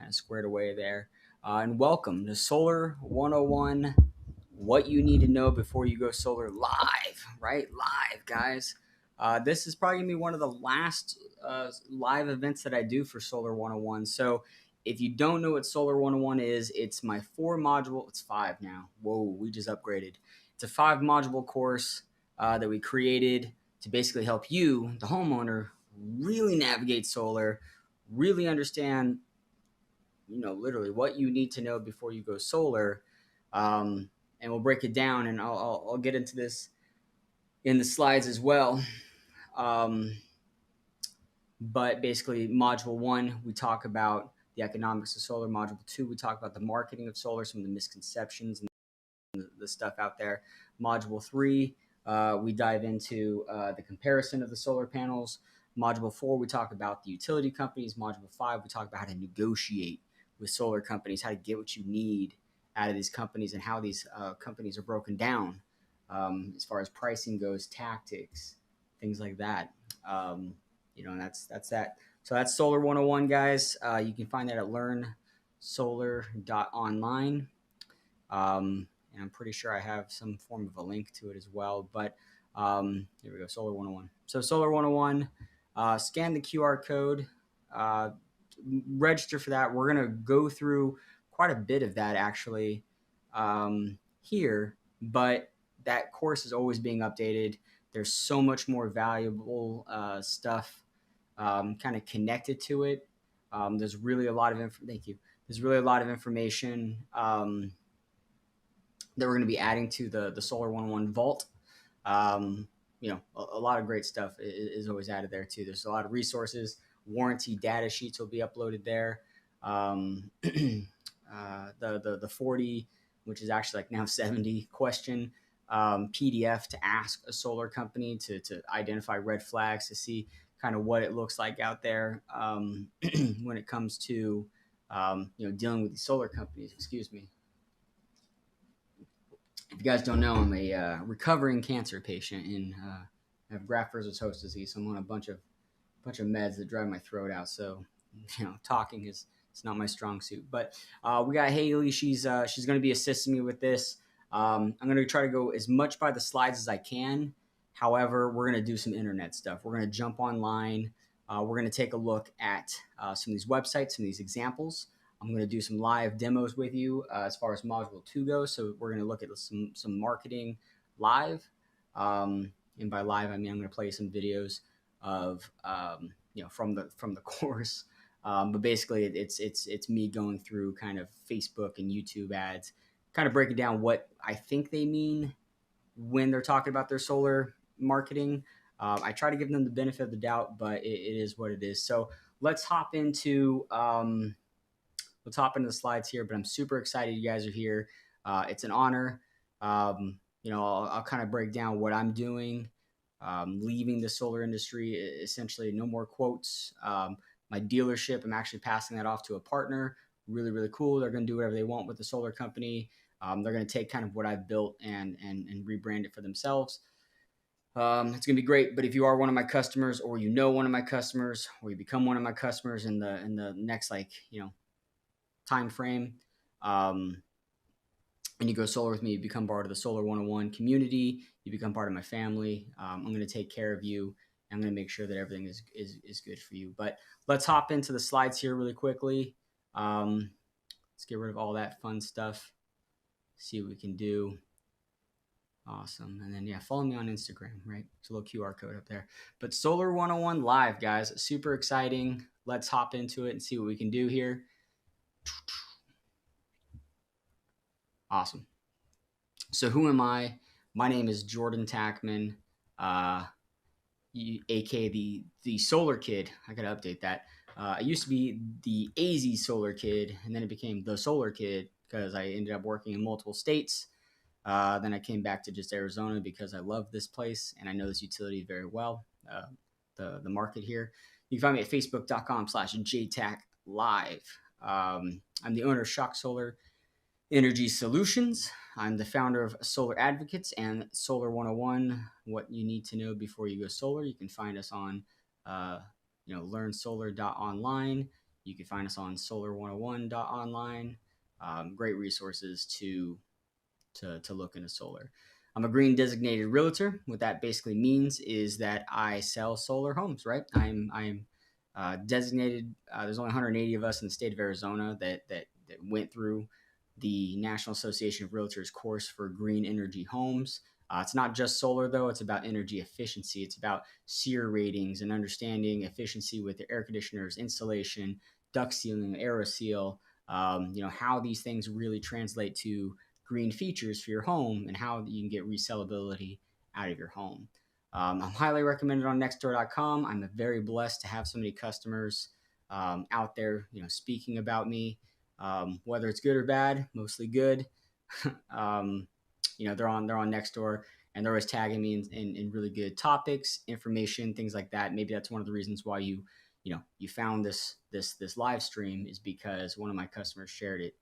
kind of squared away there. And welcome to Solar 101, what you need to know before you go solar live, right? Live, guys. This is probably going to be one of the last live events that I do for Solar 101. So if you don't know what Solar 101 is, it's my 4 module, it's 5 now. Whoa, we just upgraded. It's a 5 module course that we created to basically help you, the homeowner, really navigate solar, really understand, literally what you need to know before you go solar. And we'll break it down, and I'll get into this in the slides as well. But basically, module 1, we talk about the economics of solar. Module 2, we talk about the marketing of solar, some of the misconceptions and the stuff out there. Module 3, we dive into the comparison of the solar panels. Module 4, we talk about the utility companies. Module 5, we talk about how to negotiate with solar companies, how to get what you need out of these companies, and how these companies are broken down as far as pricing goes, tactics, things like that. And that's that. So that's Solar 101, guys. You can find that at learnsolar.online. And I'm pretty sure I have some form of a link to it as well. But here we go, Solar 101. So Solar 101, scan the QR code, register for that. We're going to go through quite a bit of that actually here, but that course is always being updated. There's so much more valuable stuff kind of connected to it. There's really a lot of Thank you. There's really a lot of information that we're going to be adding to the Solar 101 Vault. A lot of great stuff is always added there too. There's a lot of resources. Warranty data sheets will be uploaded there. The 40, which is actually like now 70 question PDF to ask a solar company to identify red flags, to see kind of what it looks like out there when it comes to dealing with these solar companies. Excuse me. If you guys don't know, I'm a recovering cancer patient, and I have graft versus host disease. So I'm on a bunch of meds that drive my throat out. So talking is it's not my strong suit. But we got Haley. She's going to be assisting me with this. I'm going to try to go as much by the slides as I can. However, we're going to do some internet stuff. We're going to jump online. We're going to take a look at some of these websites, some of these examples. I'm going to do some live demos with you as far as module 2 goes. So we're going to look at some marketing live. And by live, I mean I'm going to play some videos of from the course. But basically, it's me going through kind of Facebook and YouTube ads, kind of breaking down what I think they mean when they're talking about their solar marketing. I try to give them the benefit of the doubt, but it is what it is. So let's hop into the slides here. But I'm super excited you guys are here. It's an honor. I'll kind of break down what I'm doing, leaving the solar industry, essentially no more quotes. My dealership, I'm actually passing that off to a partner. Really, really cool. They're going to do whatever they want with the solar company. They're going to take kind of what I've built and rebrand it for themselves. It's going to be great. But if you are one of my customers, or one of my customers, or you become one of my customers in the next time frame, and you go solar with me, you become part of the Solar 101 community, you become part of my family. I'm going to take care of you. I'm going to make sure that everything is good for you. But let's hop into the slides here really quickly. Let's get rid of all that fun stuff. See what we can do. Awesome. And then, follow me on Instagram, right? There's a little QR code up there. But Solar 101 live, guys. Super exciting. Let's hop into it and see what we can do here. Awesome. So who am I? My name is Jordan Tackman, aka the Solar Kid. I gotta update that. I used to be the AZ Solar Kid, and then it became the Solar Kid because I ended up working in multiple states. Then I came back to just Arizona because I love this place and I know this utility very well. The market here. You can find me at facebook.com/jtacklive. I'm the owner of Shock Solar Energy Solutions. I'm the founder of Solar Advocates and Solar 101, what you need to know before you go solar. You can find us on learnsolar.online. You can find us on solar101.online. Great resources to look into solar. I'm a green designated realtor. What that basically means is that I sell solar homes, right? I'm designated. There's only 180 of us in the state of Arizona that went through the National Association of Realtors course for green energy homes. It's not just solar though; it's about energy efficiency. It's about SEER ratings and understanding efficiency with the air conditioners, insulation, duct sealing, aeroseal. How these things really translate to green features for your home and how you can get resellability out of your home. I'm highly recommended on nextdoor.com. I'm very blessed to have so many customers out there, speaking about me, whether it's good or bad, mostly good. um, they're on Nextdoor and they're always tagging me in really good topics, information, things like that. Maybe that's one of the reasons why you found this live stream is because one of my customers shared it.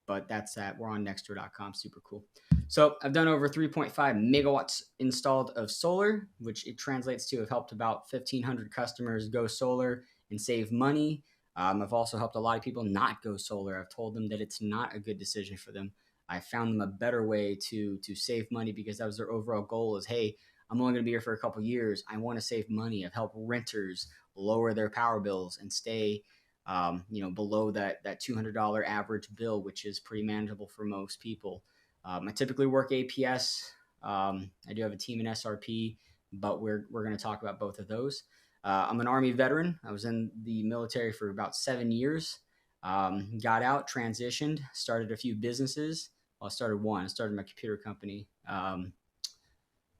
But that's that. We're on nextdoor.com. Super cool. So I've done over 3.5 megawatts installed of solar, which it translates to have helped about 1,500 customers go solar and save money. I've also helped a lot of people not go solar. I've told them that it's not a good decision for them. I found them a better way to save money because that was their overall goal is, hey, I'm only going to be here for a couple years. I want to save money. I've helped renters lower their power bills and stay below that $200 average bill, which is pretty manageable for most people. I typically work APS. I do have a team in SRP, but we're going to talk about both of those. I'm an Army veteran. I was in the military for about 7 years. Got out, transitioned, started a few businesses. Well, I started one. I started my computer company, and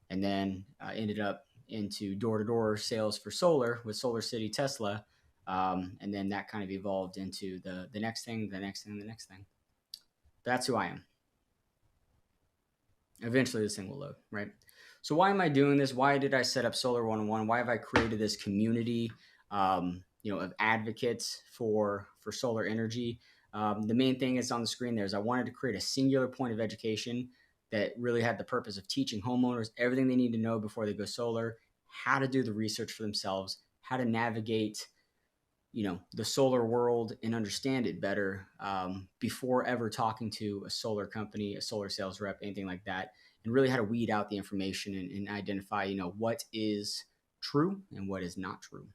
then ended up into door-to-door sales for solar with Solar City Tesla. And then that kind of evolved into the next thing, the next thing, the next thing. That's who I am. Eventually this thing will load, right? So why am I doing this? Why did I set up Solar 101? Why have I created this community, of advocates for solar energy? The main thing is on the screen there is I wanted to create a singular point of education that really had the purpose of teaching homeowners everything they need to know before they go solar, how to do the research for themselves, how to navigate the solar world and understand it better before ever talking to a solar company, a solar sales rep, anything like that, and really how to weed out the information and identify what is true and what is not true.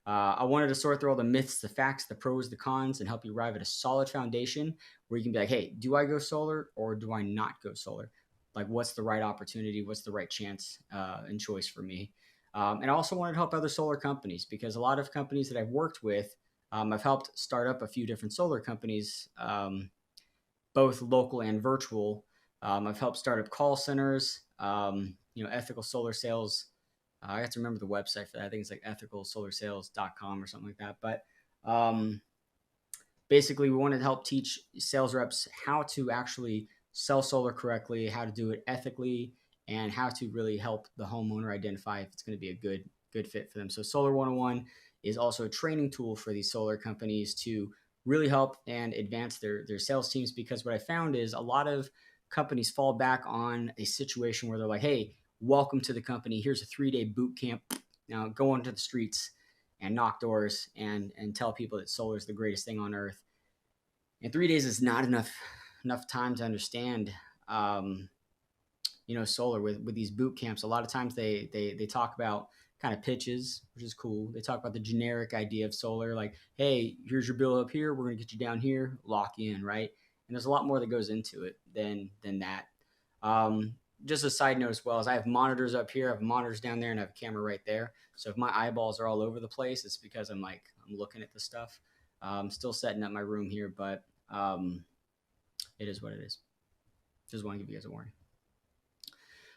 I wanted to sort through all the myths, the facts, the pros, the cons, and help you arrive at a solid foundation where you can be like, hey, do I go solar or do I not go solar? Like, what's the right opportunity? What's the right chance and choice for me? And I also wanted to help other solar companies because a lot of companies that I've worked with, I've helped start up a few different solar companies, both local and virtual. I've helped start up call centers, ethical solar sales. I have to remember the website for that. I think it's like ethicalsolarsales.com or something like that. But basically, we wanted to help teach sales reps how to actually sell solar correctly, how to do it ethically, and how to really help the homeowner identify if it's going to be a good fit for them. So Solar 101 is also a training tool for these solar companies to really help and advance their sales teams, because what I found is a lot of companies fall back on a situation where they're like, hey, welcome to the company. Here's a 3-day boot camp. Now go onto the streets and knock doors and tell people that solar is the greatest thing on earth. And 3 days is not enough time to understand solar with these boot camps. A lot of times they talk about kind of pitches, which is cool. They talk about the generic idea of solar, like, hey, here's your bill up here, we're gonna get you down here, lock you in, right? And there's a lot more that goes into it than that. Just a side note as well is I have monitors up here, I have monitors down there, and I have a camera right there. So if my eyeballs are all over the place, it's because I'm looking at the stuff. I'm still setting up my room here, but it is what it is. Just want to give you guys a warning.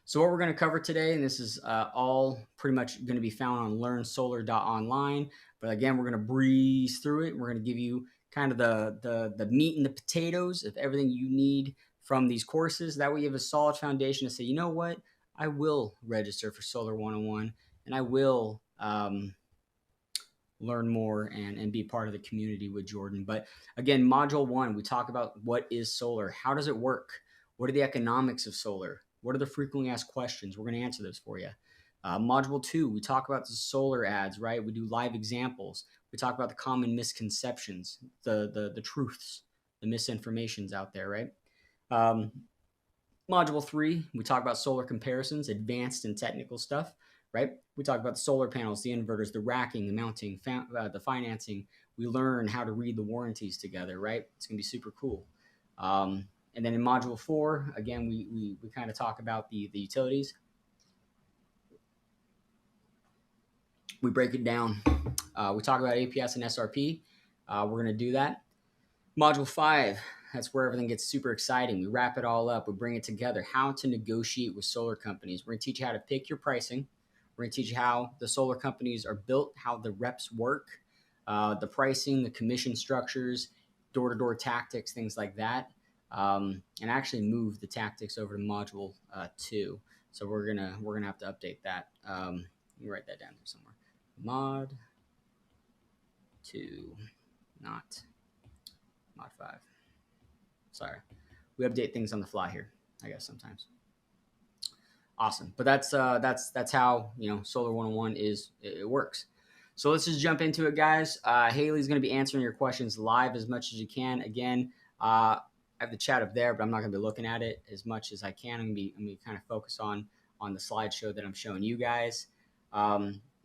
So what we're going to cover today, and this is all pretty much going to be found on learnsolar.online. But again, we're going to breeze through it. We're going to give you kind of the meat and the potatoes of everything you need from these courses. That way you have a solid foundation to say, you know what, I will register for Solar 101 and I will learn more and be part of the community with Jordan. But again, module 1, we talk about what is solar, how does it work, what are the economics of solar, what are the frequently asked questions. We're going to answer those for you. Module 2, we talk about the solar ads, right? We do live examples. We talk about the common misconceptions, the truths, the misinformations out there, right? Um, Module 3, we talk about solar comparisons, advanced and technical stuff, right? We talk about the solar panels, the inverters, the racking, the mounting, the financing. We learn how to read the warranties together, right? It's going to be super cool. And then in Module 4, again, we kind of talk about the utilities. We break it down. We talk about APS and SRP. We're going to do that. Module 5, that's where everything gets super exciting. We wrap it all up. We bring it together. How to negotiate with solar companies. We're going to teach you how to pick your pricing. We're going to teach you how the solar companies are built, how the reps work, the pricing, the commission structures, door-to-door tactics, things like that. And actually move the tactics over to Module 2. So we're gonna have to update that. Let me write that down here somewhere. Mod 2, not Mod 5. Sorry. We update things on the fly here, I guess, sometimes. Awesome. But that's how, Solar 101 it works. So let's just jump into it, guys. Haley's going to be answering your questions live as much as you can. Again, I have the chat up there, but I'm not going to be looking at it as much as I can. I'm going to be kind of focused on the slideshow that I'm showing you guys.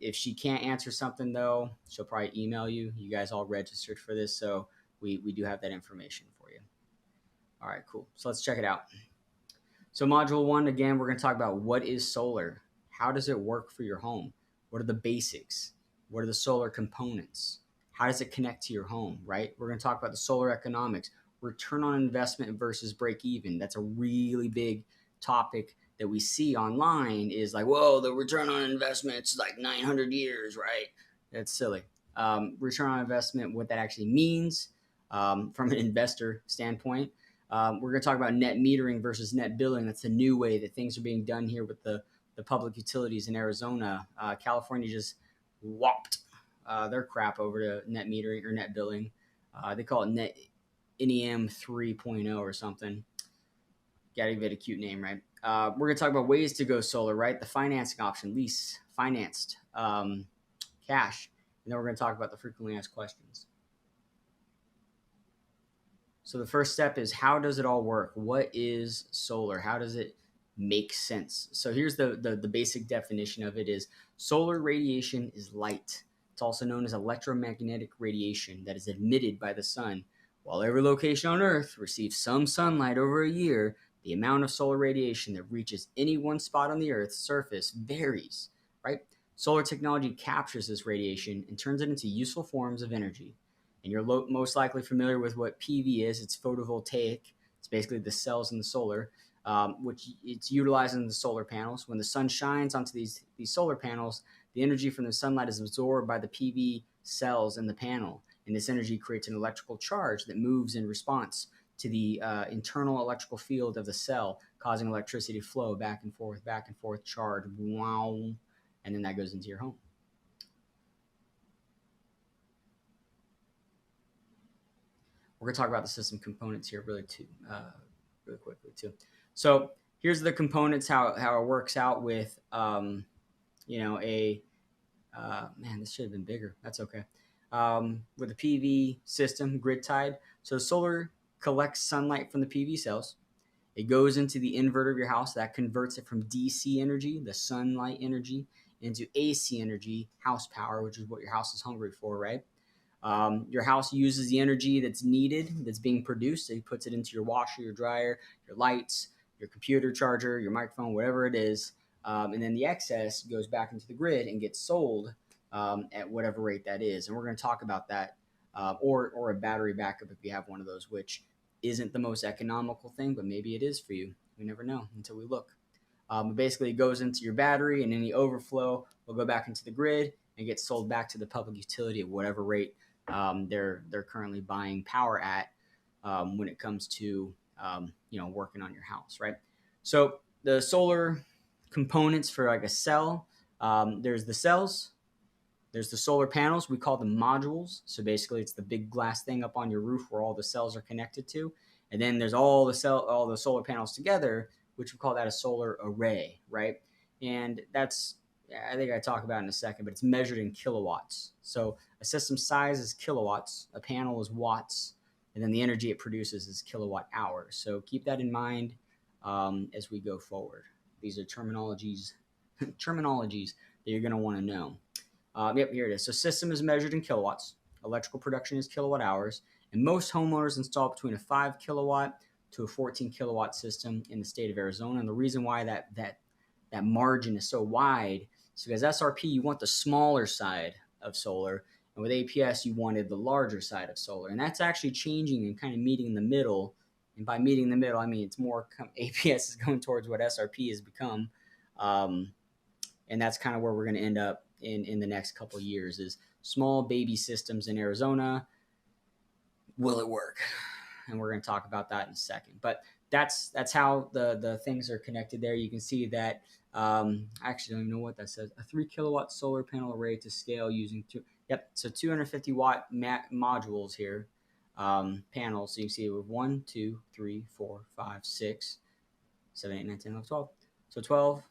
If she can't answer something, though, she'll probably email you. You guys all registered for this, so we do have that information for you. All right, cool. So let's check it out. So module 1, again, we're going to talk about what is solar. How does it work for your home? What are the basics? What are the solar components? How does it connect to your home, right? We're going to talk about the solar economics, return on investment versus break even. That's a really big topic that we see online is like, whoa, the return on investment, it's like 900 years, right? That's silly. Return on investment, what that actually means from an investor standpoint. We're going to talk about net metering versus net billing. That's a new way that things are being done here with the public utilities in Arizona. California just whopped their crap over to net metering or net billing. They call it net NEM 3.0 or something. Got to give it a cute name, right? We're going to talk about ways to go solar, right? The financing option, lease, financed, cash. And then we're going to talk about the frequently asked questions. So the first step is, how does it all work? What is solar? How does it make sense? So here's the basic definition of it is solar radiation is light. It's also known as electromagnetic radiation that is emitted by the sun. While every location on Earth receives some sunlight over a year, the amount of solar radiation that reaches any one spot on the Earth's surface varies, right? Solar technology captures this radiation and turns it into useful forms of energy. And you're most likely familiar with what PV is. It's photovoltaic. It's basically the cells in the solar, which it's utilizing the solar panels. When the sun shines onto these solar panels, the energy from the sunlight is absorbed by the PV cells in the panel. And this energy creates an electrical charge that moves in response to the internal electrical field of the cell, causing electricity to flow back and forth, charge, wow, and then that goes into your home. We're going to talk about the system components here really quickly too. So here's the components, how it works out with, man, this should have been bigger. That's okay. With the PV system, grid tied. So solar collects sunlight from the PV cells. It goes into the inverter of your house. That converts it from DC energy, the sunlight energy, into AC energy, house power, which is what your house is hungry for, right? Your house uses the energy that's needed, that's being produced. So it puts it into your washer, your dryer, your lights, your computer charger, your microphone, whatever it is. And then the excess goes back into the grid and gets sold at whatever rate that is. And we're going to talk about that, or a battery backup if you have one of those, which isn't the most economical thing, but maybe it is for you. We never know until we look. Basically, it goes into your battery, and any overflow will go back into the grid and get sold back to the public utility at whatever rate they're currently buying power at when it comes to working on your house, right? So the solar components for like a cell, there's the cells, there's the solar panels. We call them modules. So basically, it's the big glass thing up on your roof where all the cells are connected to, and then there's all the solar panels together, which we call that a solar array, right? And that's I think I talk about in a second, but it's measured in kilowatts. So a system size is kilowatts, a panel is watts, and then the energy it produces is kilowatt hours. So keep that in mind as we go forward. These are terminologies that you're going to want to know. Yep, here it is. So system is measured in kilowatts. Electrical production is kilowatt hours. And most homeowners install between a 5 kilowatt to a 14 kilowatt system in the state of Arizona. And the reason why that margin is so wide is because SRP, you want the smaller side of solar. And with APS, you wanted the larger side of solar. And that's actually changing and kind of meeting in the middle. And by meeting in the middle, I mean it's more APS is going towards what SRP has become. And that's kind of where we're going to end up in the next couple of years is small baby systems in Arizona. Will it work? And we're going to talk about that in a second. But that's how the things are connected there. You can see that I actually don't even know what that says. A 3 kilowatt solar panel array to scale using so 250 watt modules here, panels. So you can see with 1, 2, 3, 4, 5, 6, 7, 8, 9, 10, 11, 12. So 12.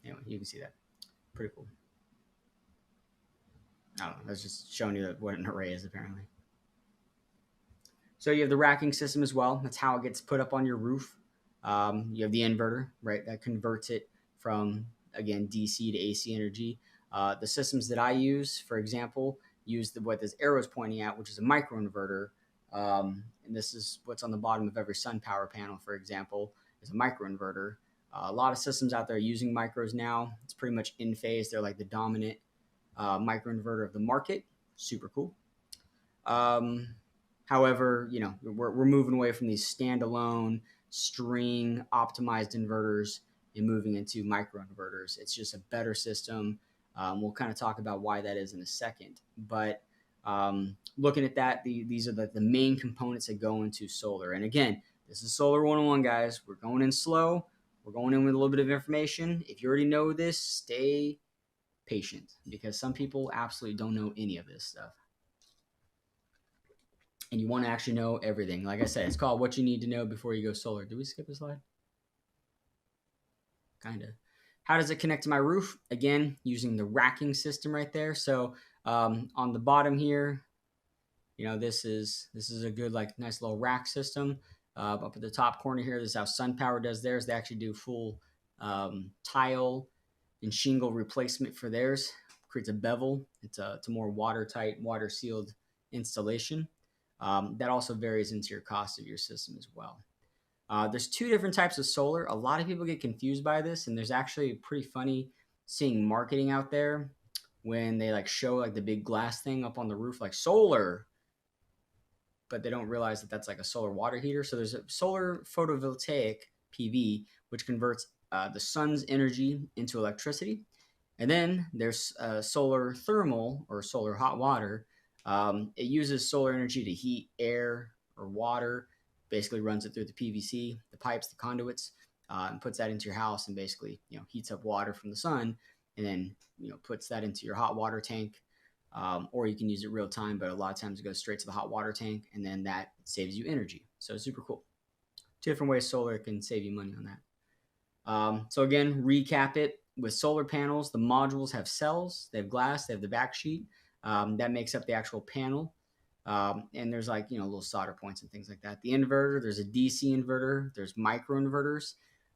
Anyway, you can see that. Pretty cool. I don't know. That's just showing you what an array is, apparently. So you have the racking system as well. That's how it gets put up on your roof. You have the inverter, right? That converts it from, again, DC to AC energy. The systems that I use, for example, use what this arrow is pointing at, which is a microinverter. And this is what's on the bottom of every SunPower panel, for example, is a microinverter. A lot of systems out there using micros now. It's pretty much in phase. They're like the dominant microinverter of the market. Super cool. However, we're moving away from these standalone string optimized inverters and moving into microinverters. It's just a better system. We'll kind of talk about why that is in a second. But looking at that, these are the main components that go into solar. And again, this is Solar 101, guys. We're going in slow. We're going in with a little bit of information. If you already know this, stay patient because some people absolutely don't know any of this stuff. And you want to actually know everything. Like I said, it's called What You Need to Know Before You Go Solar. Did we skip a slide? Kind of. How does it connect to my roof? Again, using the racking system right there. So on the bottom here, this is a good, like, nice little rack system. Up at the top corner here, this is how SunPower does theirs. They actually do full tile and shingle replacement for theirs. Creates a bevel. It's a more watertight, water sealed installation. That also varies into your cost of your system as well. There's 2 different types of solar. A lot of people get confused by this, and there's actually pretty funny seeing marketing out there when they show the big glass thing up on the roof, like solar, but they don't realize that that's like a solar water heater. So there's a solar photovoltaic PV, which converts the sun's energy into electricity. And then there's solar thermal or solar hot water. It uses solar energy to heat air or water, basically runs it through the PVC, the pipes, the conduits, and puts that into your house and basically, heats up water from the sun and then, puts that into your hot water tank. Or you can use it real time, but a lot of times it goes straight to the hot water tank and then that saves you energy. So super cool. 2 different ways solar can save you money on that. So again, recap it. With solar panels, the modules have cells, they have glass, they have the back sheet. That makes up the actual panel. And there's little solder points and things like that. The inverter, there's a DC inverter, there's microinverters.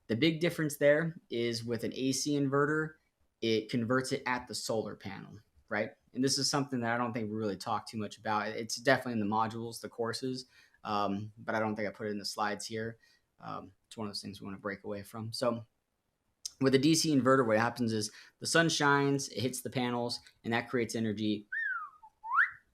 The big difference there is with an AC inverter, it converts it at the solar panel, right? And this is something that I don't think we really talk too much about. It's definitely in the modules, the courses, but I don't think I put it in the slides here. It's one of those things we want to break away from. So with a DC inverter, what happens is the sun shines, it hits the panels, and that creates energy,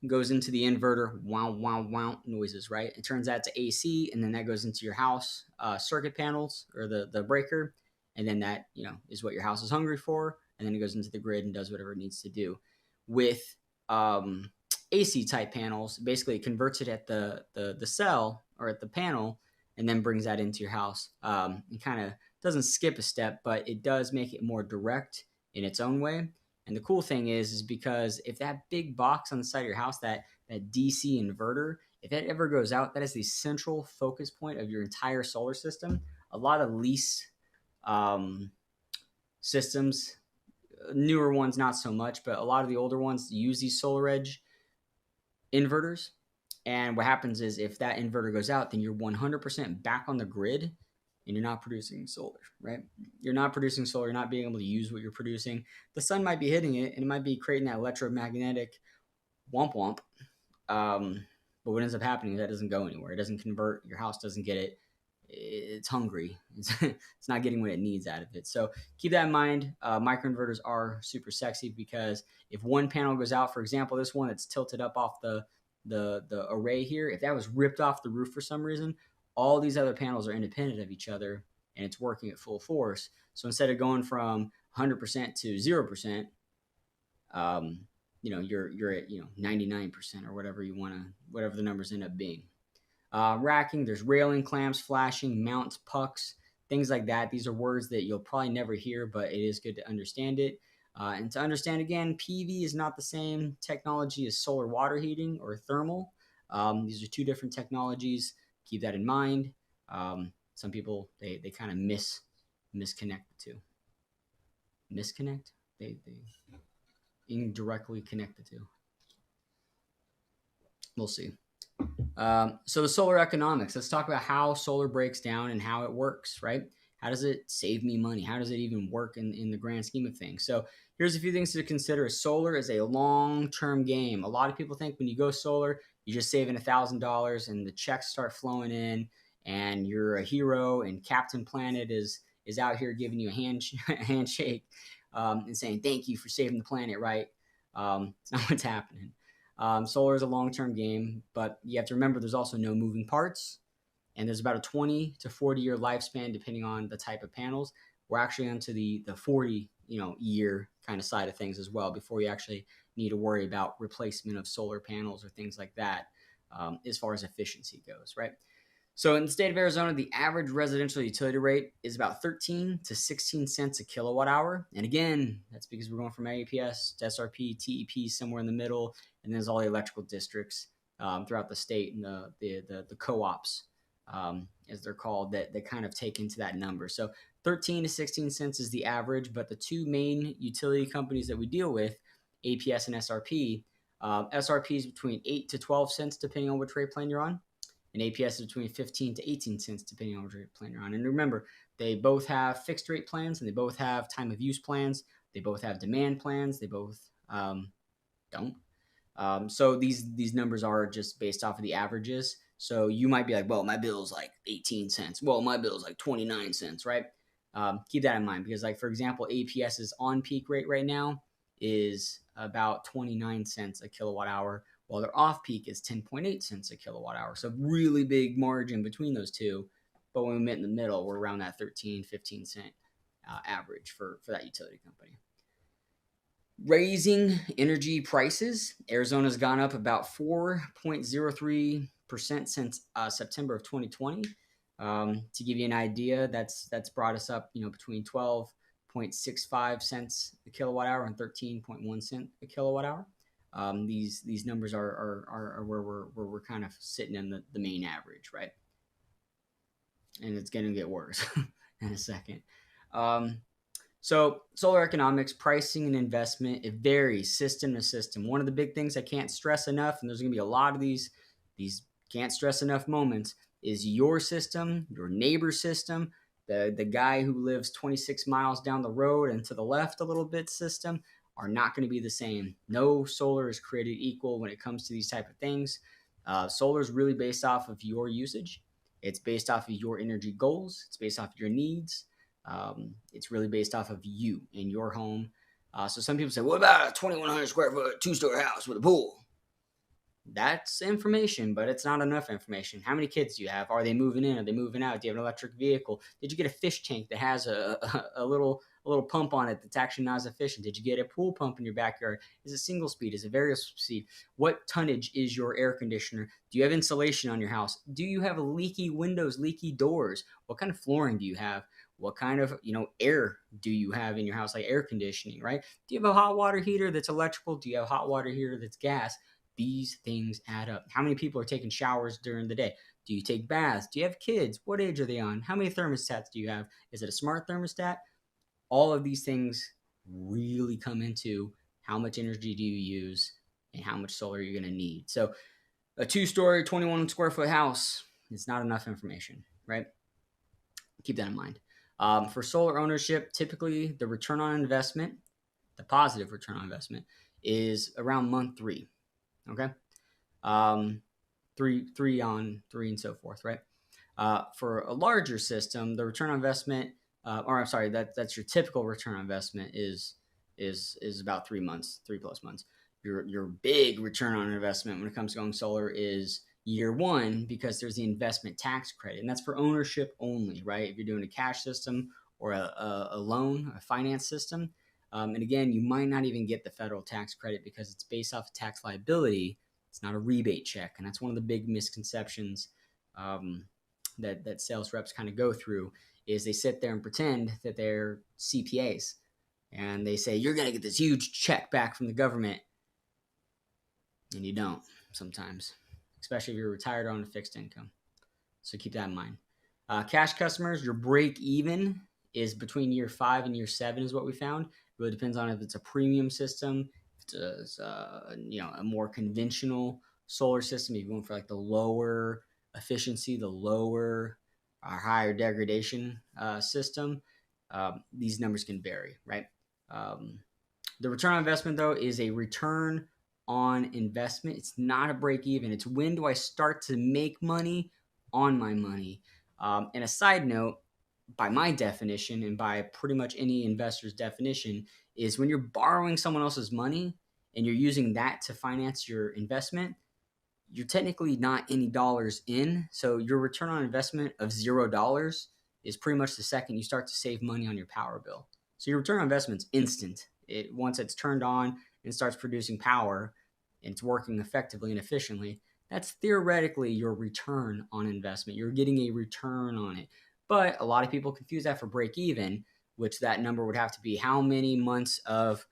goes into the inverter, wow, wow, wow noises, right? It turns that to AC, and then that goes into your house circuit panels or the breaker, and then that is what your house is hungry for, and then it goes into the grid and does whatever it needs to do. With AC type panels, basically it converts it at the cell or at the panel, and then brings that into your house. It kind of doesn't skip a step, but it does make it more direct in its own way. And the cool thing is because if that big box on the side of your house, that DC inverter, if it ever goes out, that is the central focus point of your entire solar system. A lot of lease systems. Newer ones, not so much, but a lot of the older ones use these solar edge inverters. And what happens is if that inverter goes out, then you're 100% back on the grid and you're not producing solar, right? You're not producing solar. You're not being able to use what you're producing. The sun might be hitting it and it might be creating that electromagnetic womp womp. But what ends up happening is that doesn't go anywhere. It doesn't convert. Your house doesn't get it. It's hungry. It's not getting what it needs out of it. So keep that in mind. Microinverters are super sexy because if one panel goes out, for example, this one that's tilted up off the array here, if that was ripped off the roof for some reason, all these other panels are independent of each other and it's working at full force. So instead of going from 100% to 0%, you're at 99% or whatever you want to, whatever the numbers end up being. Racking, there's railing, clamps, flashing, mounts, pucks, things like that. These are words that you'll probably never hear, but it is good to understand it. And to understand again, PV is not the same technology as solar water heating or thermal. These are two different technologies. Keep that in mind. Some people they kind of misconnect the two. Misconnect? They indirectly connect the two. We'll see. So the solar economics, let's talk about how solar breaks down and how it works, right? How does it save me money? How does it even work in the grand scheme of things? So here's a few things to consider. Solar is a long-term game. A lot of people think when you go solar, you're just saving $1,000 and the checks start flowing in and you're a hero and Captain Planet is out here giving you a handshake and saying, thank you for saving the planet, right? It's not what's happening. Solar is a long-term game, but you have to remember there's also no moving parts, and there's about a 20 to 40-year lifespan depending on the type of panels. We're actually onto the 40 year kind of side of things as well before you actually need to worry about replacement of solar panels or things like that as far as efficiency goes, right? So in the state of Arizona, the average residential utility rate is about 13 to 16 cents a kilowatt hour. And again, that's because we're going from APS to SRP, TEP, somewhere in the middle, and there's all the electrical districts throughout the state and the co-ops, as they're called, that kind of take into that number. So 13 to 16 cents is the average, but the two main utility companies that we deal with, APS and SRP, SRP is between 8 to 12 cents depending on which rate plan you're on. And APS is between 15 to 18 cents, depending on which rate plan you're on. And remember, they both have fixed rate plans and they both have time of use plans. They both have demand plans. They both don't. So these numbers are just based off of the averages. So you might be like, well, my bill's like 18 cents. Well, my bill's like 29 cents, right? Keep that in mind because, like, for example, APS's on peak rate right now is about 29 cents a kilowatt hour, while their off-peak is 10.8 cents a kilowatt hour. So really big margin between those two. But when we met in the middle, we're around that 13, 15 cent average for that utility company. Raising energy prices. Arizona's gone up about 4.03% since September of 2020. To give you an idea, that's brought us up, between 12.65 cents a kilowatt hour and 13.1 cent a kilowatt hour. These numbers are where we're kind of sitting in the main average, right? And it's going to get worse in a second. So solar economics, pricing and investment, it varies system to system. One of the big things I can't stress enough, and there's going to be a lot of these can't stress enough moments, is your system, your neighbor's system, the guy who lives 26 miles down the road and to the left a little bit system are not going to be the same. No solar is created equal when it comes to these type of things. Solar is really based off of your usage. It's based off of your energy goals. It's based off of your needs. It's really based off of you and your home. So some people say, what about a 2,100 square foot two-story house with a pool? That's information, but it's not enough information. How many kids do you have? Are they moving in? Are they moving out? Do you have an electric vehicle? Did you get a fish tank that has a little pump on it that's actually not as efficient? Did you get a pool pump in your backyard? Is it single speed? Is it variable speed? What tonnage is your air conditioner? Do you have insulation on your house? Do you have leaky windows, leaky doors? What kind of flooring do you have? What kind of air do you have in your house, like air conditioning, right? Do you have a hot water heater that's electrical? Do you have a hot water heater that's gas? These things add up. How many people are taking showers during the day? Do you take baths? Do you have kids? What age are they on? How many thermostats do you have? Is it a smart thermostat? all of these things really come into how much energy do you use and how much solar you're going to need. So a 2-story, 21 square foot house is not enough information, right? Keep that in mind. For solar ownership, typically the return on investment, the positive return on investment, is around month 3. Okay, um, three on 3 and so forth, right? For a larger system, the return on investment, or I'm sorry, that's your typical return on investment is about 3 months, 3+ months. Your big return on investment when it comes to going solar is year 1, because there's the investment tax credit, and that's for ownership only, right? If you're doing a cash system or a loan, a finance system, and again, you might not even get the federal tax credit because it's based off of tax liability. It's not a rebate check, and that's one of the big misconceptions that sales reps kind of go through. Is they sit there and pretend that they're CPAs, and they say you're going to get this huge check back from the government, and you don't sometimes, especially if you're retired on a fixed income. So keep that in mind. Cash customers, your break even is between year 5 and year 7 is what we found. It really depends on if it's a premium system, if it's a more conventional solar system, if you're going for like the lower efficiency, the lower or higher degradation system. These numbers can vary, right? The return on investment, though, is a return on investment. It's not a break even. It's when do I start to make money on my money. And a side note, by my definition and by pretty much any investor's definition, is when you're borrowing someone else's money and you're using that to finance your investment, you're technically not any dollars in. So your return on investment of $0 is pretty much the second you start to save money on your power bill. So your return on investment is instant. Once it's turned on and starts producing power and it's working effectively and efficiently, that's theoretically your return on investment. You're getting a return on it. But a lot of people confuse that for break even, which that number would have to be how many months of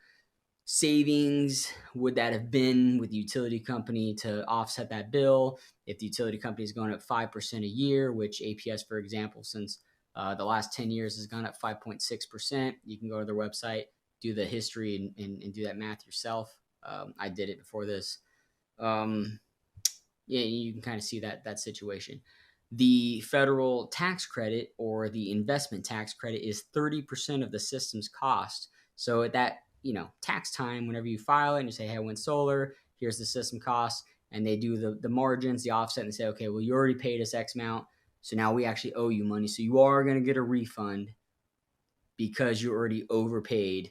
savings would that have been with the utility company to offset that bill. If the utility company is going up 5% a year, which APS, for example, since the last 10 years has gone up 5.6%, you can go to their website, do the history, and do that math yourself. I did it before this. Yeah, you can kind of see that situation. The federal tax credit or the investment tax credit is 30% of the system's cost. So at that tax time, whenever you file it and you say, hey, I went solar, here's the system cost, and they do the margins, the offset, and say, okay, well, you already paid us X amount, so now we actually owe you money. So you are going to get a refund because you already overpaid.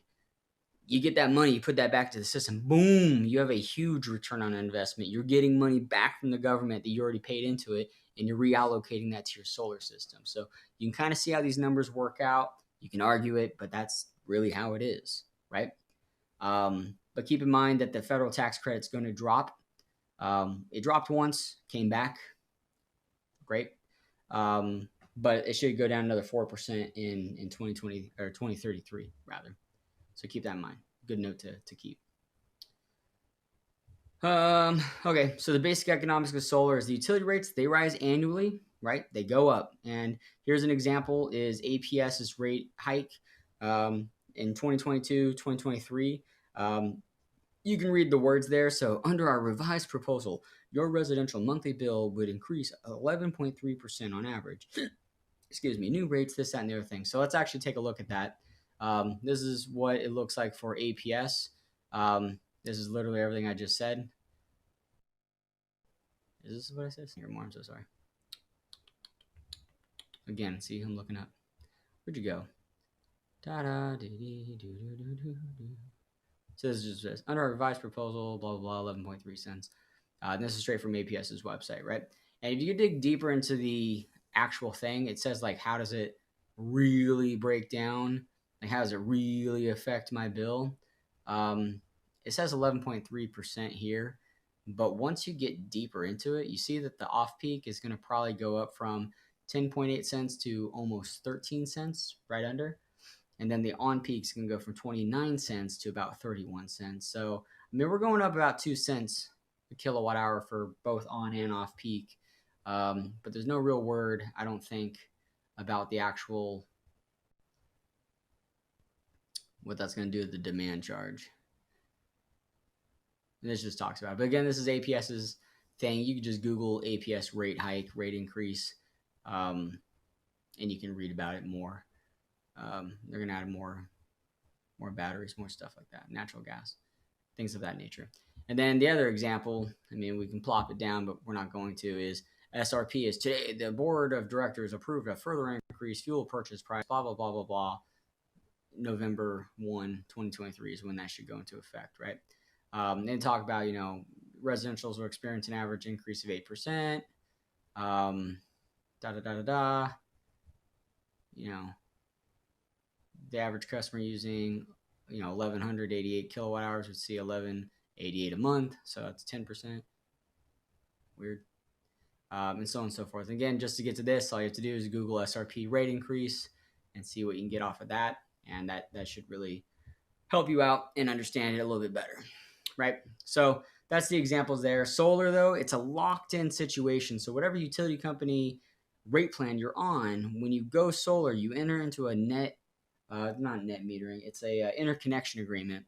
You get that money, you put that back to the system, boom, you have a huge return on investment. You're getting money back from the government that you already paid into it, and you're reallocating that to your solar system. So you can kind of see how these numbers work out. You can argue it, but that's really how it is, right? But keep in mind that the federal tax credit is going to drop. It dropped once, came back, great. But it should go down another 4% in 2020 or 2033 rather. So keep that in mind. Good note to keep. Okay, so the basic economics of solar is the utility rates. They rise annually, right? They go up. And here's an example is APS's rate hike in 2022, 2023. You can read the words there. So under our revised proposal, your residential monthly bill would increase 11.3% on average. Excuse me, new rates, this, that, and the other thing. So let's actually take a look at that. This is what it looks like for APS. This is literally everything I just said. Is this what I said? Here more, I'm so sorry. Again, see, I'm looking up. Where'd you go? So this is just under our revised proposal, blah, blah, blah, 11.3 cents. This is straight from APS's website, right? And if you dig deeper into the actual thing, it says like, how does it really break down? Like, how does it really affect my bill? It says 11.3% here, but once you get deeper into it, you see that the off peak is going to probably go up from 10.8 cents to almost 13 cents, right under. And then the on peaks can go from 29 cents to about 31 cents. So, I mean, we're going up about 2 cents a kilowatt hour for both on and off peak. But there's no real word, I don't think, about the actual what that's going to do to the demand charge. And this just talks about it. But again, this is APS's thing. You can just Google APS rate hike, rate increase, and you can read about it more. They're going to add more batteries, more stuff like that, natural gas, things of that nature. And then the other example, I mean, we can plop it down, but we're not going to, is SRP is today the board of directors approved a further increased fuel purchase price, blah, blah, blah, blah, blah. November 1, 2023 is when that should go into effect, right? Then talk about, residentials will experience an average increase of 8%. The average customer using 1188 kilowatt hours would see 1188 a month, so that's 10%. Weird. And so on and so forth. And again, just to get to this, all you have to do is Google SRP rate increase and see what you can get off of that, and that should really help you out and understand it a little bit better, right? So that's the examples there. Solar, though, it's a locked-in situation. So whatever utility company rate plan you're on, when you go solar, you enter into a not net metering, it's a interconnection agreement.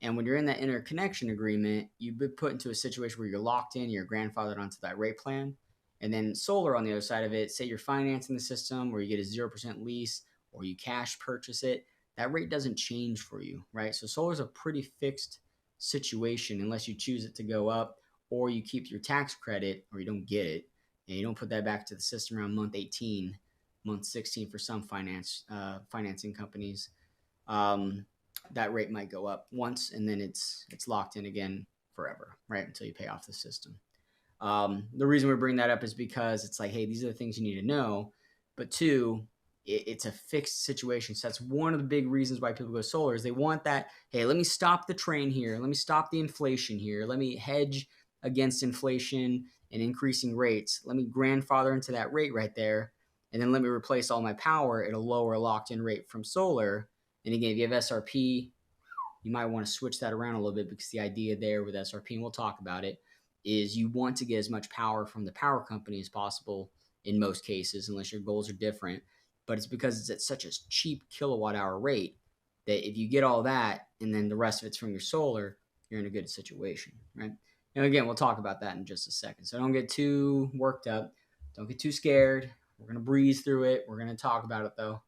And when you're in that interconnection agreement, you've been put into a situation where you're locked in, you're grandfathered onto that rate plan. And then solar on the other side of it, say you're financing the system where you get a 0% lease or you cash purchase it, that rate doesn't change for you, right? So solar is a pretty fixed situation unless you choose it to go up or you keep your tax credit or you don't get it and you don't put that back to the system around month 18, month 16 for some financing companies. That rate might go up once and then it's locked in again forever, right? Until you pay off the system. The reason we bring that up is because it's like, hey, these are the things you need to know. But two, it's a fixed situation. So that's one of the big reasons why people go solar is they want that, hey, let me stop the train here. Let me stop the inflation here. Let me hedge against inflation and increasing rates. Let me grandfather into that rate right there. And then let me replace all my power at a lower locked-in rate from solar. And again, if you have SRP, you might want to switch that around a little bit because the idea there with SRP, and we'll talk about it, is you want to get as much power from the power company as possible in most cases, unless your goals are different. But it's because it's at such a cheap kilowatt hour rate that if you get all that and then the rest of it's from your solar, you're in a good situation, right? And again, we'll talk about that in just a second. So don't get too worked up. Don't get too scared. We're going to breeze through it. We're going to talk about it though.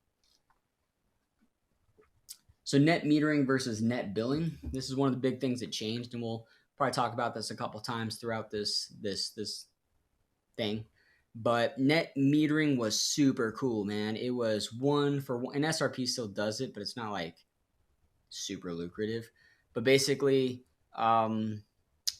So net metering versus net billing. This is one of the big things that changed, and we'll probably talk about this a couple times throughout this thing. But net metering was super cool, man. It was one for one, and SRP still does it, but it's not like super lucrative. But basically, net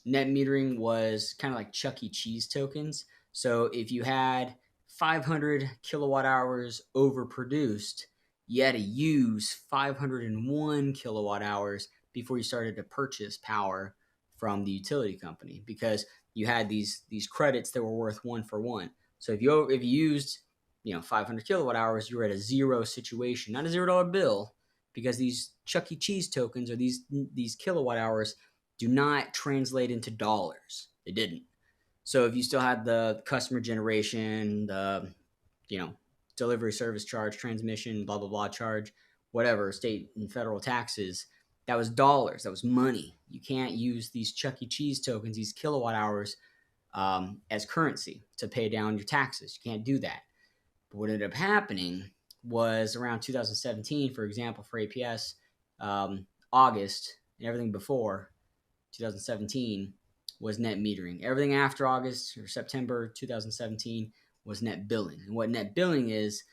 metering was kind of like Chuck E. Cheese tokens. So if you had 500 kilowatt hours overproduced, you had to use 501 kilowatt hours before you started to purchase power from the utility company because you had these credits that were worth one for one. So if you used 500 kilowatt hours, you were at a zero situation, not a $0 bill, because these Chuck E. Cheese tokens or these kilowatt hours do not translate into dollars. They didn't. So if you still had the customer generation, the delivery service charge, transmission, blah, blah, blah charge, whatever, state and federal taxes, that was dollars. That was money. You can't use these Chuck E. Cheese tokens, these kilowatt hours, as currency to pay down your taxes. You can't do that. But what ended up happening was around 2017, for example, for APS, August, and everything before 2017 was net metering. Everything after August or September 2017 was net billing. And what net billing is,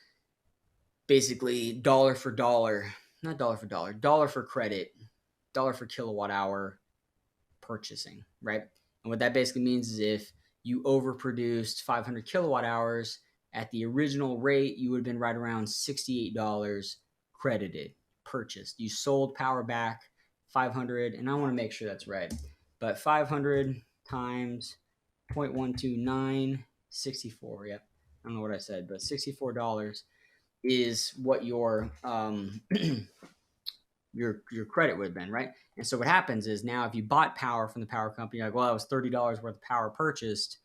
basically dollar for dollar, not dollar for dollar, dollar for credit, dollar for kilowatt hour purchasing, right? And what that basically means is if you overproduced 500 kilowatt hours at the original rate, you would have been right around $68 credited, purchased. You sold power back 500, and I want to make sure that's right, but 500 times 0.129, 64, yep. I don't know what I said, but $64 is what your your credit would have been, right? And so what happens is now if you bought power from the power company, you're like, well, that was $30 worth of power purchased.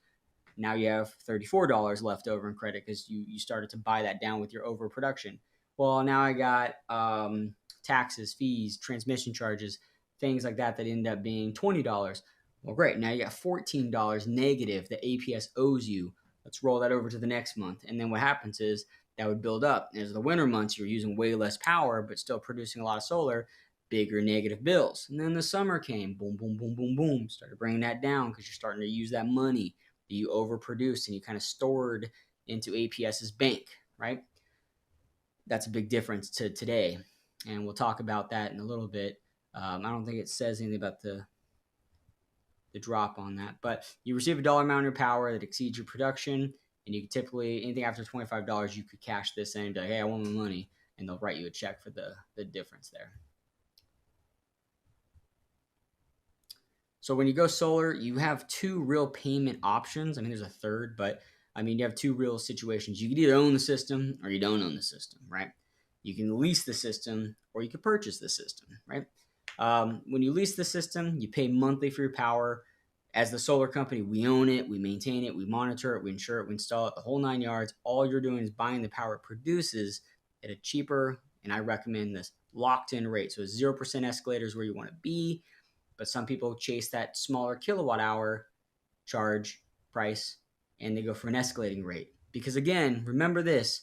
Now you have $34 left over in credit because you started to buy that down with your overproduction. Well, now I got $10 taxes, fees, transmission charges, things like that end up being $20. Well, great. Now you got $14 negative that APS owes you. Let's roll that over to the next month. And then what happens is that would build up. As the winter months, you're using way less power, but still producing a lot of solar, bigger negative bills. And then the summer came, boom, boom, boom, boom, boom, started bringing that down because you're starting to use that money that you overproduced and you kind of stored into APS's bank, right? That's a big difference to today. And we'll talk about that in a little bit. I don't think it says anything about the drop on that, but you receive a dollar amount of your power that exceeds your production, and you can typically, anything after $25, you could cash this in and be like, hey, I want my money, and they'll write you a check for the difference there. So when you go solar, you have two real payment options. I mean, there's a third, but I mean, you have two real situations. You can either own the system or you don't own the system, right? You can lease the system or you can purchase the system, right? When you lease the system, you pay monthly for your power. As the solar company, we own it, we maintain it, we monitor it, we insure it, we install it, the whole 9 yards. All you're doing is buying the power it produces at a cheaper, and I recommend this, locked in rate. So 0% escalator is where you want to be, but some people chase that smaller kilowatt hour charge price and they go for an escalating rate. Because again, remember this,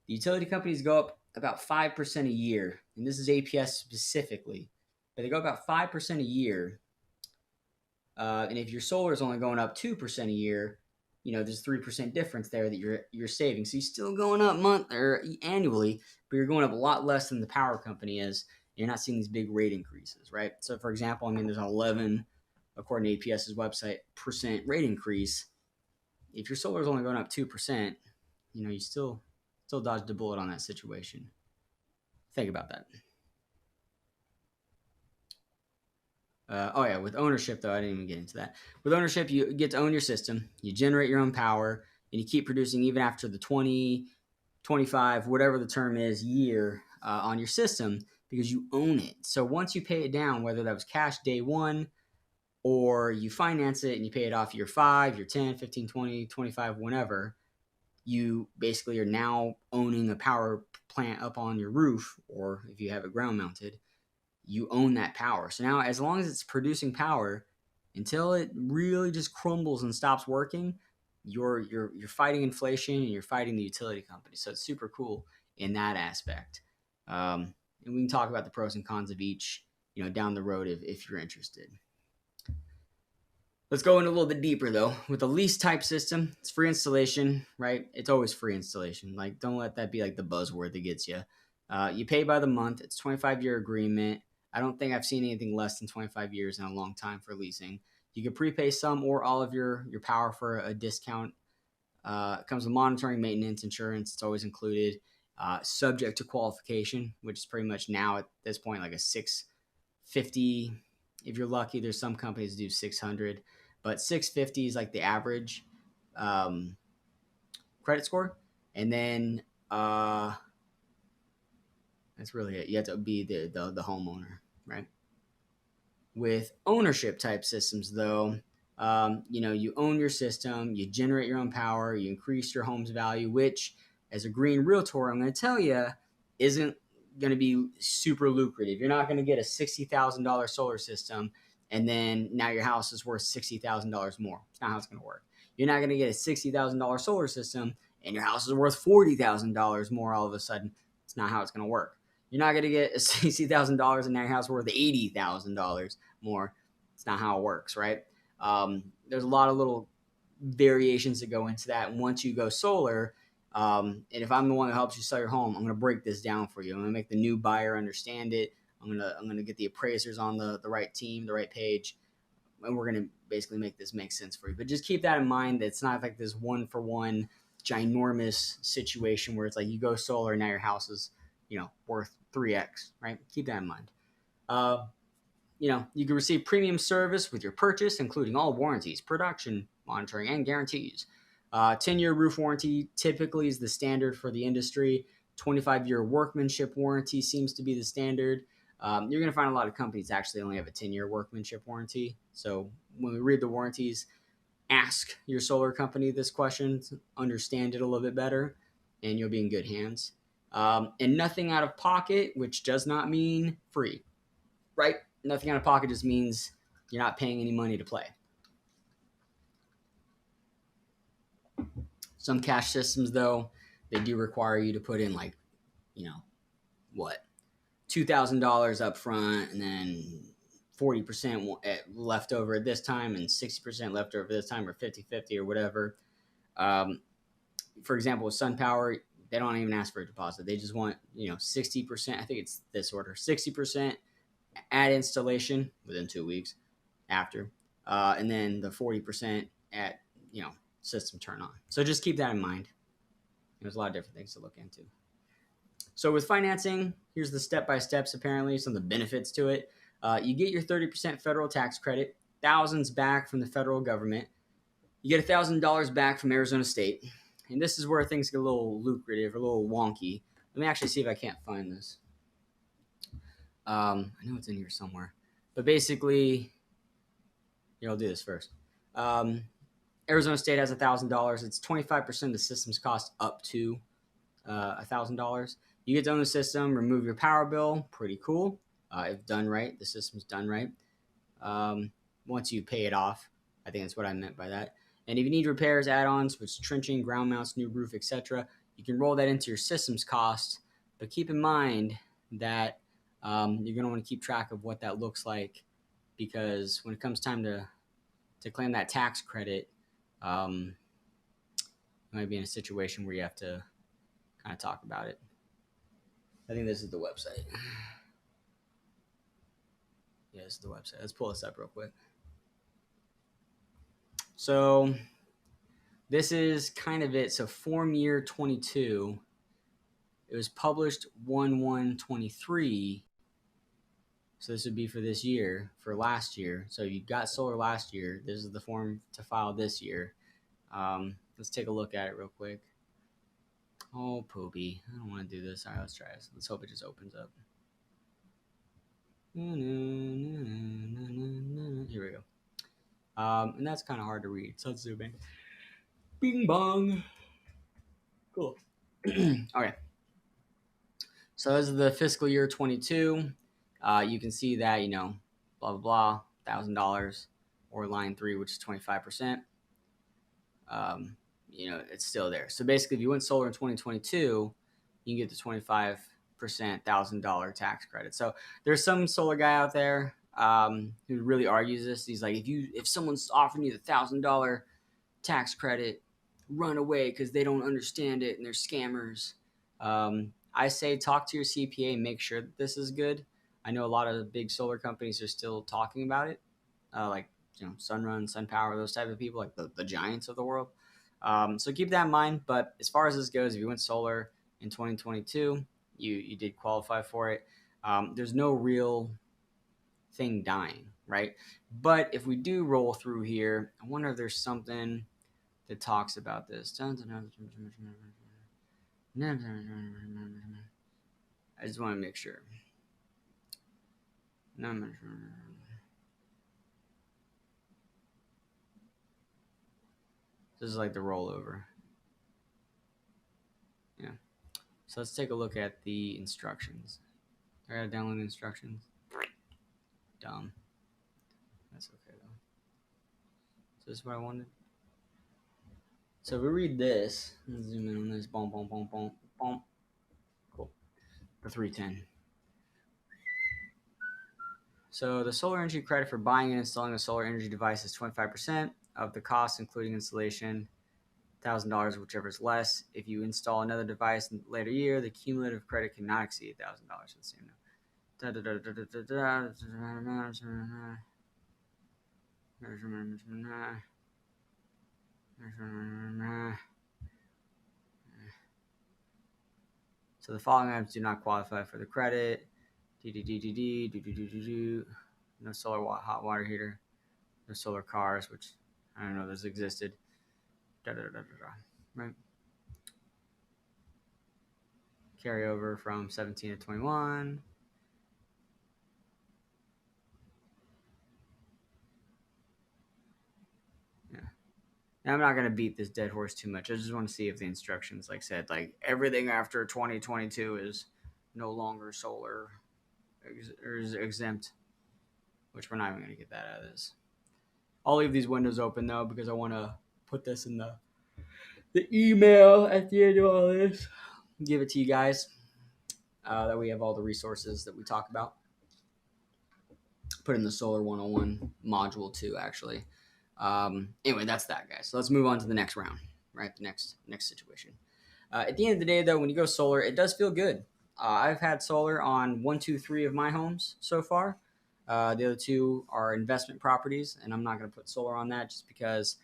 the utility companies go up about 5% a year, and this is APS specifically, but they go about 5% a year. And if your solar is only going up 2% a year, there's 3% difference there that you're saving. So you're still going up month or annually, but you're going up a lot less than the power company is. You're not seeing these big rate increases, right? So for example, I mean, there's an 11, according to APS's website, percent rate increase. If your solar is only going up 2%, you still dodged a bullet on that situation. Think about that. With ownership, though, I didn't even get into that. With ownership, you get to own your system. You generate your own power, and you keep producing even after the 20, 25, whatever the term is, year on your system because you own it. So once you pay it down, whether that was cash day one or you finance it and you pay it off year 5, year 10, 15, 20, 25, whenever, you basically are now owning a power plant up on your roof, or if you have it ground mounted, you own that power. So now, as long as it's producing power, until it really just crumbles and stops working, you're fighting inflation and you're fighting the utility company. So it's super cool in that aspect. And we can talk about the pros and cons of each, down the road if you're interested. Let's go in a little bit deeper though. With the lease type system, it's free installation, right? It's always free installation. Like, don't let that be like the buzzword that gets you. You pay by the month. It's 25-year agreement. I don't think I've seen anything less than 25 years in a long time for leasing. You can prepay some or all of your power for a discount. It comes with monitoring, maintenance, insurance. It's always included. Subject to qualification, which is pretty much now at this point like a 650. If you're lucky, there's some companies that do 600, but 650 is like the average credit score. And then that's really it. You have to be the homeowner, right? With ownership type systems, though, you own your system, you generate your own power, you increase your home's value, which, as a green realtor, I'm going to tell you, isn't going to be super lucrative. You're not going to get a $60,000 solar system and then now your house is worth $60,000 more. It's not how it's going to work. You're not going to get a $60,000 solar system and your house is worth $40,000 more all of a sudden. It's not how it's going to work. You're not going to get a $60,000 and now your house is worth $80,000 more. It's not how it works, right? There's a lot of little variations that go into that. And once you go solar, and if I'm the one that helps you sell your home, I'm going to break this down for you. I'm going to make the new buyer understand it. I'm going to get the appraisers on the right team, the right page, and we're going to basically make this make sense for you. But just keep that in mind that it's not like this one-for-one ginormous situation where it's like you go solar and now your house is, worth 3x, right? Keep that in mind. You can receive premium service with your purchase, including all warranties, production, monitoring, and guarantees. 10-year roof warranty typically is the standard for the industry. 25-year workmanship warranty seems to be the standard. You're going to find a lot of companies actually only have a 10-year workmanship warranty. So when we read the warranties, ask your solar company this question, understand it a little bit better, and you'll be in good hands. And nothing out of pocket, which does not mean free, right? Nothing out of pocket just means you're not paying any money to play. Some cash systems, though, they do require you to put in like, what, $2,000 up front, and then 40% left over at this time and 60% left over this time, or 50-50 or whatever. For example, with SunPower, they don't even ask for a deposit. They just want, 60%. I think it's this order: 60% at installation within 2 weeks after, and then the 40% at, system turn on. So just keep that in mind. There's a lot of different things to look into. So with financing, here's the step-by-steps, apparently, some of the benefits to it. You get your 30% federal tax credit, thousands back from the federal government. You get $1,000 back from Arizona State. And this is where things get a little lucrative, a little wonky. Let me actually see if I can't find this. I know it's in here somewhere. But basically, I'll do this first. Arizona State has $1,000. It's 25% of the system's cost up to $1,000. You get to own the system, remove your power bill. Pretty cool. If done right, the system's done right. Once you pay it off, I think that's what I meant by that. And if you need repairs, add-ons, which is trenching, ground mounts, new roof, etc., you can roll that into your system's cost. But keep in mind that you're going to want to keep track of what that looks like, because when it comes time to claim that tax credit, you might be in a situation where you have to kind of talk about it. I think this is the website. Yeah, this is the website. Let's pull this up real quick. So this is kind of it. So form year 22, it was published 1/1/23. So this would be for this year, for last year. So you got solar last year. This is the form to file this year. Let's take a look at it real quick. Oh, poopy. I don't want to do this. All right, let's try this. Let's hope it just opens up. Here we go. And that's kind of hard to read. So let's zoom in. Bing bong. Cool. Okay. So this is the fiscal year 22. You can see that, blah, blah, blah, $1,000, or line 3, which is 25%. It's still there. So basically, if you went solar in 2022, you can get the 25% $1,000 tax credit. So there's some solar guy out there who really argues this. He's like, if someone's offering you the $1,000 tax credit, run away because they don't understand it and they're scammers. I say talk to your CPA and make sure that this is good. I know a lot of big solar companies are still talking about it, like Sunrun, SunPower, those type of people, like the giants of the world. So keep that in mind. But as far as this goes, if you went solar in 2022, you did qualify for it. There's no real thing dying, right? But if we do roll through here, I wonder if there's something that talks about this. I just want to make sure. This is like the rollover. Yeah. So let's take a look at the instructions. I gotta download the instructions. Dumb. That's okay though. So this is what I wanted. So if we read this, let's zoom in on this. Boom, boom, boom, boom, boom. Cool. For 310. So the solar energy credit for buying and installing a solar energy device is 25% of the cost, including installation. $1,000, whichever is less. If you install another device in the later year, the cumulative credit cannot exceed $1,000. Let's see. So the following items do not qualify for the credit. No solar hot water heater. No solar cars, which I don't know this existed. Right. Carryover from 17 to 21. Yeah. And I'm not going to beat this dead horse too much. I just want to see if the instructions, like said, like everything after 2022 is no longer solar or is exempt, which we're not even going to get that out of this. I'll leave these windows open though because I want to put this in the email at the end of all this. Give it to you guys. That we have all the resources that we talk about. Put in the Solar 101 module too, actually. Anyway, that's that, guys. So let's move on to the next round, right? The next situation. At the end of the day, though, when you go solar, it does feel good. I've had solar on 1, 2, 3 of my homes so far. The other 2 are investment properties, and I'm not going to put solar on that just because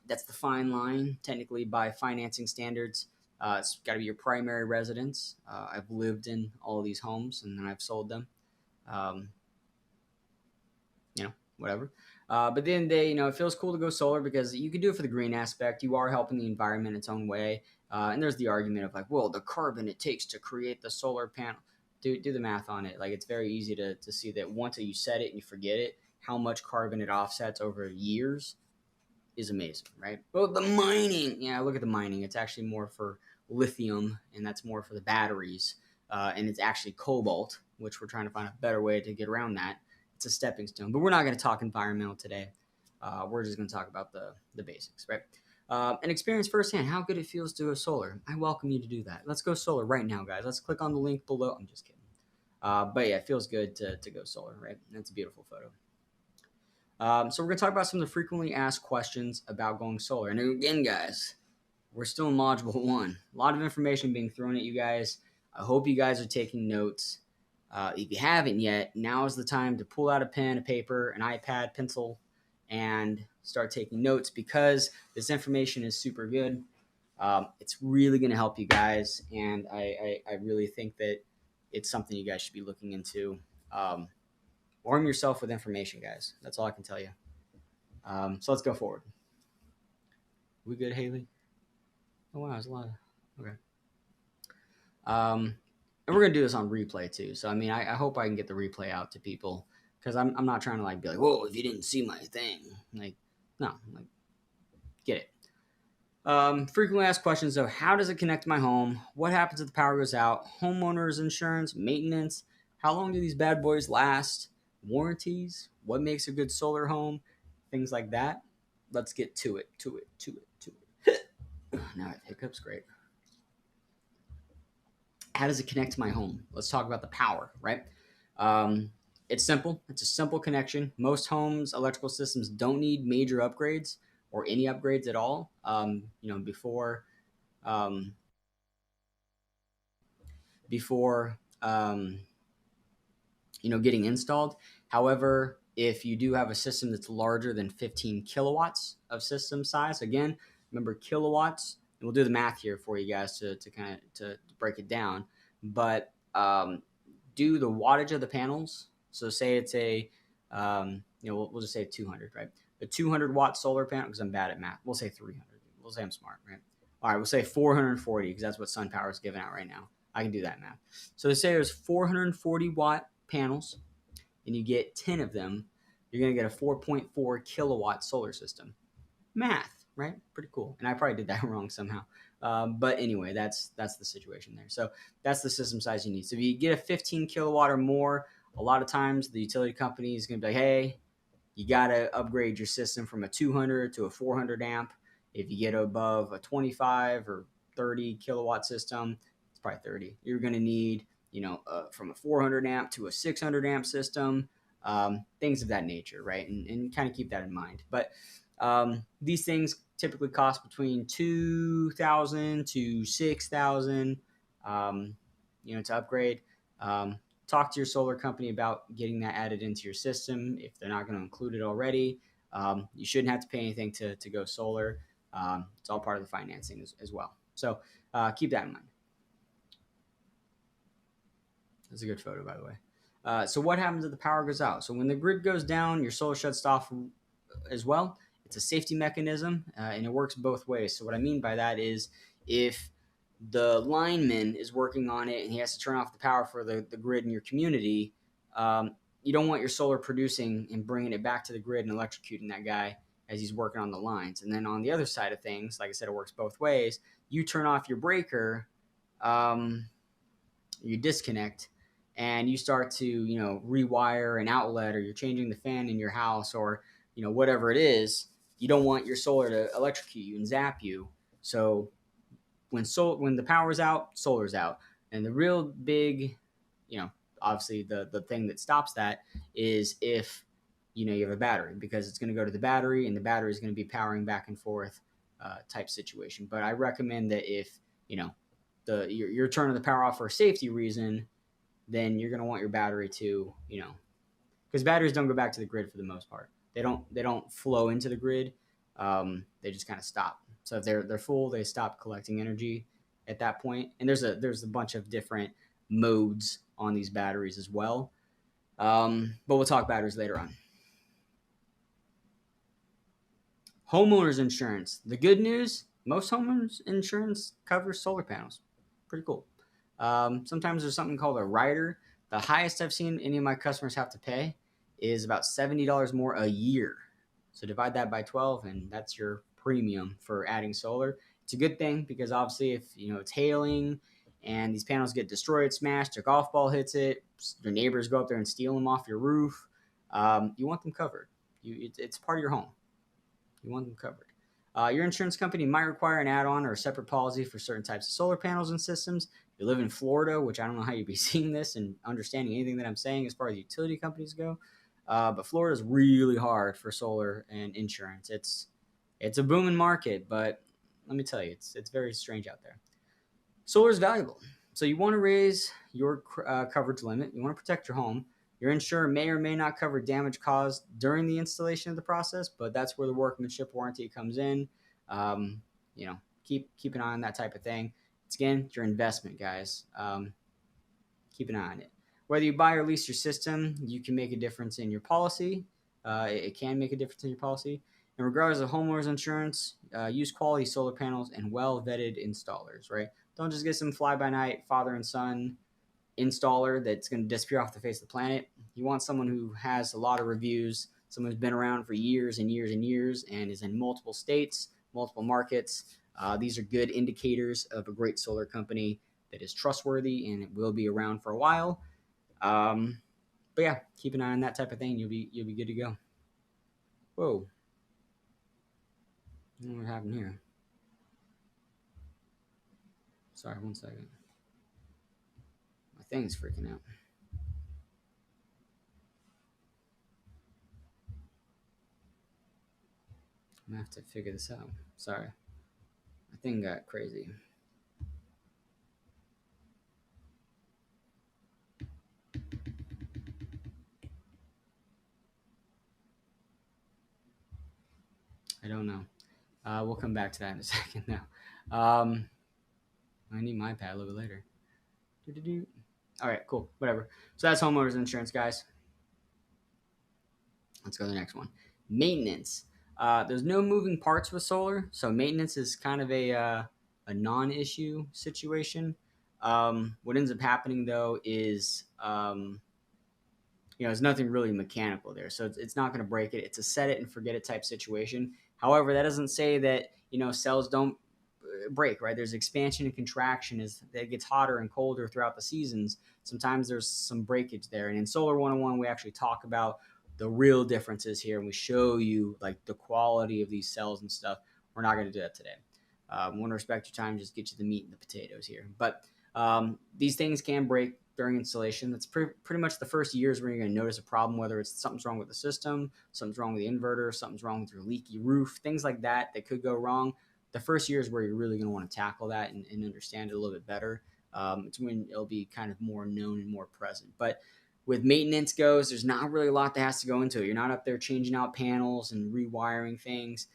that's the fine line, technically, by financing standards. It's got to be your primary residence. I've lived in all of these homes, and then I've sold them. Um, whatever. But at the end of the day, it feels cool to go solar because you can do it for the green aspect. You are helping the environment its own way. And there's the argument of like, well, the carbon it takes to create the solar panel. Do the math on it. Like, it's very easy to see that once you set it and you forget it, how much carbon it offsets over years is amazing, right? But the mining, look at the mining. It's actually more for lithium, and that's more for the batteries. And it's actually cobalt, which we're trying to find a better way to get around that. It's a stepping stone, but we're not going to talk environmental today. We're just going to talk about the basics, right? And experience firsthand how good it feels to go solar. I welcome you to do that. Let's go solar right now, guys. Let's click on the link below. I'm just kidding. But yeah, it feels good to go solar, right? That's a beautiful photo. So we're going to talk about some of the frequently asked questions about going solar. And again, guys, we're still in module 1. A lot of information being thrown at you guys. I hope you guys are taking notes. If you haven't yet, now is the time to pull out a pen, a paper, an iPad, pencil, and start taking notes because this information is super good. It's really going to help you guys, and I really think that it's something you guys should be looking into. Arm yourself with information, guys. That's all I can tell you. So let's go forward. We good, Haley? Oh, wow, there's a lot of... Okay. And we're going to do this on replay, too. So, I mean, I hope I can get the replay out to people because I'm not trying to, like, be like, whoa, if you didn't see my thing. Like, no. Like, get it. Frequently asked questions, though. How does it connect to my home? What happens if the power goes out? Homeowners insurance, maintenance. How long do these bad boys last? Warranties. What makes a good solar home? Things like that. Let's get to it. Now I have hiccups. Great. How does it connect to my home? Let's talk about the power, right? It's simple. It's a simple connection. Most homes, electrical systems don't need major upgrades or any upgrades at all. Before getting installed. However, if you do have a system that's larger than 15 kilowatts of system size, again, remember kilowatts, and we'll do the math here for you guys to kind of to break it down. But do the wattage of the panels. So say it's we'll just say 200, right? A 200 watt solar panel, because I'm bad at math. We'll say 300. We'll say I'm smart, right? All right, we'll say 440 because that's what SunPower is giving out right now. I can do that math. So let's say there's 440 watt panels and you get 10 of them, you're going to get a 4.4 kilowatt solar system. Math, right? Pretty cool. And I probably did that wrong somehow. But anyway, that's the situation there. So that's the system size you need. So if you get a 15 kilowatt or more, a lot of times the utility company is going to be like, hey, you got to upgrade your system from a 200 to a 400 amp. If you get above a 25 or 30 kilowatt system, it's probably 30. You're going to need, from a 400 amp to a 600 amp system, things of that nature, right? And kind of keep that in mind. But these things typically cost between $2,000 to $6,000, to upgrade. Talk to your solar company about getting that added into your system if they're not going to include it already. You shouldn't have to pay anything to go solar. It's all part of the financing as well. So keep that in mind. That's a good photo, by the way. So what happens if the power goes out? So when the grid goes down, your solar shuts off as well. It's a safety mechanism, and it works both ways. So what I mean by that is if the lineman is working on it and he has to turn off the power for the grid in your community, you don't want your solar producing and bringing it back to the grid and electrocuting that guy as he's working on the lines. And then on the other side of things, like I said, it works both ways. You turn off your breaker, um, you disconnect, and you start to rewire an outlet, or you're changing the fan in your house, or whatever it is. You don't want your solar to electrocute you and zap you. So when the power's out, solar's out. And the real big, you know, obviously the thing that stops that is if you have a battery, because it's going to go to the battery and the battery is going to be powering back and forth type situation. But I recommend that if you're turning the power off for a safety reason, then you're going to want your battery to because batteries don't go back to the grid for the most part. They don't flow into the grid. They just kind of stop. So if they're full, they stop collecting energy at that point. And there's a bunch of different modes on these batteries as well. But we'll talk batteries later on. Homeowners insurance. The good news: most homeowners insurance covers solar panels. Pretty cool. Sometimes there's something called a rider. The highest I've seen any of my customers have to pay is about $70 more a year. So divide that by 12, and that's your premium for adding solar. It's a good thing, because obviously if it's hailing and these panels get destroyed, smashed, a golf ball hits it, your neighbors go up there and steal them off your roof, you want them covered. It's part of your home. You want them covered. Your insurance company might require an add-on or a separate policy for certain types of solar panels and systems. If you live in Florida, which I don't know how you'd be seeing this and understanding anything that I'm saying as far as utility companies go, but Florida is really hard for solar and insurance. It's a booming market, but let me tell you, it's very strange out there. Solar is valuable, so you want to raise your coverage limit. You want to protect your home. Your insurer may or may not cover damage caused during the installation of the process, but that's where the workmanship warranty comes in. Um, keep an eye on that type of thing. It's, again, your investment, guys. Keep an eye on it. Whether you buy or lease your system, you can make a difference in your policy. It can make a difference in your policy. In regards to homeowners insurance, use quality solar panels and well-vetted installers, right? Don't just get some fly-by-night father and son installer that's going to disappear off the face of the planet. You want someone who has a lot of reviews, someone who's been around for years and years and years and is in multiple states, multiple markets. These are good indicators of a great solar company that is trustworthy and it will be around for a while. But yeah, keep an eye on that type of thing. You'll be good to go. Whoa. I don't know what happened here. Sorry, 1 second. My thing's freaking out. I'm gonna have to figure this out. Sorry. My thing got crazy. I don't know. We'll come back to that in a second now. I need my pad a little bit later. Doo-doo-doo. All right, cool. Whatever. So that's homeowners insurance, guys. Let's go to the next one. Maintenance. There's no moving parts with solar, so maintenance is kind of a non-issue situation. What ends up happening though is there's nothing really mechanical there, so it's not going to break it. It's a set it and forget it type situation. However, that doesn't say that cells don't break, right? There's expansion and contraction as it gets hotter and colder throughout the seasons. Sometimes there's some breakage there, and in Solar 101 we actually talk about the real differences here, and we show you like the quality of these cells and stuff. We're not going to do that today. Want to respect your time, just get you the meat and the potatoes here. But these things can break during installation. That's pretty much the first years where you're going to notice a problem, whether it's something's wrong with the system, something's wrong with the inverter, something's wrong with your leaky roof, things like that could go wrong. The first year is where you're really going to want to tackle that and understand it a little bit better. It's when it'll be kind of more known and more present. But with maintenance goes, there's not really a lot that has to go into it. You're not up there changing out panels and rewiring things.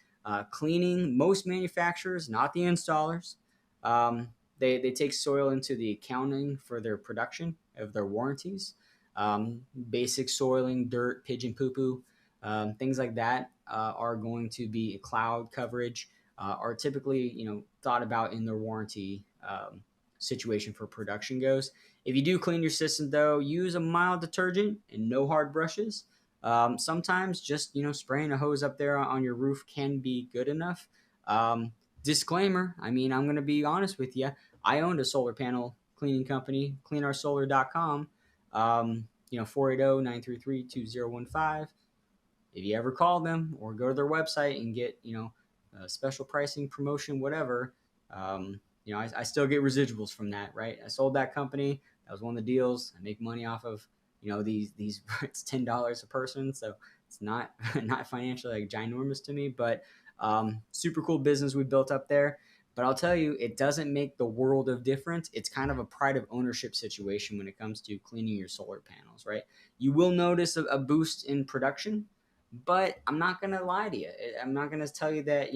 Cleaning, most manufacturers, not the installers, they take soil into the accounting for their production of their warranties. Basic soiling, dirt, pigeon poo-poo, things like that are going to be cloud coverage, are typically thought about in their warranty situation for production goes. If you do clean your system though, use a mild detergent and no hard brushes. Sometimes just spraying a hose up there on your roof can be good enough. Um, Disclaimer: I mean, I'm gonna be honest with you. I owned a solar panel cleaning company, cleanoursolar.com. 480-933-2015. If you ever call them or go to their website and get special pricing, promotion, whatever, I still get residuals from that, right? I sold that company. That was one of the deals. I make money off of these it's $10 a person, so it's not not financially like ginormous to me, but super cool business we built up there. But I'll tell you, it doesn't make the world of difference. It's kind of a pride of ownership situation when it comes to cleaning your solar panels, right? You will notice a boost in production, but I'm not gonna lie to you. I'm not gonna tell you that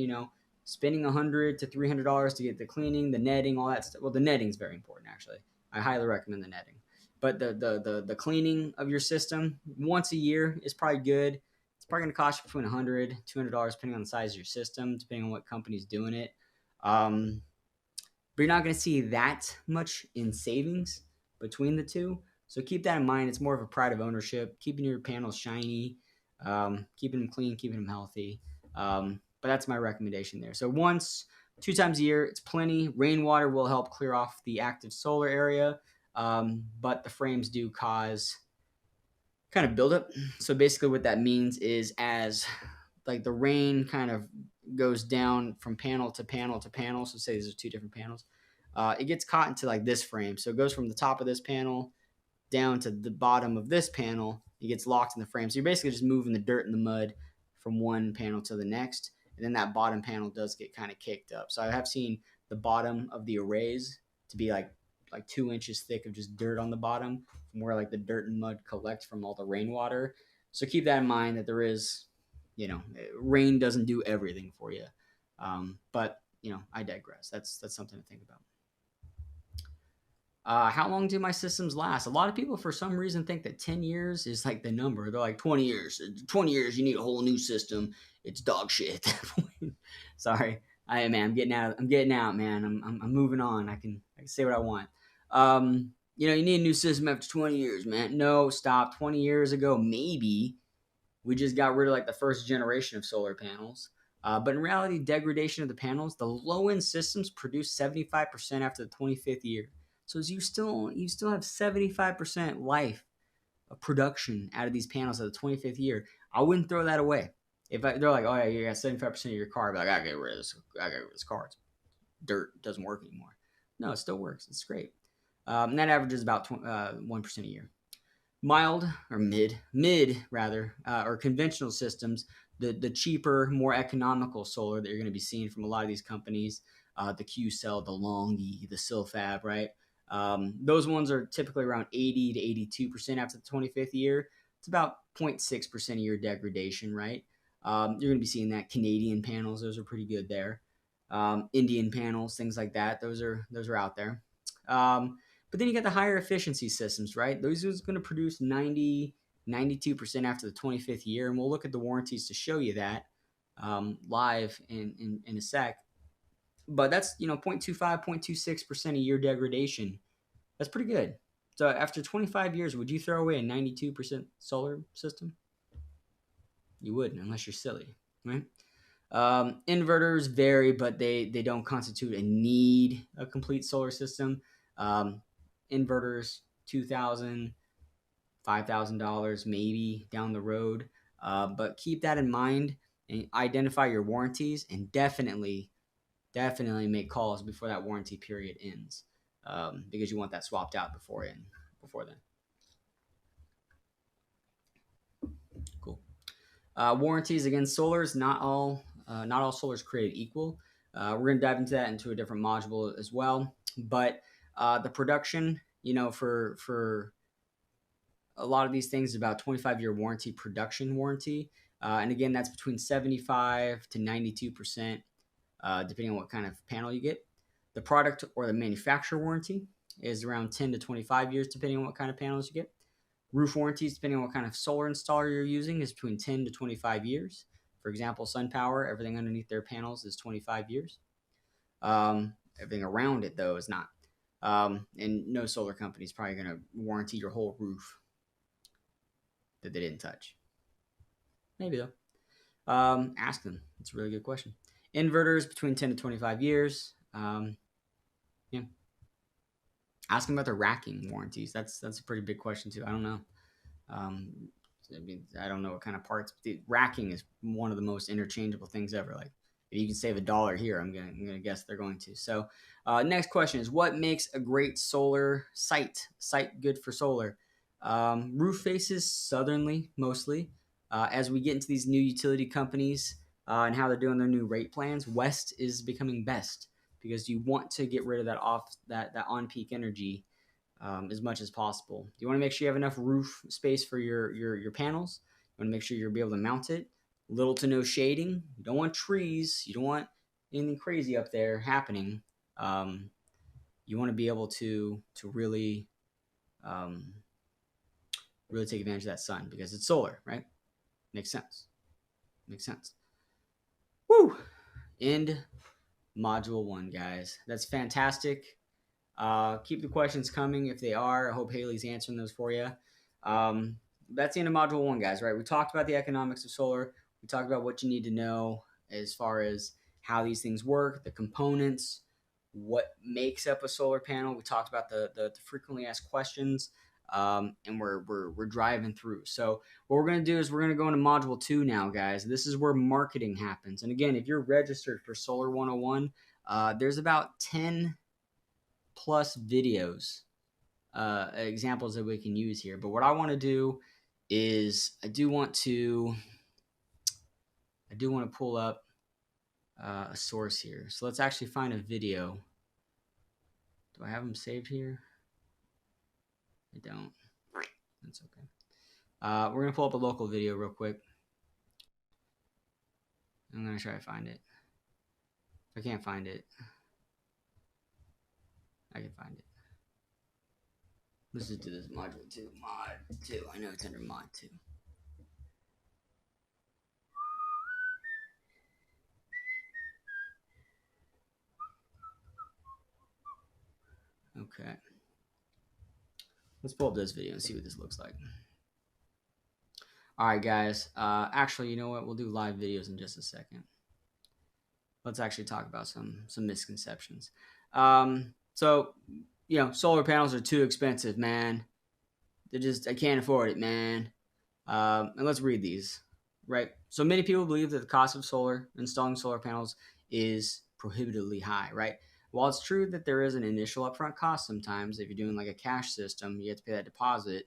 spending $100 to $300 to get the cleaning, the netting, all that stuff. Well, the netting is very important, actually. I highly recommend the netting. But the cleaning of your system once a year is probably good. It's probably gonna cost you between $100 $200 depending on the size of your system, depending on what company's doing it. But you're not going to see that much in savings between the two. So keep that in mind. It's more of a pride of ownership, keeping your panels shiny, keeping them clean, keeping them healthy. But that's my recommendation there. So once, 2 times a year, it's plenty. Rainwater will help clear off the active solar area, but the frames do cause kind of buildup. So basically, what that means is as like the rain kind of goes down from panel to panel to panel. So say these are two different panels. It gets caught into like this frame. So it goes from the top of this panel down to the bottom of this panel. It gets locked in the frame. So you're basically just moving the dirt and the mud from one panel to the next. And then that bottom panel does get kind of kicked up. So I have seen the bottom of the arrays to be like 2 inches thick of just dirt on the bottom from where like the dirt and mud collect from all the rainwater. So keep that in mind that there is, rain doesn't do everything for you. But I digress. That's something to think about. How long do my systems last? A lot of people, for some reason, think that 10 years is like the number. They're like, 20 years. 20 years, you need a whole new system. It's dog shit at that point. Sorry. I'm getting out. I'm getting out, man. I'm moving on. I can say what I want. You need a new system after 20 years, man. No, stop. 20 years ago, maybe we just got rid of like the first generation of solar panels. But in reality, degradation of the panels, the low end systems produce 75% after the 25th year. So you still have 75% life of production out of these panels at the 25th year. I wouldn't throw that away. They're like, oh yeah, you got 75% of your car, but I gotta get rid of this. I gotta get rid of this car. It's dirt. It doesn't work anymore. No, it still works. It's great. And that averages about 1% a year. Mild or mid rather, or conventional systems, the cheaper, more economical solar that you're going to be seeing from a lot of these companies, the Q Cell, the Longi, the Silfab, right? Those ones are typically around 80 to 82% after the 25th year. It's about 0.6% a year degradation, right? You're going to be seeing that. Canadian panels, those are pretty good there. Indian panels, things like that. Those are out there. But then you get the higher efficiency systems, right? Those are going to produce 90, 92% after the 25th year. And we'll look at the warranties to show you that live in a sec. But that's, 0.25, 0.26% a year degradation. That's pretty good. So after 25 years, would you throw away a 92% solar system? You wouldn't, unless you're silly, right? Inverters vary, but they don't constitute a need a complete solar system. Inverters, $2,000, $5,000 maybe down the road. But keep that in mind and identify your warranties, and definitely make calls before that warranty period ends, because you want that swapped out before then. Cool. Warranties against solars. Not all solar is created equal. We're going to dive into that into a different module as well. But the production, for a lot of these things is about 25-year warranty, production warranty. And again, that's between 75 to 92%, depending on what kind of panel you get. The product or the manufacturer warranty is around 10 to 25 years, depending on what kind of panels you get. Roof warranties, depending on what kind of solar installer you're using, is between 10 to 25 years. For example, SunPower, everything underneath their panels is 25 years. Everything around it, though, is not. And no solar company is probably going to warranty your whole roof that they didn't touch. Maybe though. Ask them. It's a really good question. Inverters between 10 to 25 years. Yeah. Ask them about the racking warranties. That's a pretty big question too. I don't know. Um, I mean, I don't know what kind of parts. The racking is one of the most interchangeable things ever. Like, if you can save $1 here, I'm gonna guess they're going to. So, next question is, what makes a great solar site? Site good for solar? Roof faces southerly mostly. As we get into these new utility companies and how they're doing their new rate plans, west is becoming best because you want to get rid of that on peak energy as much as possible. You want to make sure you have enough roof space for your panels. You want to make sure you'll be able to mount it. Little to no shading. You don't want trees. You don't want anything crazy up there happening. Um, you want to be able to um, really take advantage of that sun because it's solar, right? Makes sense. Makes sense. Woo! End module 1, guys. That's fantastic. Keep the questions coming if they are. I hope Haley's answering those for you. That's the end of module 1, guys, right? We talked about the economics of solar. We talked about what you need to know as far as how these things work, the components, what makes up a solar panel. We talked about the frequently asked questions, and we're driving through. So what we're going to do is we're going to go into module 2 now, guys. This is where marketing happens. And again, if you're registered for Solar 101, there's about 10 plus videos, examples that we can use here. But what I want to do is I do want to pull up a source here. So let's actually find a video. Do I have them saved here? I don't. That's okay. We're gonna pull up a local video real quick. I'm gonna try to find it. If I can't find it, I can find it. Let's just do this module 2. Mod 2. I know it's under mod 2. Okay. Let's pull up this video and see what this looks like. All right, guys. Actually, you know what? We'll do live videos in just a second. Let's actually talk about some misconceptions. So, solar panels are too expensive, man. I can't afford it, man. And let's read these, right? So many people believe that the cost of installing solar panels is prohibitively high, right? While it's true that there is an initial upfront cost sometimes, if you're doing like a cash system, you have to pay that deposit.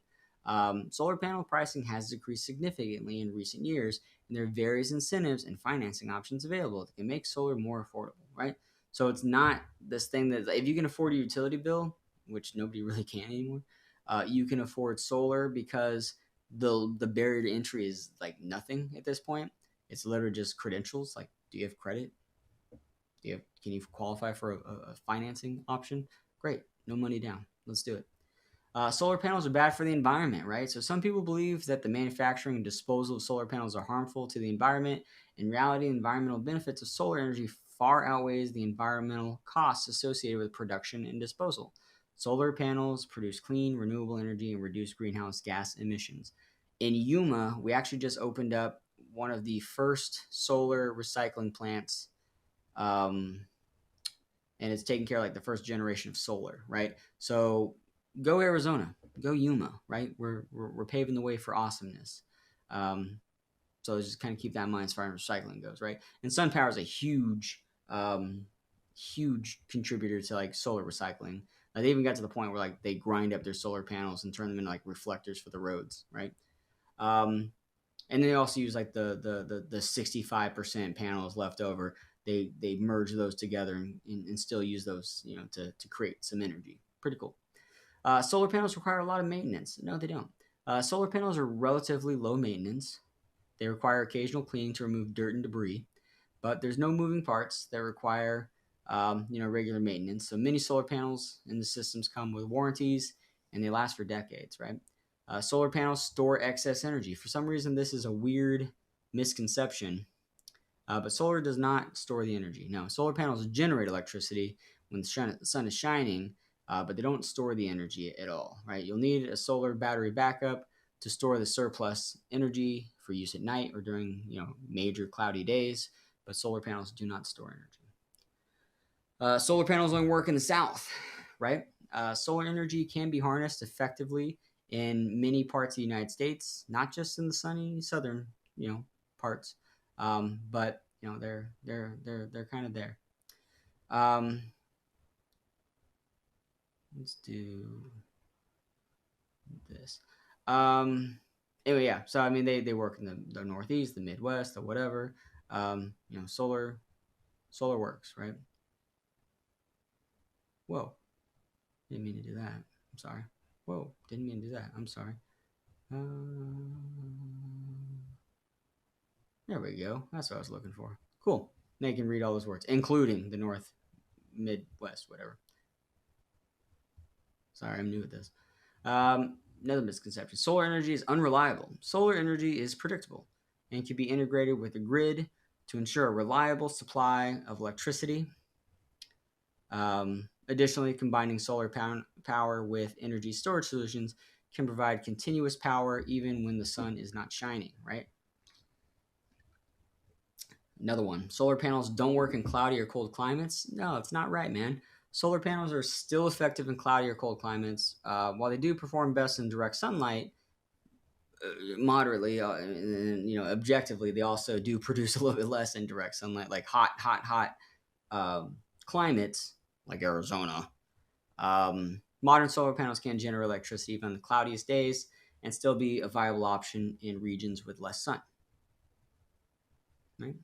Solar panel pricing has decreased significantly in recent years, and there are various incentives and financing options available that can make solar more affordable, right? So it's not this thing that if you can afford a utility bill, which nobody really can anymore, you can afford solar because the barrier to entry is like nothing at this point. It's literally just credentials. Like, do you have credit? Can you qualify for a financing option? Great, no money down. Let's do it. Solar panels are bad for the environment, right? So some people believe that the manufacturing and disposal of solar panels are harmful to the environment. In reality, the environmental benefits of solar energy far outweighs the environmental costs associated with production and disposal. Solar panels produce clean, renewable energy and reduce greenhouse gas emissions. In Yuma, we actually just opened up one of the first solar recycling plants, um, and it's taking care of like the first generation of solar, right? So go Arizona, go Yuma, right? We're paving the way for awesomeness. Um, so just kind of keep that in mind as far as recycling goes, right? And SunPower is a huge contributor to like solar recycling. They even got to the point where like they grind up their solar panels and turn them into like reflectors for the roads, right? Um, and they also use like the 65% panels left over. They merge those together and still use those to create some energy. Pretty cool. Solar panels require a lot of maintenance. No, they don't. Solar panels are relatively low maintenance. They require occasional cleaning to remove dirt and debris, but there's no moving parts that require regular maintenance. So many solar panels in the systems come with warranties, and they last for decades, right? Solar panels store excess energy. For some reason, this is a weird misconception, but solar does not store the energy. No, solar panels generate electricity when the sun is shining, but they don't store the energy at all, right? You'll need a solar battery backup, to store the surplus energy for use at night or during major cloudy days, but solar panels do not store energy. Solar panels only work in the south, right? Solar energy can be harnessed effectively in many parts of the United States, not just in the sunny southern, parts, but they're kind of there. Let's do this. Anyway, yeah. So I mean, they work in the Northeast, the Midwest, or whatever. Solar works, right? Whoa, didn't mean to do that. I'm sorry. Whoa, didn't mean to do that. I'm sorry. There we go. That's what I was looking for. Cool. Now you can read all those words, including the North, Midwest, whatever. Sorry, I'm new at this. Another misconception. Solar energy is unreliable. Solar energy is predictable and can be integrated with the grid to ensure a reliable supply of electricity. Additionally, combining solar power with energy storage solutions can provide continuous power even when the sun is not shining, right? Another one. Solar panels don't work in cloudy or cold climates. No, it's not right, man. Solar panels are still effective in cloudy or cold climates. While they do perform best in direct sunlight, moderately, and objectively, they also do produce a little bit less in direct sunlight, like hot climates like Arizona. Modern solar panels can generate electricity even on the cloudiest days and still be a viable option in regions with less sun. Right?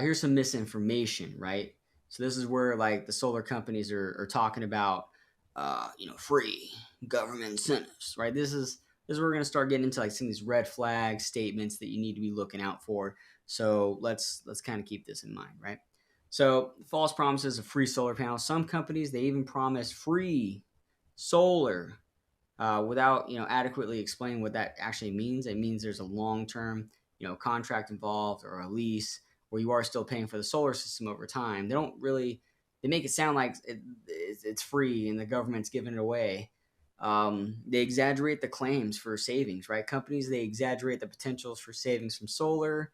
Here's some misinformation, right? So this is where like the solar companies are talking about, free government incentives, right? This is where we're going to start getting into like some of these red flag statements that you need to be looking out for. So let's kind of keep this in mind, right? So false promises of free solar panels. Some companies, they even promise free solar without adequately explaining what that actually means. It means there's a long-term contract involved or a lease where you are still paying for the solar system over time. They make it sound like it's free and the government's giving it away. They exaggerate the claims for savings, right? Companies, they exaggerate the potentials for savings from solar.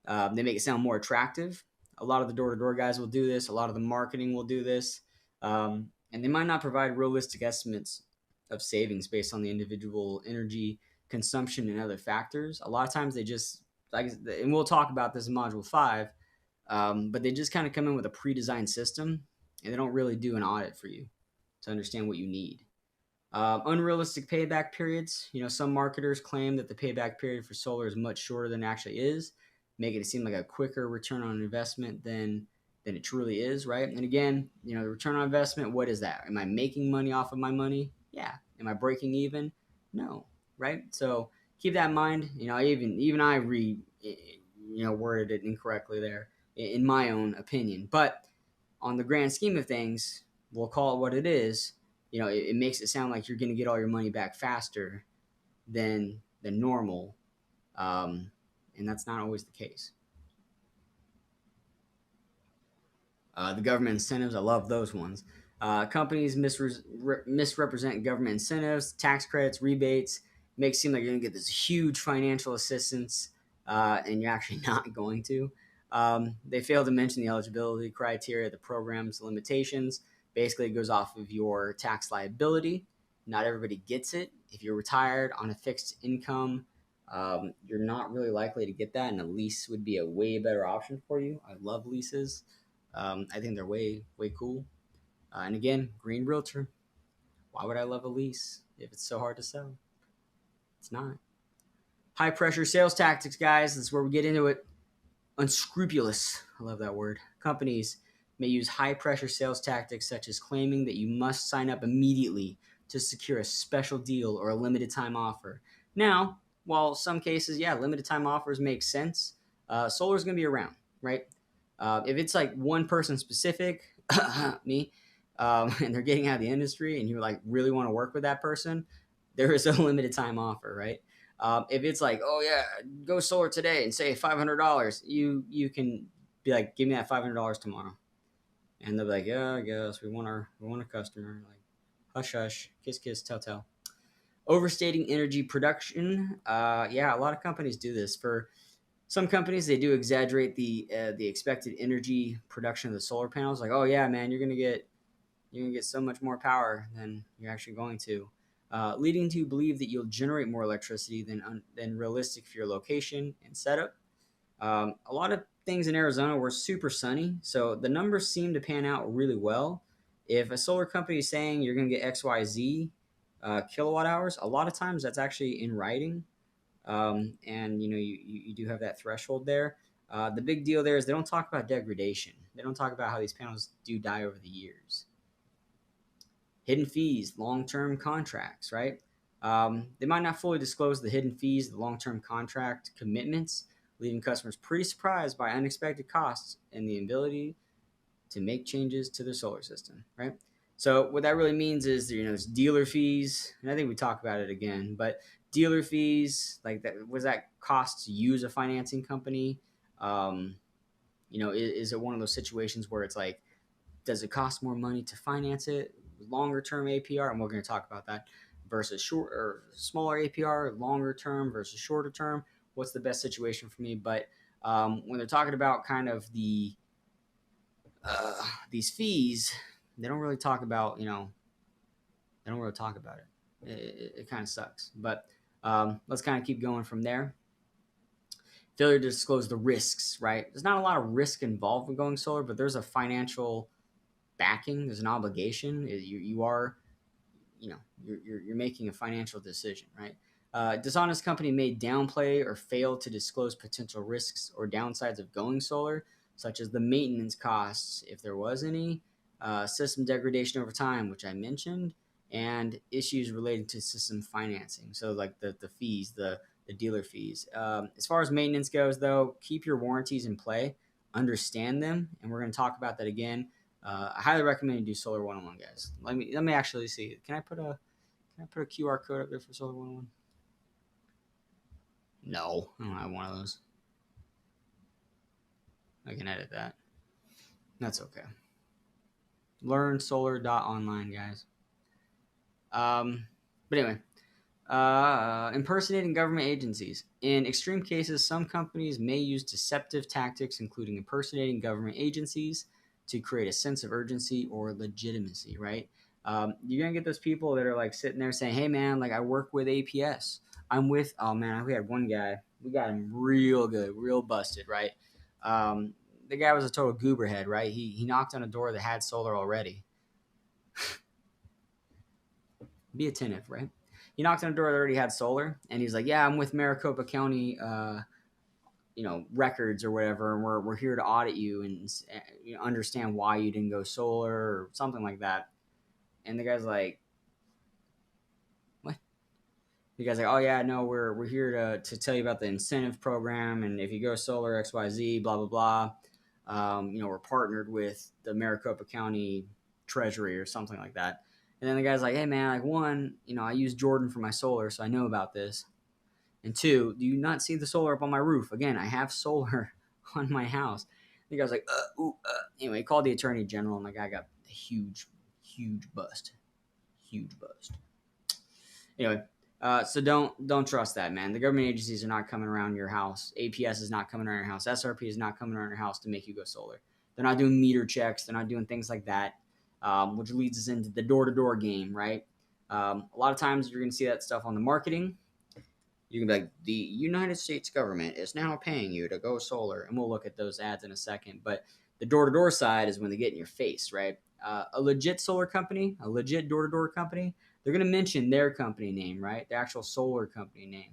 They make it sound more attractive. A lot of the door-to-door guys will do this. A lot of the marketing will do this. And they might not provide realistic estimates of savings based on the individual energy consumption and other factors. A lot of times they just, and we'll talk about this in module 5, but they just kind of come in with a pre-designed system and they don't really do an audit for you to understand what you need. Unrealistic payback periods. Some marketers claim that the payback period for solar is much shorter than it actually is, making it seem like a quicker return on investment than it truly is, right? And again, the return on investment, what is that? Am I making money off of my money? Yeah. Am I breaking even? No, right? So keep that in mind. Even I worded it incorrectly there in my own opinion. But on the grand scheme of things, we'll call it what it is. It makes it sound like you're going to get all your money back faster than normal, and that's not always the case. The government incentives, I love those ones. Companies misrepresent government incentives, tax credits, rebates, make it seem like you're going to get this huge financial assistance, and you're actually not going to. They fail to mention the eligibility criteria, the program's limitations. Basically, it goes off of your tax liability. Not everybody gets it. If you're retired on a fixed income, you're not really likely to get that, and a lease would be a way better option for you. I love leases. I think they're way cool. And again, green realtor. Why would I love a lease if it's so hard to sell? It's not. High pressure sales tactics, guys. This is where we get into it. Unscrupulous. I love that word. Companies may use high pressure sales tactics such as claiming that you must sign up immediately to secure a special deal or a limited time offer. Now, while some cases, limited time offers make sense, solar is going to be around, right? If it's like one person specific, me, and they're getting out of the industry and you like really want to work with that person, there is a limited time offer, right? If it's like, oh yeah, go solar today and save $500, you can be like, give me that $500 tomorrow, and they'll be like, yeah, I guess we want a customer. Like, hush hush, kiss kiss, tell tell. Overstating energy production. Yeah, a lot of companies do this. For some companies, they do exaggerate the expected energy production of the solar panels. Like, oh yeah, man, you're gonna get so much more power than you're actually going to, leading to believe that you'll generate more electricity than realistic for your location and setup. A lot of things in Arizona were super sunny, so the numbers seem to pan out really well. If a solar company is saying you're going to get XYZ kilowatt hours, a lot of times that's actually in writing, and you do have that threshold there. The big deal there is they don't talk about degradation. They don't talk about how these panels do die over the years. Hidden fees, long-term contracts, right? They might not fully disclose the hidden fees, the long-term contract commitments, leaving customers pretty surprised by unexpected costs and the ability to make changes to their solar system, right? So what that really means is, there's dealer fees, and I think we talk about it again, but dealer fees, like that, was that cost to use a financing company? Um, is it one of those situations where it's like, does it cost more money to finance it? Longer term APR, and we're going to talk about that, versus short or smaller APR, longer term versus shorter term. What's the best situation for me? But when they're talking about kind of these fees, they don't really talk about they don't really talk about it. It kind of sucks, but let's kind of keep going from there. Failure to disclose the risks, right? There's not a lot of risk involved with going solar, but there's a financial backing. There's an obligation. You are, you're making a financial decision, right? Dishonest company may downplay or fail to disclose potential risks or downsides of going solar, such as the maintenance costs, if there was any, system degradation over time, which I mentioned, and issues related to system financing. So like the fees, the dealer fees. As far as maintenance goes, though, keep your warranties in play, understand them, and we're going to talk about that again. I highly recommend you do Solar 101, guys. Let me actually see. Can I put a QR code up there for Solar 101? No, I don't have one of those. I can edit that. That's okay. LearnSolar.online, guys. But anyway, impersonating government agencies. In extreme cases, some companies may use deceptive tactics, including impersonating government agencies, to create a sense of urgency or legitimacy, right? You're going to get those people that are like sitting there saying, hey, man, like I work with APS. Oh man, we had one guy, we got him real good, real busted, right? Um, the guy was a total goober head, right? He knocked on a door that had solar already. Be attentive, right? He knocked on a door that already had solar, and he's like, "Yeah, I'm with Maricopa County, records or whatever, and we're here to audit you and understand why you didn't go solar or something like that." And the guy's like, "What?" The guy's like, "Oh yeah, no, we're here to tell you about the incentive program, and if you go solar XYZ, blah blah blah. We're partnered with the Maricopa County Treasury or something like that." And then the guy's like, "Hey man, like one, I use Jordan for my solar, so I know about this. And two, do you not see the solar up on my roof? Again, I have solar on my house." The guy's like, Anyway, he called the attorney general, and the guy got a huge, huge bust, huge bust. Anyway, so don't trust that, man. The government agencies are not coming around your house. APS is not coming around your house. SRP is not coming around your house to make you go solar. They're not doing meter checks. They're not doing things like that, which leads us into the door-to-door game, right? A lot of times you're going to see that stuff on the marketing. You can be like, the United States government is now paying you to go solar, and we'll look at those ads in a second. But the door-to-door side is when they get in your face, right? A legit solar company, a legit door-to-door company, they're going to mention their company name, right? The actual solar company name.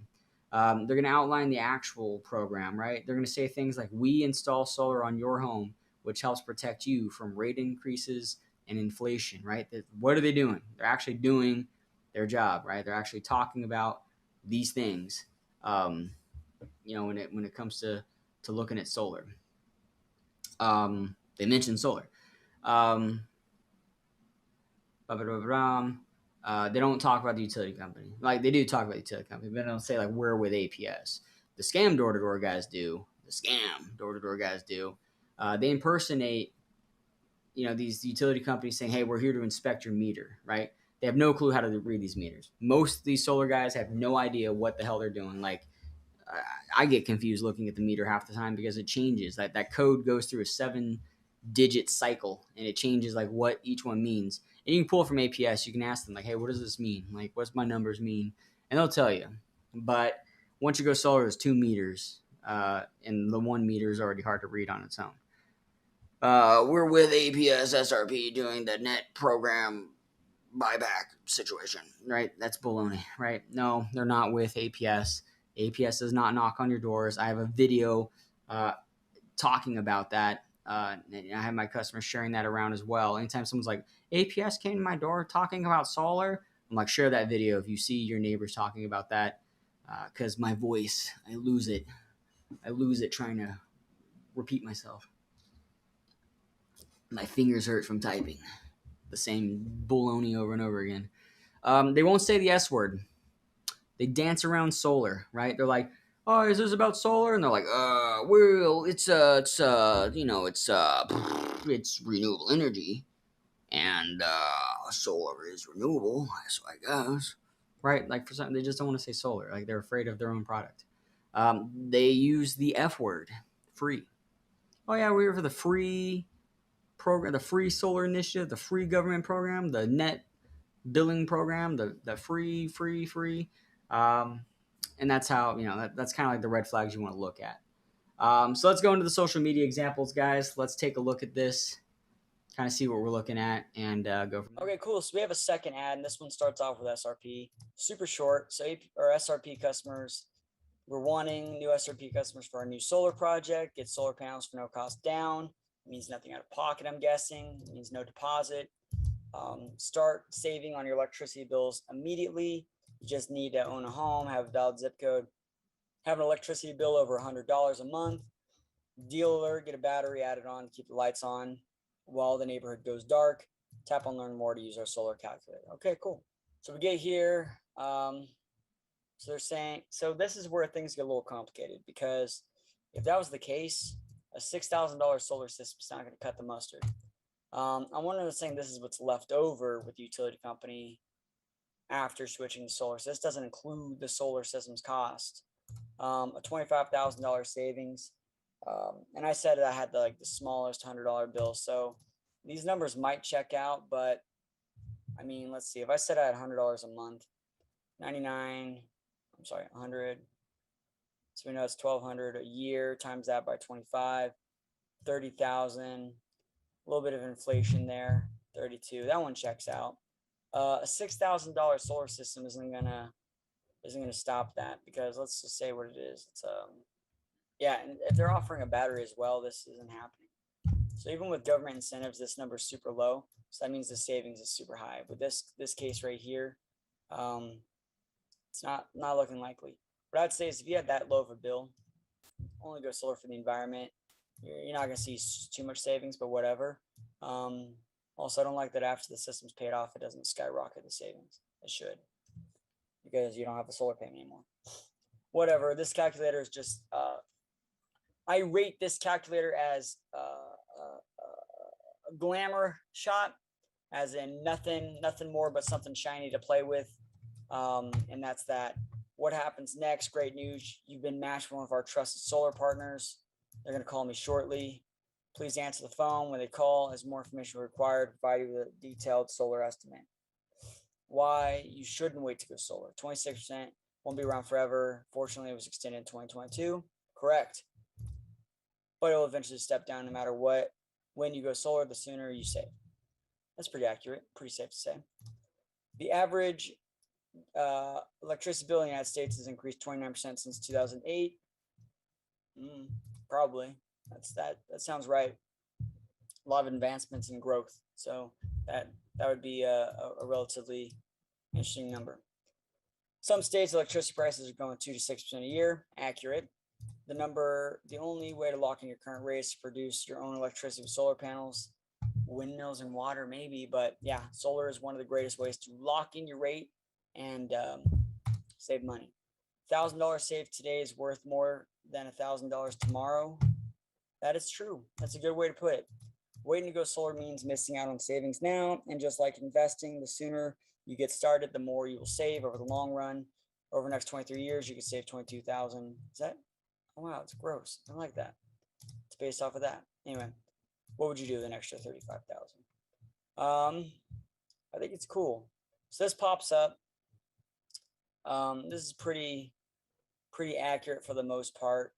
They're going to outline the actual program, right? They're going to say things like, we install solar on your home, which helps protect you from rate increases and inflation, right? What are they doing? They're actually doing their job, right? They're actually talking about these things, when it comes to looking at solar. They mentioned solar. They don't talk about the utility company. Like, they do talk about the utility company, but they don't say like, we're with APS. The scam door-to-door guys do. They impersonate, these utility companies saying, hey, we're here to inspect your meter, right? They have no clue how to read these meters. Most of these solar guys have no idea what the hell they're doing. Like, I get confused looking at the meter half the time because it changes. That code goes through a 7-digit cycle, and it changes like what each one means. And you can pull it from APS. You can ask them like, "Hey, what does this mean? Like, what's my numbers mean?" And they'll tell you. But once you go solar, there's 2 meters, and the 1 meter is already hard to read on its own. We're with APS SRP doing the net program buyback situation, right? That's baloney, right? No, they're not with APS. APS does not knock on your doors. I have a video talking about that. And I have my customers sharing that around as well. Anytime someone's like, APS came to my door talking about solar, I'm like, share that video if you see your neighbors talking about that, because my voice, I lose it. I lose it trying to repeat myself. My fingers hurt from typing the same baloney over and over again. They won't say the S word. They dance around solar, right? They're like, "Oh, is this about solar?" And they're like, well, it's renewable energy, and solar is renewable, so I guess, right? Like for some, they just don't want to say solar. Like they're afraid of their own product. They use the F word, free. Oh yeah, we're here for the free program, the free solar initiative, the free government program, the net billing program, the free. And that's how, that's kind of like the red flags you want to look at. So let's go into the social media examples, guys. Let's take a look at this, kind of see what we're looking at, and go from there. Okay, cool. So we have a second ad, and this one starts off with SRP. Super short. So our SRP customers, we're wanting new SRP customers for our new solar project. Get solar panels for no cost down. It means nothing out of pocket, I'm guessing. It means no deposit. Start saving on your electricity bills immediately. You just need to own a home, have a valid zip code, have an electricity bill over $100 a month. Dealer, get a battery added on to keep the lights on while the neighborhood goes dark. Tap on learn more to use our solar calculator. Okay, cool. So we get here. So they're saying, so this is where things get a little complicated, because if that was the case, a $6,000 solar system is not going to cut the mustard. I'm wondering if saying this is what's left over with the utility company after switching to solar. So this doesn't include the solar system's cost. A $25,000 savings. And I said I had the smallest $100 bill. So these numbers might check out, but I mean, let's see. If I said I had $100 a month, 100. So we know it's 1,200 a year, times that by 25, 30,000. A little bit of inflation there, 32. That one checks out. A $6,000 solar system isn't gonna stop that, because let's just say what it is. It's yeah, and if they're offering a battery as well, this isn't happening. So even with government incentives, this number is super low. So that means the savings is super high. With this case right here, it's not looking likely. What I'd say is if you had that low of a bill, only go solar for the environment. You're not going to see too much savings, but whatever. Also, I don't like that after the system's paid off, it doesn't skyrocket the savings. It should, because you don't have the solar payment anymore. Whatever. This calculator is just. I rate this calculator as a glamour shot, as in nothing more but something shiny to play with, and that's that. What happens next? Great news. You've been matched with one of our trusted solar partners. They're going to call me shortly. Please answer the phone when they call, as more information required to provide you with a detailed solar estimate. Why you shouldn't wait to go solar. 26% won't be around forever. Fortunately, it was extended in 2022. Correct. But it will eventually step down no matter what. When you go solar, the sooner you save. That's pretty accurate. Pretty safe to say. The average electricity bill in the United States has increased 29% since 2008. Probably. That sounds right. A lot of advancements and growth. So that would be a relatively interesting number. Some states' electricity prices are going 2 to 6% a year. Accurate. The only way to lock in your current rate is to produce your own electricity with solar panels, windmills, and water, maybe. But yeah, solar is one of the greatest ways to lock in your rate and save money. $1,000 saved today is worth more than $1,000 tomorrow. That is true. That's a good way to put it. Waiting to go solar means missing out on savings now, and just like investing, the sooner you get started, the more you will save over the long run. Over the next 23 years, you can save 22,000. Is that? Oh, wow, it's gross. I like that. It's based off of that. Anyway, what would you do with an extra 35,000? I think it's cool. So this pops up. This is pretty accurate for the most part.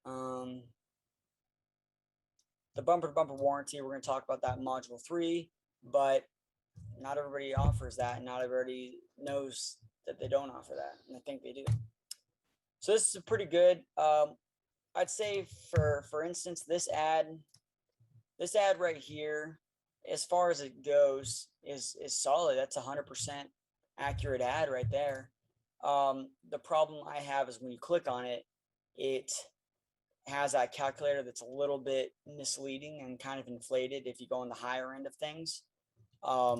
Um, the bumper to bumper warranty, we're going to talk about that in module 3, but not everybody offers that, and not everybody knows that they don't offer that, and I think they do. So this is pretty good. I'd say for instance, this ad right here, as far as it goes, is solid. That's 100% accurate ad right there. The problem I have is when you click on it, it has that calculator that's a little bit misleading and kind of inflated if you go on the higher end of things. I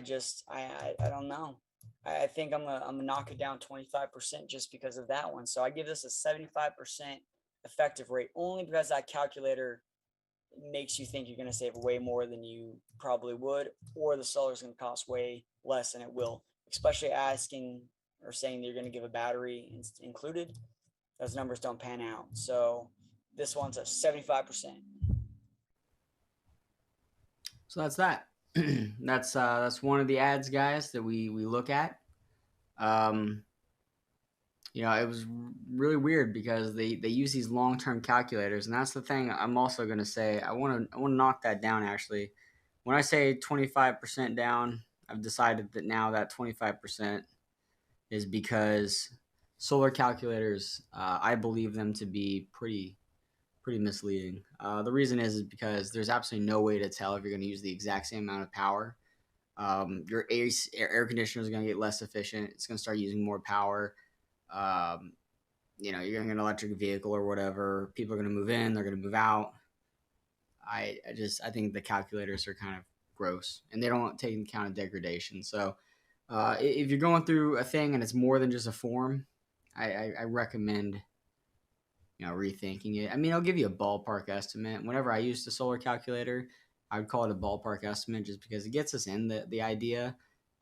just I don't know. I think I'm gonna knock it down 25% just because of that one. So I give this a 75% effective rate only because that calculator makes you think you're gonna save way more than you probably would, or the seller's gonna cost way less than it will. Especially asking or saying that you're gonna give a battery included, those numbers don't pan out. So this one's a 75%. So that's that. That's one of the ads, guys, that we look at. Um, it was really weird because they use these long term calculators, and that's the thing. I'm also going to say I want to knock that down. Actually, when I say 25% down, I've decided that now that 25% is because solar calculators, I believe them to be pretty misleading. The reason is because there's absolutely no way to tell if you're going to use the exact same amount of power. Your air conditioner is going to get less efficient. It's going to start using more power. Um, you're getting an electric vehicle or whatever. People are going to move in. They're going to move out. I think the calculators are kind of gross, and they don't take into account of degradation. So, if you're going through a thing and it's more than just a form, I recommend rethinking it. I mean, I'll give you a ballpark estimate. Whenever I used a solar calculator, I would call it a ballpark estimate just because it gets us in the idea.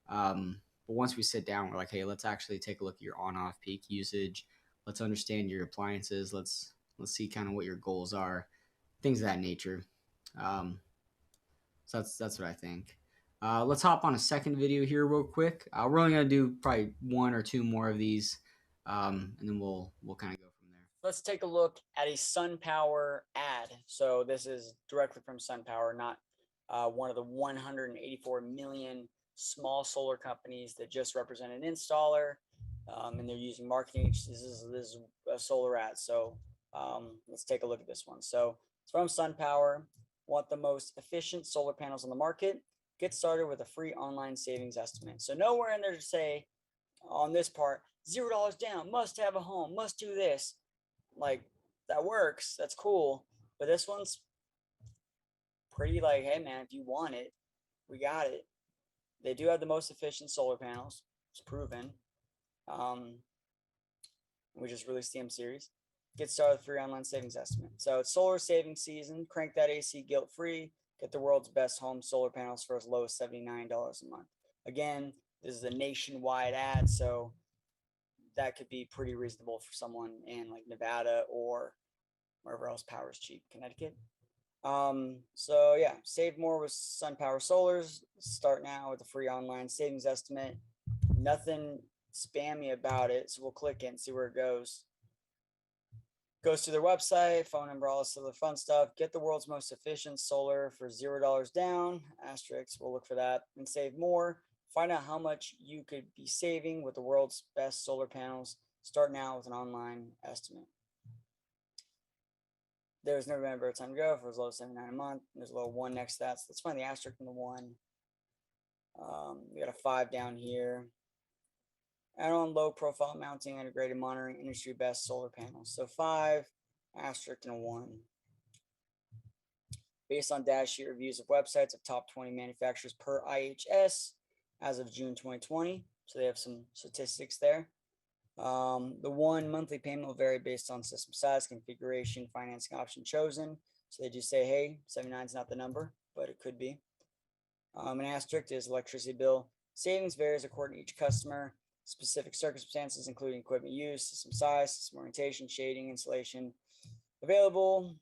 But once we sit down, we're like, hey, let's actually take a look at your on-off peak usage. Let's understand your appliances. Let's see kind of what your goals are, things of that nature. So that's what I think. Let's hop on a second video here real quick. We're only gonna do probably one or two more of these, and then we'll kind of go from there. Let's take a look at a SunPower ad. So this is directly from SunPower, not one of the 184 million small solar companies that just represent an installer, and they're using marketing. This is a solar ad. So let's take a look at this one. So it's from SunPower. Want the most efficient solar panels on the market? Get started with a free online savings estimate. So nowhere in there to say on this part, $0 down, must have a home, must do this. Like, that works, that's cool, but this one's pretty like, hey man, if you want it, we got it. They do have the most efficient solar panels, it's proven. We just released the M series. Get started with free online savings estimate. So it's solar saving season. Crank that AC guilt free. Get the world's best home solar panels for as low as $79 a month. Again, this is a nationwide ad, so that could be pretty reasonable for someone in like Nevada or wherever else power is cheap, Connecticut. So yeah, save more with SunPower Solars. Start now with a free online savings estimate. Nothing spammy about it, so we'll click it and see where it goes. Goes to their website, phone number, all this other fun stuff. Get the world's most efficient solar for $0 down. Asterisk, we'll look for that and save more. Find out how much you could be saving with the world's best solar panels. Start now with an online estimate. There's never been a better time to go for as low as $79 a month. There's a little 1 next to that. So let's find the asterisk in the 1. We got a 5 down here. Add-on low profile mounting integrated monitoring industry best solar panels. So 5, asterisk, and a 1. Based on data sheet reviews of websites of top 20 manufacturers per IHS as of June 2020. So they have some statistics there. The 1 monthly payment will vary based on system size, configuration, financing option chosen. So they do say, hey, 79 is not the number, but it could be. An asterisk is electricity bill. Savings varies according to each customer, specific circumstances, including equipment use, system size, system orientation, shading, insulation, available,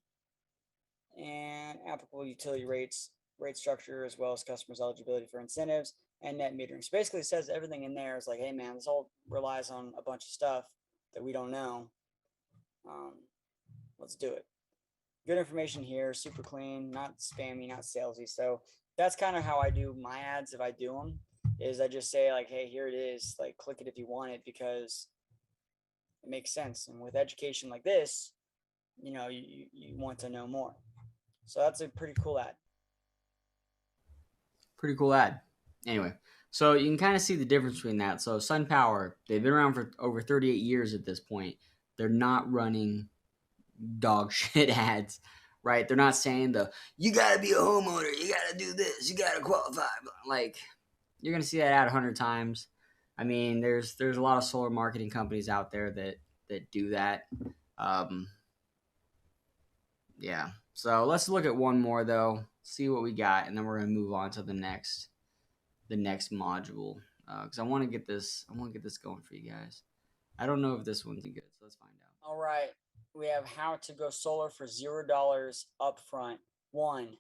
and applicable utility rates, rate structure, as well as customers' eligibility for incentives and net metering. So basically, it says everything in there is like, hey, man, this all relies on a bunch of stuff that we don't know. Um, let's do it. Good information here, super clean, not spammy, not salesy. So that's kind of how I do my ads if I do them. Is I just say like, hey, here it is. Like, click it if you want it because it makes sense. And with education like this, you want to know more. So that's a pretty cool ad. Pretty cool ad. Anyway, so you can kind of see the difference between that. So SunPower, they've been around for over 38 years at this point. They're not running dog shit ads, right? They're not saying you gotta be a homeowner, you gotta do this, you gotta qualify. Like, you're gonna see that ad 100 times. I mean, there's a lot of solar marketing companies out there that do that. Um, yeah. So let's look at one more though, see what we got, and then we're gonna move on to the next module because I want to get this going for you guys. I don't know if this one's good, so let's find out. All right. We have how to go solar for $0 upfront. One,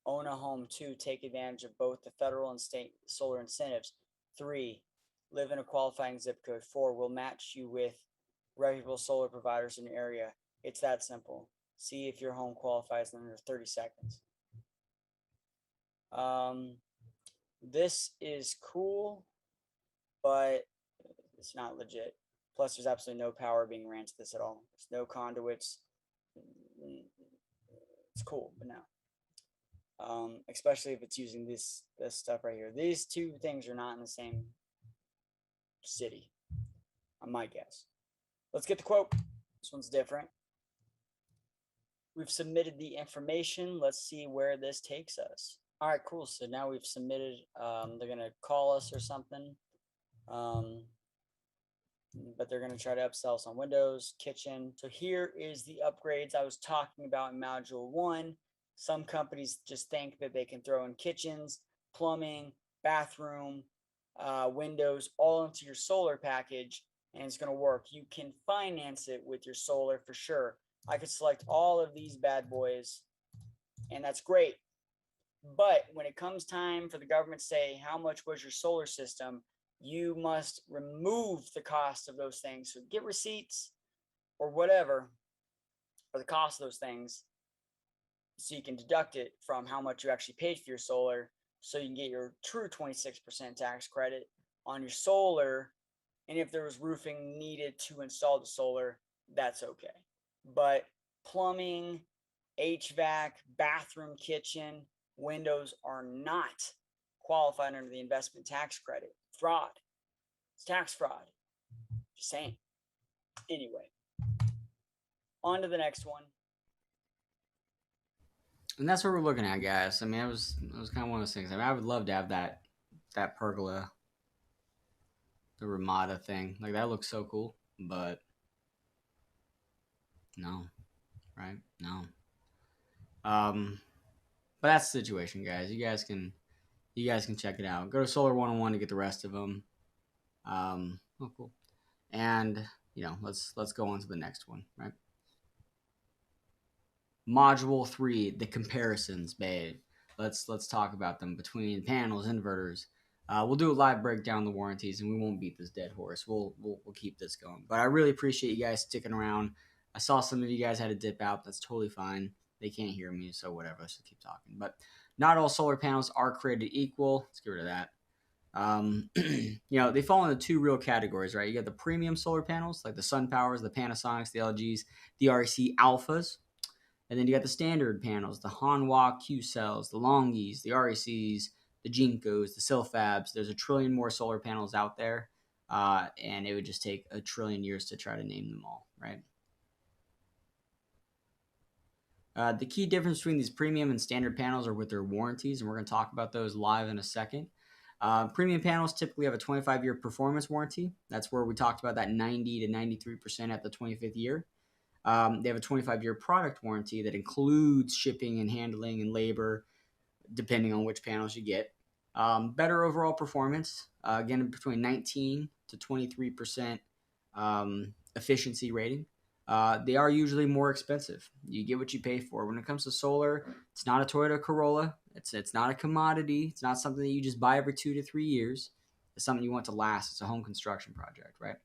own a home. Two, take advantage of both the federal and state solar incentives. Three, live in a qualifying zip code. Four, we'll match you with reputable solar providers in your area. It's that simple. See if your home qualifies in under 30 seconds. Um, this is cool, but it's not legit. Plus, there's absolutely no power being ran to this at all. There's no conduits. It's cool, but no. Especially if it's using this stuff right here. These two things are not in the same city, on my guess. Let's get the quote. This one's different. We've submitted the information. Let's see where this takes us. All right, cool. So now we've submitted. They're gonna call us or something. But they're going to try to upsell us on Windows, kitchen. So here is the upgrades I was talking about in Module 1. Some companies just think that they can throw in kitchens, plumbing, bathroom, windows, all into your solar package, and it's going to work. You can finance it with your solar for sure. I could select all of these bad boys, and that's great. But when it comes time for the government to say, how much was your solar system, you must remove the cost of those things. So get receipts or whatever for the cost of those things so you can deduct it from how much you actually paid for your solar so you can get your true 26% tax credit on your solar. And if there was roofing needed to install the solar, that's okay. But plumbing, HVAC, bathroom, kitchen, windows are not qualified under the investment tax credit. Fraud. It's tax fraud. Just saying. Anyway, on to the next one. And that's what we're looking at, guys. I mean, it was kind of one of those things. I mean, I would love to have that pergola, the Ramada thing. Like, that looks so cool, but no, right? No. Um, but that's the situation, guys. You guys can check it out. Go to Solar 101 to get the rest of them. Oh, cool. And let's go on to the next one, right? Module 3, the comparisons, babe. Let's talk about them between panels, inverters. We'll do a live breakdown of the warranties, and we won't beat this dead horse. We'll keep this going. But I really appreciate you guys sticking around. I saw some of you guys had to dip out. That's totally fine. They can't hear me, so whatever. So keep talking. But not all solar panels are created equal. Let's get rid of that. They fall into two real categories, right? You got the premium solar panels, like the SunPowers, the Panasonics, the LGs, the REC Alphas. And then you got the standard panels, the Hanwha Q cells, the Longies, the RECs, the Jinkos, the Silfabs. There's a trillion more solar panels out there, and it would just take a trillion years to try to name them all, right? The key difference between these premium and standard panels are with their warranties, and we're going to talk about those live in a second. Premium panels typically have a 25-year performance warranty. That's where we talked about that 90 to 93% at the 25th year. They have a 25-year product warranty that includes shipping and handling and labor, depending on which panels you get. Better overall performance, again, between 19 to 23% efficiency rating. They are usually more expensive. You get what you pay for. When it comes to solar, it's not a Toyota Corolla. It's not a commodity. It's not something that you just buy every 2 to 3 years. It's something you want to last. It's a home construction project, right?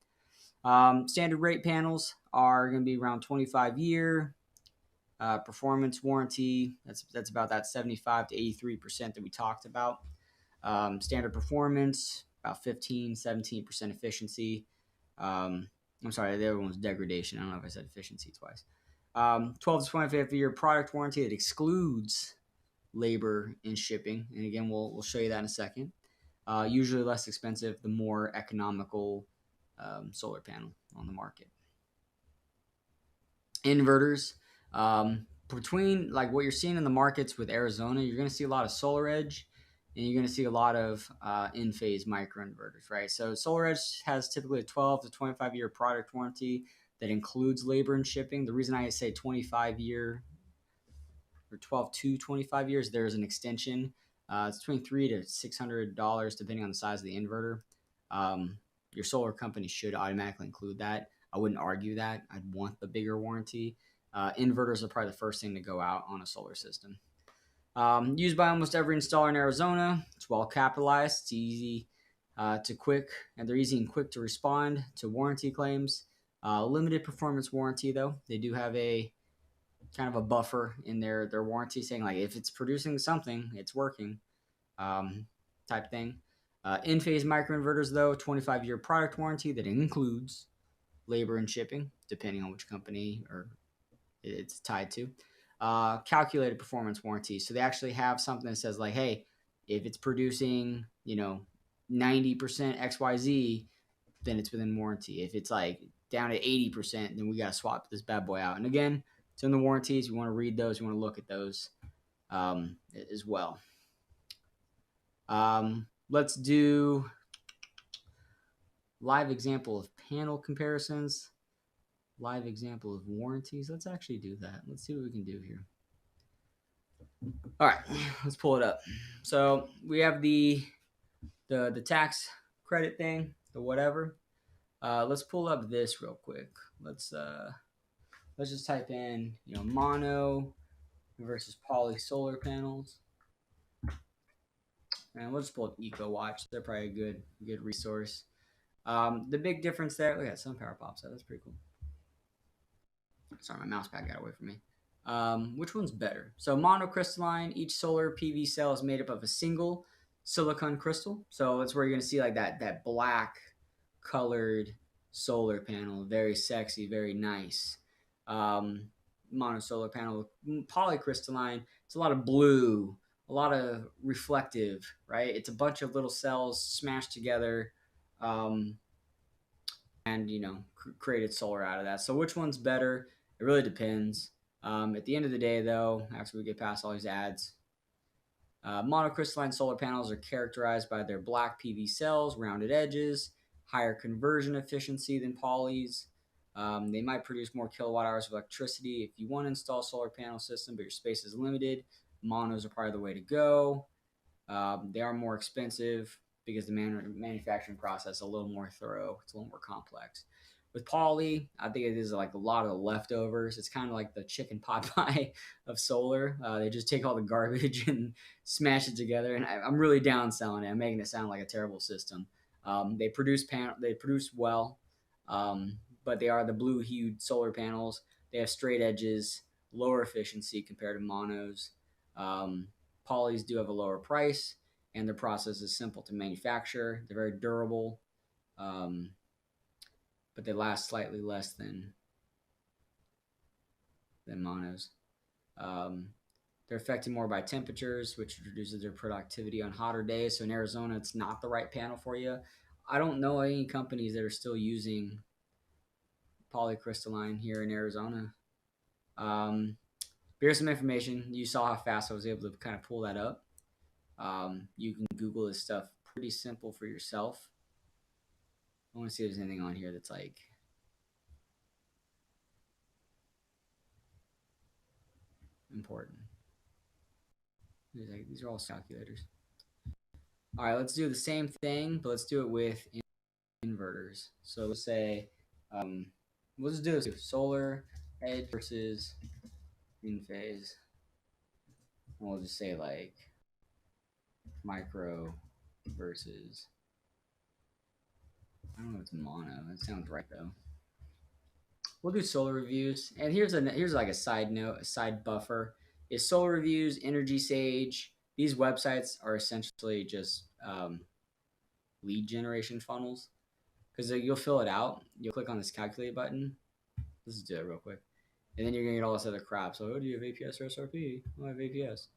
Standard rate panels are going to be around 25-year. Performance warranty, that's about that 75 to 83% that we talked about. Standard performance, about 15-17% efficiency. I'm sorry, the other one was degradation. I don't know if I said efficiency twice. 12 to 25-year product warranty that excludes labor and shipping. And again, we'll show you that in a second. Usually less expensive, the more economical solar panel on the market. Inverters. Between like what you're seeing in the markets with Arizona, you're going to see a lot of Solar Edge, and you're going to see a lot of in-phase microinverters, right? So Solar Edge has typically a 12 to 25-year product warranty that includes labor and shipping. The reason I say 25-year or 12 to 25 years, there's an extension. It's between $300 to $600 depending on the size of the inverter. Your solar company should automatically include that. I wouldn't argue that. I'd want the bigger warranty. Inverters are probably the first thing to go out on a solar system. Used by almost every installer in Arizona. It's well capitalized. It's easy to quick, and they're easy and quick to respond to warranty claims. Limited performance warranty, though. They do have a kind of a buffer in their warranty saying like if it's producing something, it's working, type thing. In-phase microinverters, though, 25-year product warranty that includes labor and shipping, depending on which company or it's tied to. Calculated performance warranty. So they actually have something that says like, hey, if it's producing, 90% XYZ, then it's within warranty. If it's like down to 80%, then we got to swap this bad boy out. And again, it's in the warranties. You want to read those. You want to look at those as well. Let's do live example of panel comparisons. Live example of warranties. Let's actually do that. Let's see what we can do here. All right, let's pull it up. So we have the tax credit thing, the whatever. Let's pull up this real quick. Let's just type in mono versus poly solar panels, and we'll just pull up EcoWatch. They're probably a good resource. The big difference there. Look at SunPower pops up. That's pretty cool. Sorry, my mouse pad got away from me. Which one's better? So monocrystalline, each solar PV cell is made up of a single silicon crystal. So that's where you're going to see like that black colored solar panel. Very sexy, very nice. Mono solar panel. Polycrystalline, it's a lot of blue, a lot of reflective, right? It's a bunch of little cells smashed together. And created solar out of that. So which one's better? It really depends. At the end of the day, though, after we get past all these ads, monocrystalline solar panels are characterized by their black PV cells, rounded edges, higher conversion efficiency than polys. They might produce more kilowatt hours of electricity if you want to install a solar panel system, but your space is limited. Monos are probably the way to go. They are more expensive because the manufacturing process is a little more thorough. It's a little more complex. With poly, I think it is like a lot of the leftovers. It's kind of like the chicken pot pie of solar. They just take all the garbage and smash it together. And I'm really down selling it. I'm making it sound like a terrible system. They produce well, but they are the blue-hued solar panels. They have straight edges, lower efficiency compared to monos. Polys do have a lower price, and their process is simple to manufacture. They're very durable, but they last slightly less than monos. They're affected more by temperatures, which reduces their productivity on hotter days. So in Arizona, it's not the right panel for you. I don't know any companies that are still using polycrystalline here in Arizona. Here's some information. You saw how fast I was able to kind of pull that up. You can Google this stuff pretty simple for yourself. I want to see if there's anything on here that's like important. These are all calculators. All right, let's do the same thing, but let's do it with inverters. So let's say, um, we'll just do this: solar edge versus in phase. And we'll just say like micro versus, I don't know if it's mono. That sounds right though. We'll do solar reviews. And here's like a side note, a side buffer. Is solar reviews, Energy Sage. These websites are essentially just lead generation funnels because you'll fill it out. You'll click on this calculate button. Let's just do it real quick, and then you're gonna get all this other crap. So, oh, do you have APS or SRP? Oh, I have APS,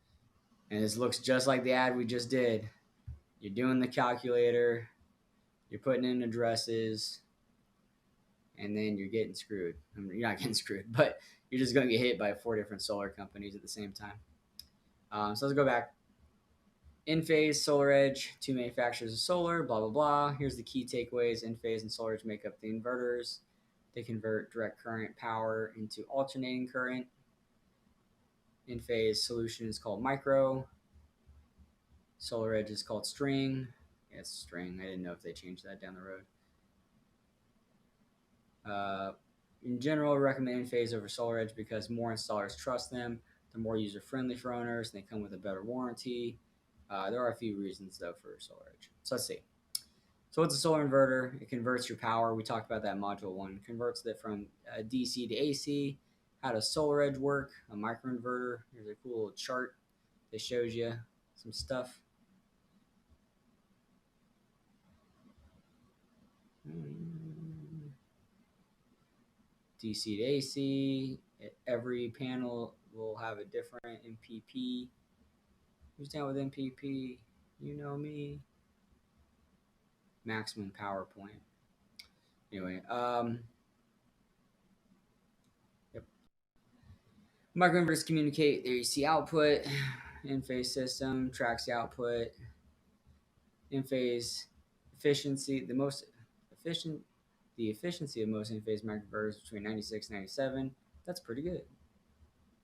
and this looks just like the ad we just did. You're doing the calculator, you're putting in addresses, and then you're getting screwed. I mean, you're not getting screwed, but you're just going to get hit by 4 different solar companies at the same time. So let's go back. Enphase, SolarEdge, 2 manufacturers of solar, blah, blah, blah. Here's the key takeaways. Enphase and SolarEdge make up the inverters. They convert direct current power into alternating current. Enphase solution is called micro. SolarEdge is called string. Yeah, it's string. I didn't know if they changed that down the road. In general, recommend Enphase over SolarEdge because more installers trust them. They're more user friendly for owners. And they come with a better warranty. There are a few reasons though for SolarEdge. So let's see. So what's a solar inverter? It converts your power. We talked about that in module 1. Converts it from DC to AC. How does SolarEdge work? A microinverter. Here's a cool little chart that shows you some stuff. DC to AC. Every panel will have a different MPP. Who's down with MPP? You know me. Maximum power point. Anyway, yep. Microinverters communicate their AC output. In-phase system tracks the output. In-phase efficiency, the efficiency of most in-phase microinverters between 96 and 97. That's pretty good.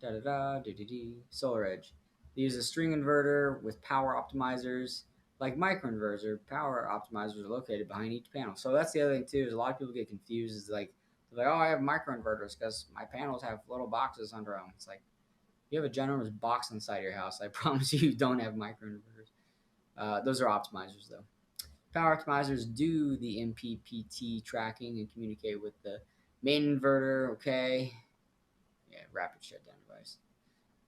Da da da, da da da. SolarEdge. They use a string inverter with power optimizers. Like microinverter, power optimizers are located behind each panel. So that's the other thing too. Is a lot of people get confused. Is like they're like, oh, I have microinverters because my panels have little boxes under them. It's like you have a ginormous box inside your house. I promise you don't have microinverters. Those are optimizers though. Power optimizers do the MPPT tracking and communicate with the main inverter. Okay, yeah, rapid shutdown device.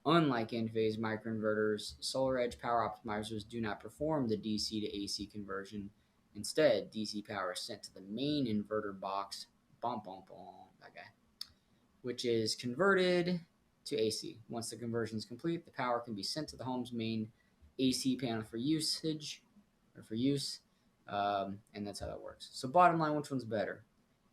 Unlike in-phase microinverters, SolarEdge power optimizers do not perform the DC to AC conversion. Instead, DC power is sent to the main inverter box, that guy, which is converted to AC. Once the conversion is complete, the power can be sent to the home's main AC panel for usage or for use, and that's how that works. So, bottom line, which one's better?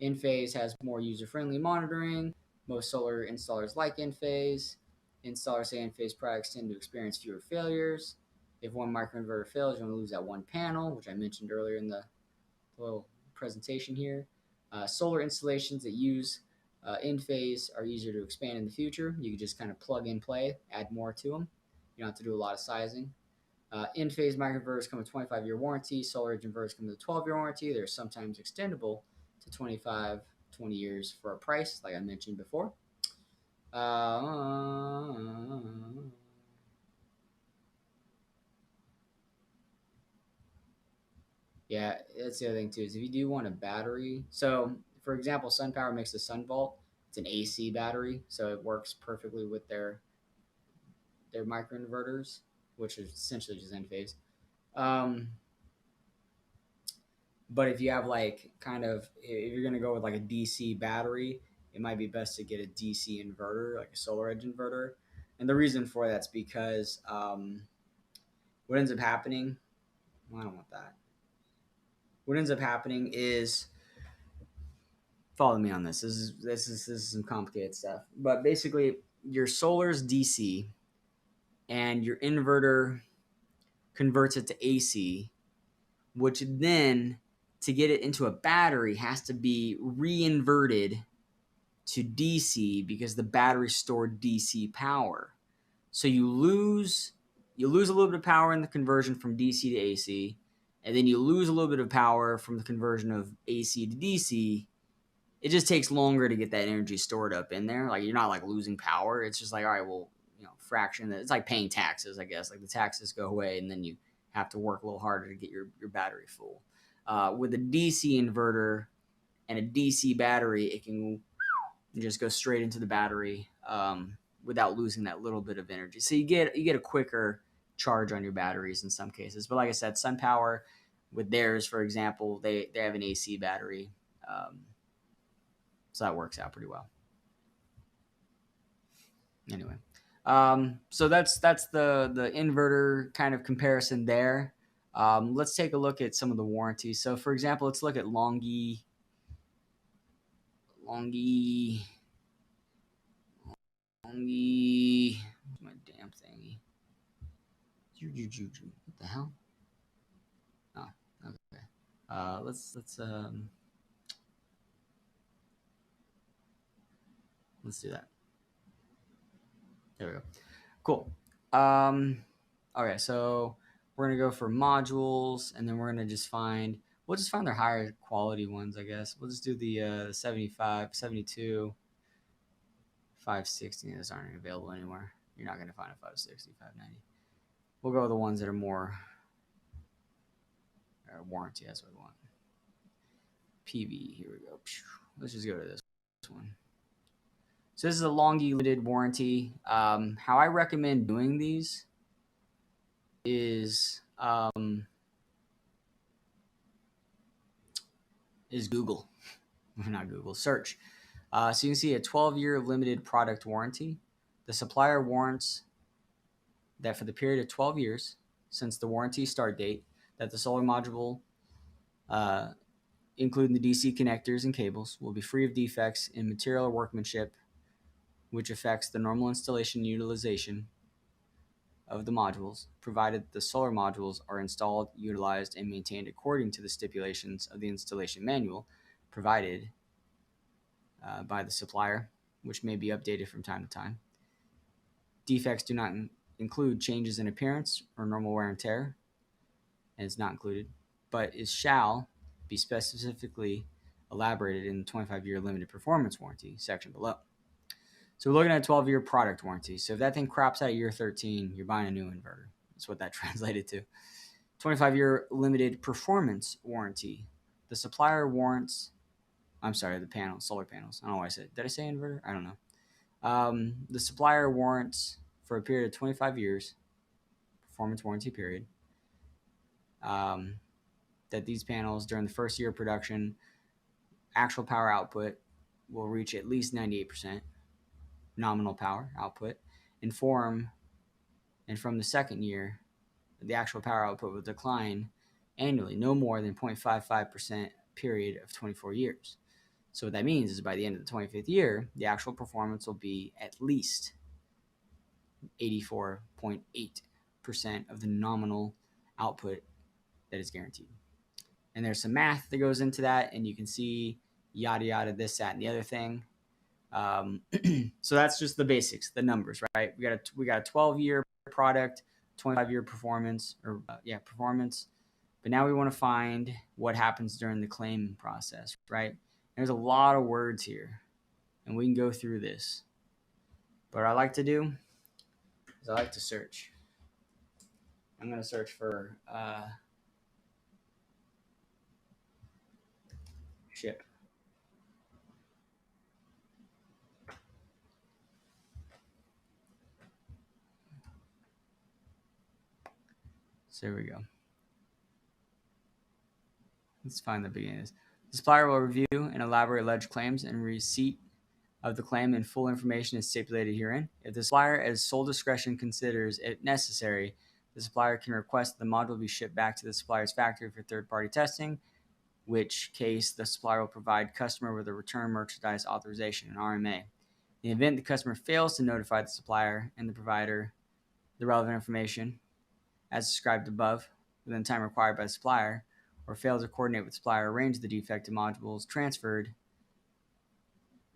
Enphase has more user-friendly monitoring. Most solar installers like Enphase. Installers say Enphase products tend to experience fewer failures. If one microinverter fails, you're going to lose that one panel, which I mentioned earlier in the little presentation here. Solar installations that use Enphase are easier to expand in the future. You can just kind of plug and play, add more to them. You don't have to do a lot of sizing. In-phase microinverters come with a 25-year warranty. SolarEdge inverters come with a 12-year warranty. They're sometimes extendable to 20 years for a price, like I mentioned before. Yeah, that's the other thing too. Is if you do want a battery, so for example, SunPower makes the SunVault. It's an AC battery, so it works perfectly with their microinverters, which is essentially just Enphase. Um, but if you have like kind of if you're gonna go with like a DC battery, it might be best to get a DC inverter, like a SolarEdge inverter. And the reason for that's because what ends up happening, well, I don't want that. What ends up happening is follow me on this. This is some complicated stuff. But basically your solar's DC and your inverter converts it to AC, which then to get it into a battery has to be reinverted to DC because the battery stored DC power. So you lose a little bit of power in the conversion from DC to AC. and then you lose a little bit of power from the conversion of AC to DC, it just takes longer to get that energy stored up in there. Like you're not like losing power. It's just like, all right, well, fraction. It's like paying taxes, I guess. Like the taxes go away, and then you have to work a little harder to get your battery full. With a DC inverter and a DC battery, it can just go straight into the battery without losing that little bit of energy. So you get a quicker charge on your batteries in some cases. But like I said, SunPower with theirs, for example, they have an AC battery, so that works out pretty well. Anyway, so that's the inverter kind of comparison there. Let's take a look at some of the warranties. So, for example, let's look at Longi. Where's my damn thingy? What the hell? Oh, okay. Let's do that. There we go. Cool. Okay, so we're gonna go for modules, and then we're gonna just we'll just find their higher quality ones, I guess. We'll just do the 75, 72, 560. Those aren't available anywhere. You're not gonna find a 560, 590. We'll go with the ones that are more warranty. That's what we want. PV. Here we go. Let's just go to this one. So this is a Longi limited warranty. How I recommend doing these is Google. Not Google, search. So you can see a 12-year limited product warranty. The supplier warrants that for the period of 12 years since the warranty start date, that the solar module, including the DC connectors and cables, will be free of defects in material or workmanship, which affects the normal installation utilization of the modules, provided the solar modules are installed, utilized, and maintained according to the stipulations of the installation manual provided by the supplier, which may be updated from time to time. Defects do not include changes in appearance or normal wear and tear, and it's not included, but it shall be specifically elaborated in the 25-year limited performance warranty section below. So we're looking at a 12-year product warranty. So if that thing craps out at year 13, you're buying a new inverter. That's what that translated to. 25-year limited performance warranty. The supplier warrants, the panels, solar panels. I don't know why I said, did I say inverter? I don't know. The supplier warrants for a period of 25 years, performance warranty period, that these panels during the first year of production, actual power output will reach at least 98%. Nominal power output, and from the second year, the actual power output will decline annually, no more than 0.55% period of 24 years. So what that means is by the end of the 25th year, the actual performance will be at least 84.8% of the nominal output that is guaranteed. And there's some math that goes into that, and you can see yada yada, this, that, and the other thing. So that's just the basics, the numbers, right? We got a 12-year product, 25-year performance, performance. But now we want to find what happens during the claim process, right? There's a lot of words here, and we can go through this. But what I like to do is I like to search. I'm going to search for ship. So here we go. Let's find the beginning. The supplier will review and elaborate alleged claims and receipt of the claim, and full information is stipulated herein. If the supplier, as sole discretion, considers it necessary, the supplier can request that the module be shipped back to the supplier's factory for third-party testing, which case the supplier will provide customer with a return merchandise authorization, an RMA. In the event the customer fails to notify the supplier and the provider the relevant information, as described above, within the time required by the supplier, or fails to coordinate with the supplier, arrange the defective modules transferred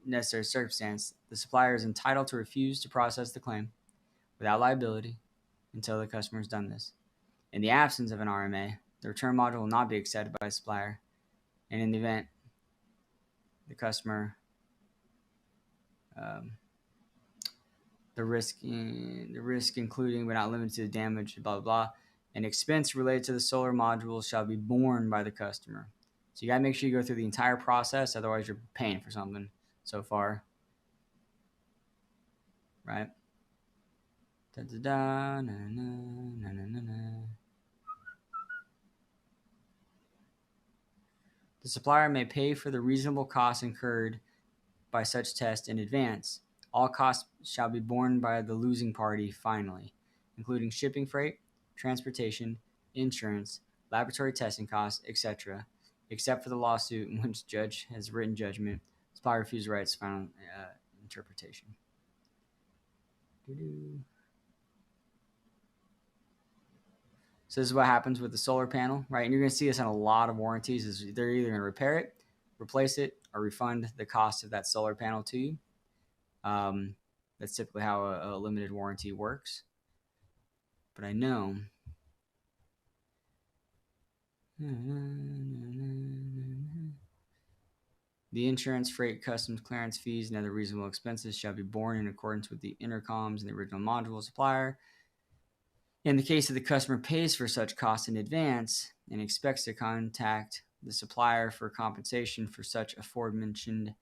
necessary circumstance, the supplier is entitled to refuse to process the claim without liability until the customer has done this. In the absence of an RMA, The return module will not be accepted by the supplier, and in the event the customer um, the risk including but not limited to damage, blah blah blah, and expense related to the solar module shall be borne by the customer. So you gotta make sure you go through the entire process, otherwise you're paying for something so far, right? Da, da, da, na, na, na, na, na. The supplier may pay for the reasonable costs incurred by such test in advance. All costs shall be borne by the losing party finally, including shipping freight, transportation, insurance, laboratory testing costs, etc., except for the lawsuit in which judge has written judgment. Supplier refuses rights final interpretation. Doo-doo. So this is what happens with the solar panel, right? And you're going to see this in a lot of warranties. Is they're either going to repair it, replace it, or refund the cost of that solar panel to you. That's typically how a limited warranty works. But I know the insurance, freight, customs, clearance fees, and other reasonable expenses shall be borne in accordance with the intercoms and the original module supplier. In the case of the customer pays for such costs in advance and expects to contact the supplier for compensation for such aforesaid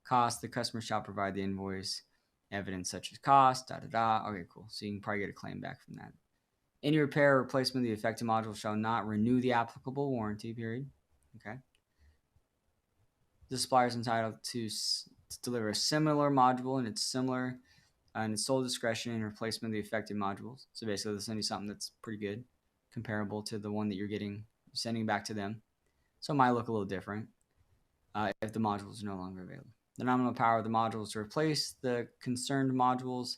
cost, the customer shall provide the invoice evidence such as cost, da da da. Okay, cool. So you can probably get a claim back from that. Any repair or replacement of the affected module shall not renew the applicable warranty period. Okay. The supplier is entitled to deliver a similar module and its sole discretion in replacement of the affected modules. So basically, they'll send you something that's pretty good, comparable to the one that you're sending back to them. So it might look a little different if the modules are no longer available. The nominal power of the modules to replace the concerned modules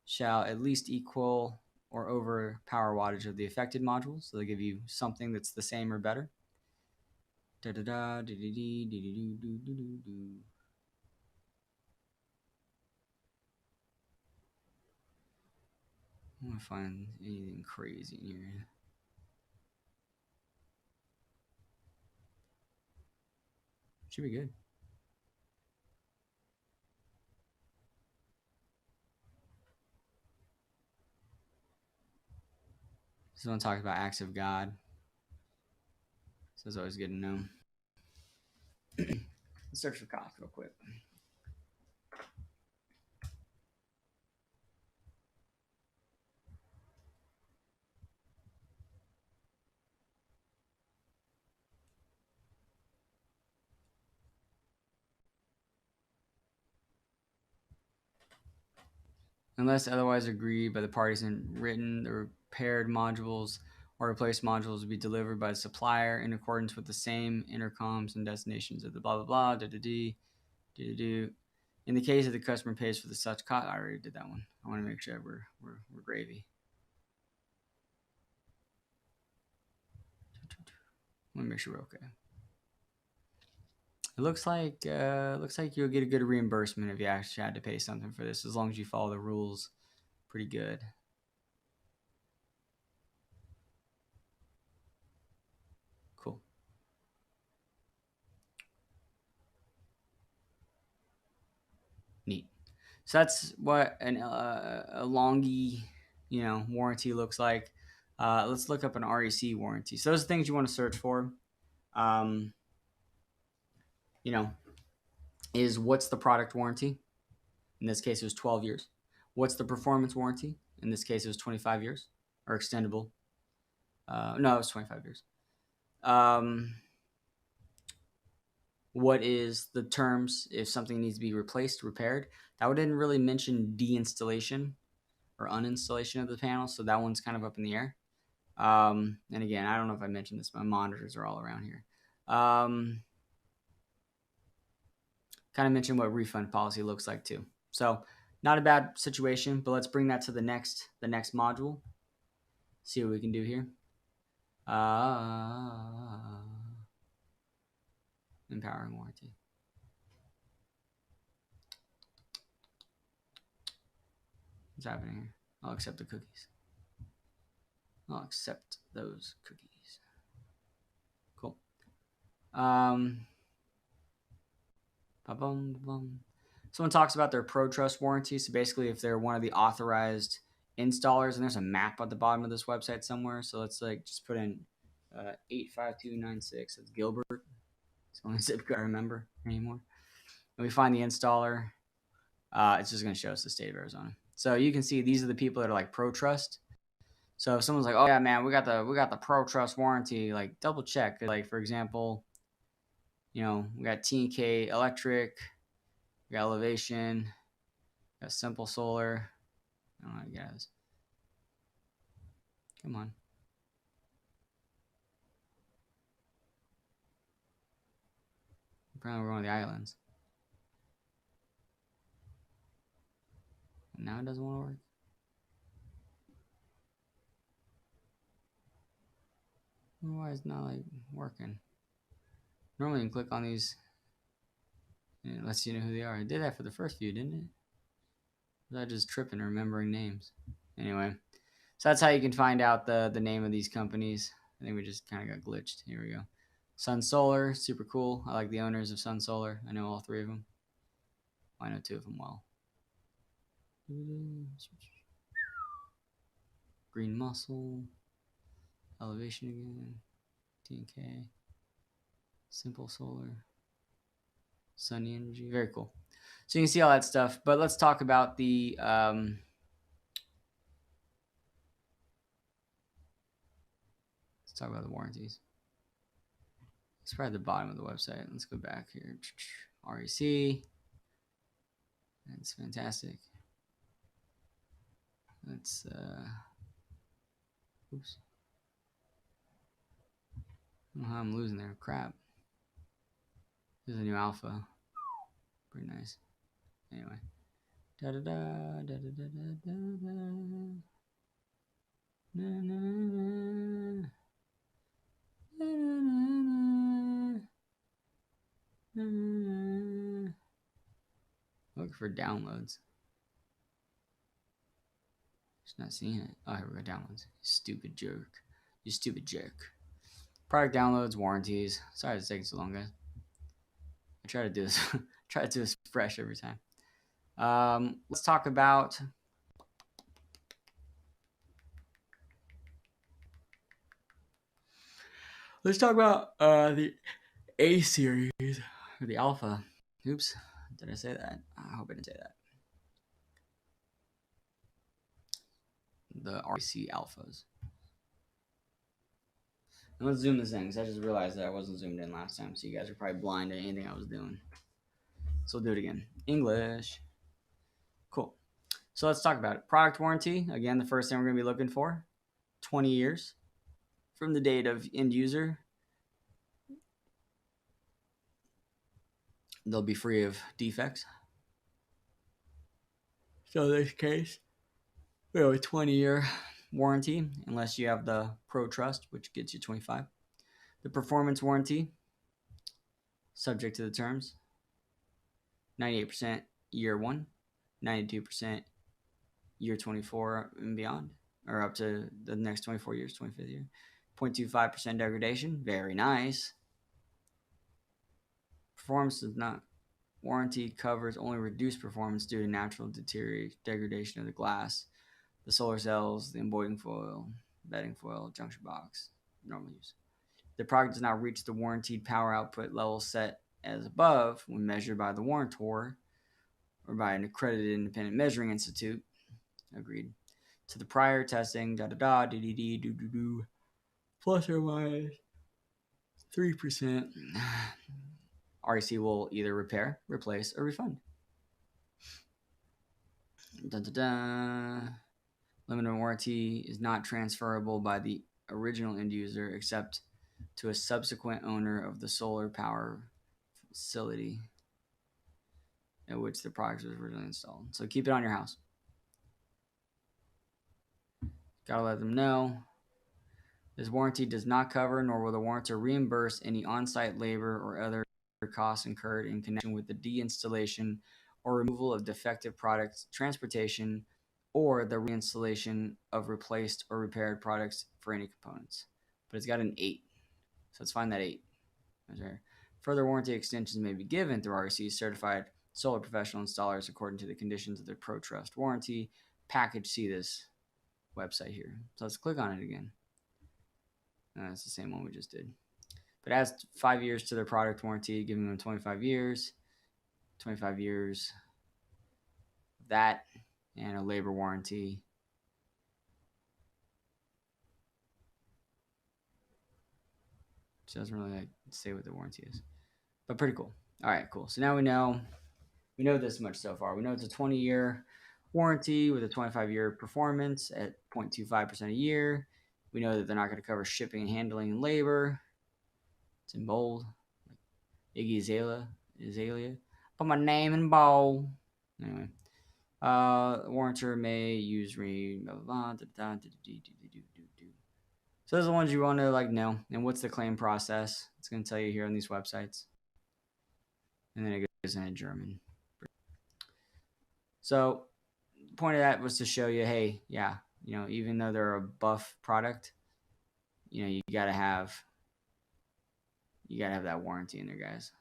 shall at least equal or over power wattage of the affected modules. So they give you something that's the same or better. Da da da, dee dee dee, dee dee doo doo doo doo. I want to find anything crazy in here. Should be good. This one talks about acts of God. So it's always good to know. Let's search for cost real quick. Unless otherwise agreed by the parties in written, the repaired modules or replaced modules will be delivered by the supplier in accordance with the same intercoms and destinations of the blah blah blah da da dee da da. In the case of the customer pays for the such cost, I already did that one. I want to make sure we're gravy. I want to make sure we're okay. It looks like you'll get a good reimbursement if you actually had to pay something for this, as long as you follow the rules. Pretty good. Cool. Neat. So that's what a longy, warranty looks like. Let's look up an REC warranty. So those are things you want to search for. Um, you know, is what's the product warranty? In this case, it was 12 years. What's the performance warranty? In this case, it was 25 years or extendable. No, it was 25 years. What is the terms if something needs to be replaced, repaired? That one didn't really mention deinstallation or uninstallation of the panel, so that one's kind of up in the air. And again, I don't know if I mentioned this, my monitors are all around here. Kind of mentioned what refund policy looks like too. So not a bad situation, but let's bring that to the next module. See what we can do here. Empowering warranty. What's happening here? I'll accept the cookies. I'll accept those cookies. Cool. Um, ba-bum. Someone talks about their Pro Trust warranty. So basically, if they're one of the authorized installers, and there's a map at the bottom of this website somewhere. So let's like just put in 85296. That's Gilbert. It's the only zip code I remember anymore. And we find the installer. It's just going to show us the state of Arizona. So you can see these are the people that are like Pro Trust. So if someone's like, "Oh yeah, man, we got the Pro Trust warranty," like double check. Like for example, we got T&K Electric, we got Elevation, we got Simple Solar. I don't know, guys. Come on. Apparently we're on the islands. And now it doesn't want to work. Why is it not like working? Normally you can click on these and it lets you know who they are. It did that for the first few, didn't it? Was I just tripping remembering names? Anyway, so that's how you can find out the name of these companies. I think we just kind of got glitched. Here we go. Sun Solar, super cool. I like the owners of Sun Solar. I know all three of them. I know two of them well. Green Muscle, Elevation again, T&K, Simple Solar, Sunny Energy. Very cool. So you can see all that stuff. But let's talk about the warranties. It's probably the bottom of the website. Let's go back here. REC. That's fantastic. Let's oops. I don't know how I'm losing there. Crap. This is a new alpha. Pretty nice. Anyway. Da da da da da da da da. Na, na, na, na, na, na, na. Look for downloads. Just not seeing it. Oh, here we go. Downloads. Stupid jerk. You stupid jerk. Product downloads, warranties. Sorry it's taking so long, guys. I try to do this. Try to do this fresh every time. Let's talk about. Let's talk about the A series or the alpha. Oops, did I say that? I hope I didn't say that. The RC alphas. And let's zoom this in because I just realized that I wasn't zoomed in last time, so you guys are probably blind to anything I was doing. So we'll do it again. English. Cool. So let's talk about it. Product warranty. Again, the first thing we're going to be looking for 20 years from the date of end user. They'll be free of defects. So in this case, we have a 20-year warranty unless you have the Pro Trust, which gets you 25. The performance warranty, subject to the terms, 98% year one, 92% year 24 and beyond, or up to the next 24 years, 25th year. 0.25% degradation, very nice. Performance does not. Warranty covers only reduced performance due to natural degradation of the glass, the solar cells, the embodying foil, bedding foil, junction box, normal use. The product does not reach the warranted power output level set as above when measured by the warrantor or by an accredited independent measuring institute. Agreed. To the prior testing, plus or minus 3%. REC will either repair, replace, or refund. Limited warranty is not transferable by the original end user except to a subsequent owner of the solar power facility at which the product was originally installed. So keep it on your house. Gotta let them know. This warranty does not cover, nor will the warrantor reimburse any on-site labor or other costs incurred in connection with the deinstallation or removal of defective products, transportation, or the reinstallation of replaced or repaired products for any components. But it's got an 8. So let's find that 8. Right. Further warranty extensions may be given through REC's certified solar professional installers according to the conditions of the ProTrust warranty package. See this website here. So let's click on it again. It's the same one we just did. But adds 5 years to their product warranty, giving them 25 years. 25 years of that, and a labor warranty. Which doesn't really like say what the warranty is. But pretty cool. All right, cool. So now we know this much so far. We know it's a 20-year warranty with a 25-year performance at 0.25% a year. We know that they're not going to cover shipping and handling and labor. It's in bold. Iggy Azalea. Put my name in bold. Anyway. Warrantor may use so those are the ones you want to like know. And what's the claim process? It's going to tell you here on these websites. And then it goes into German. So the point of that was to show you, hey, yeah, even though they're a buff product, you gotta have that warranty in there, guys.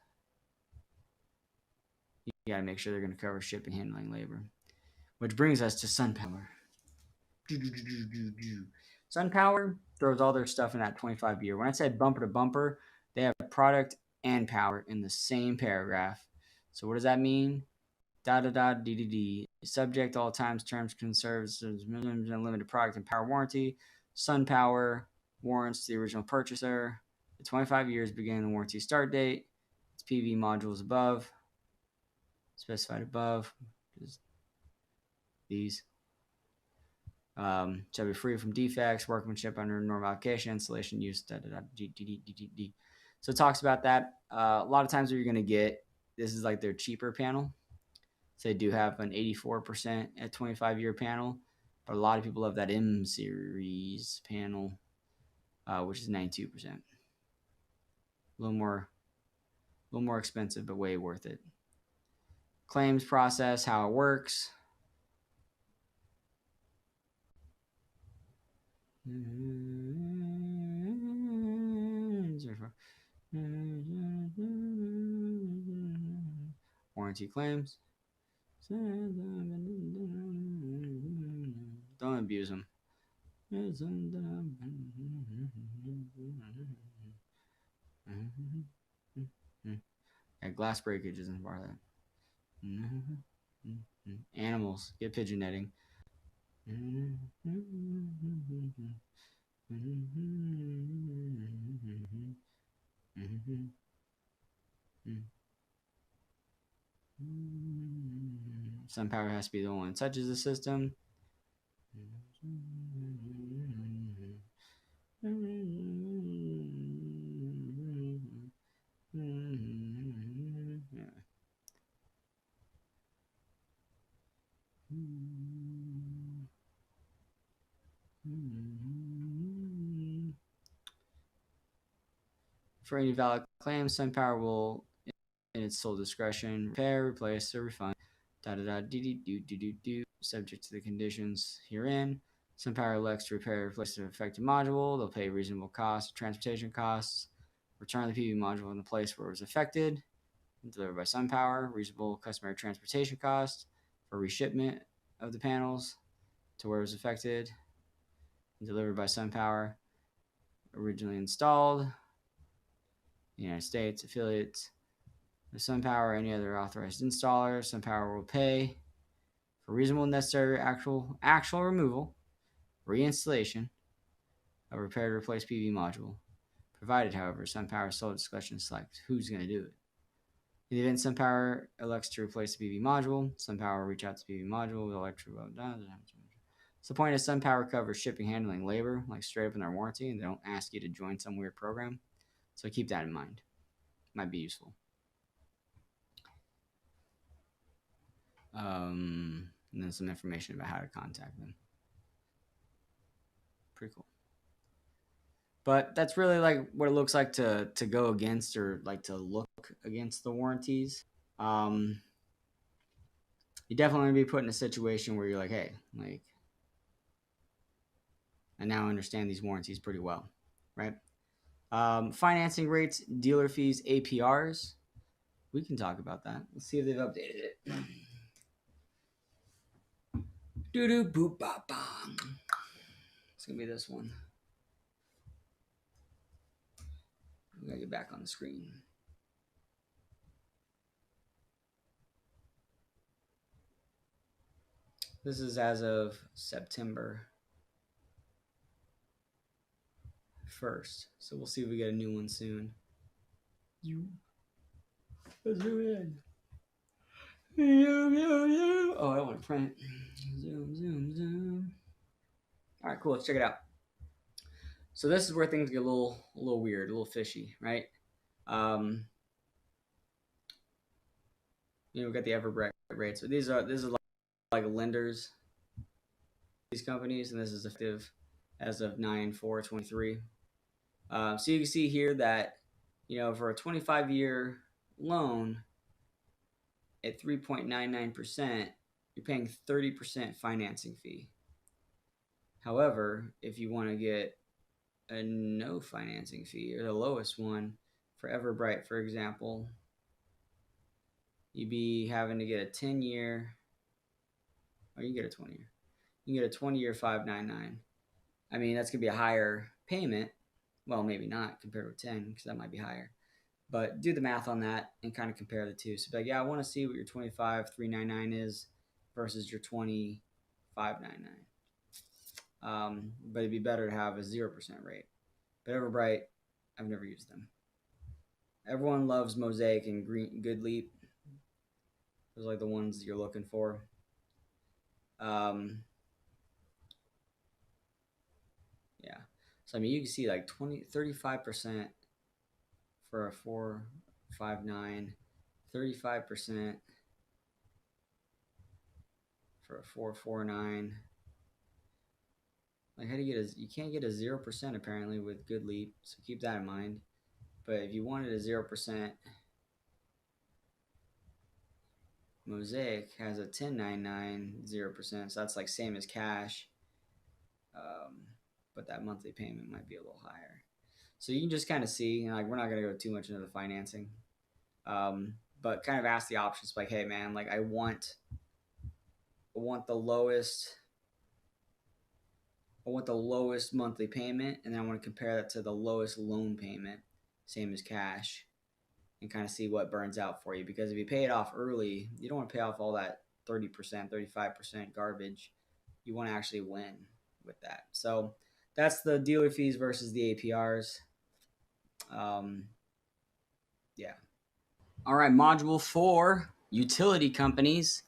You gotta make sure they're going to cover shipping, handling, labor. Which brings us to SunPower. SunPower throws all their stuff in that 25-year. When I said bumper to bumper, they have product and power in the same paragraph. So what does that mean? Da da da d d d. Subject to all times, terms, conserves, minimum and limited product and power warranty. SunPower warrants the original purchaser. The 25 years beginning the warranty start date. It's PV modules above, specified above. These. Shall be free from defects, workmanship under normal application, installation, use, So it talks about that. A lot of times what you're going to get, this is like their cheaper panel. So they do have an 84% at 25-year panel, but a lot of people love that M series panel, which is 92%. A little more expensive, but way worth it. Claims process, how it works. Warranty claims. Don't abuse them. Yeah, glass breakage isn't part of that. Animals, get pigeon netting. SunPower has to be the one that touches the system. For any valid claims, SunPower will, in its sole discretion, repair, replace, or refund. Subject to the conditions herein. SunPower elects to repair or replace the affected module. They'll pay reasonable costs, transportation costs, return the PV module in the place where it was affected, delivered by SunPower. Reasonable customary transportation costs for reshipment of the panels to where it was affected, delivered by SunPower. Originally installed. United States affiliates. The SunPower or any other authorized installer, SunPower will pay for reasonable necessary actual removal, reinstallation of repaired or replaced PV module, provided, however, SunPower's sole discretion selects who's going to do it. In the event SunPower elects to replace the PV module, SunPower will reach out to the PV module with electrical. So the point is SunPower covers shipping, handling, labor, like straight up in their warranty, and they don't ask you to join some weird program. So keep that in mind. Might be useful. And then some information about how to contact them. Pretty cool. But that's really like what it looks like to go against or like to look against the warranties. you definitely want to be put in a situation where you're like, hey, like I now understand these warranties pretty well, right? Financing rates, dealer fees, APRs. We can talk about that. Let's see if they've updated it. Doo doo boop ba bong. It's gonna be this one. We gotta get back on the screen. This is as of September 1st. So we'll see if we get a new one soon. You. Let's zoom in. Oh, I want to print. Zoom, zoom, zoom. All right, cool. Let's check it out. So this is where things get a little weird, a little fishy, right? Um, we've got the Everbright rate. So this is like lenders, these companies, and this is effective as of 9/4/23. So you can see here that for a 25-year loan at 3.99%, you're paying 30% financing fee. However, if you want to get a no financing fee or the lowest one for Everbright, for example, you'd be having to get a 10-year, or you can get a 20-year. You can get a 20-year 599. I mean, that's gonna be a higher payment. Well, maybe not compared with 10 because that might be higher. But do the math on that and kind of compare the two. So, like, yeah, I want to see what your 25 399 is versus your 20 599. But it'd be better to have a 0% rate. But Everbright, I've never used them. Everyone loves Mosaic and Green Good Leap. Those are like the ones you're looking for. Yeah. So I mean, you can see like 35% for a 459, 35% for a 449. Like, how do you get you can't get a 0% apparently with Good Leap, so keep that in mind. But if you wanted a 0%, Mosaic has a 1099 0%, so that's like same as cash. But that monthly payment might be a little higher. So you can just kind of see, like, we're not going to go too much into the financing, but kind of ask the options like, hey man, like I want the lowest monthly payment, and then I want to compare that to the lowest loan payment, same as cash, and kind of see what burns out for you. Because if you pay it off early, you don't want to pay off all that 30%, 35% garbage. You want to actually win with that. So that's the dealer fees versus the APRs. Yeah. All right, module 4, utility companies.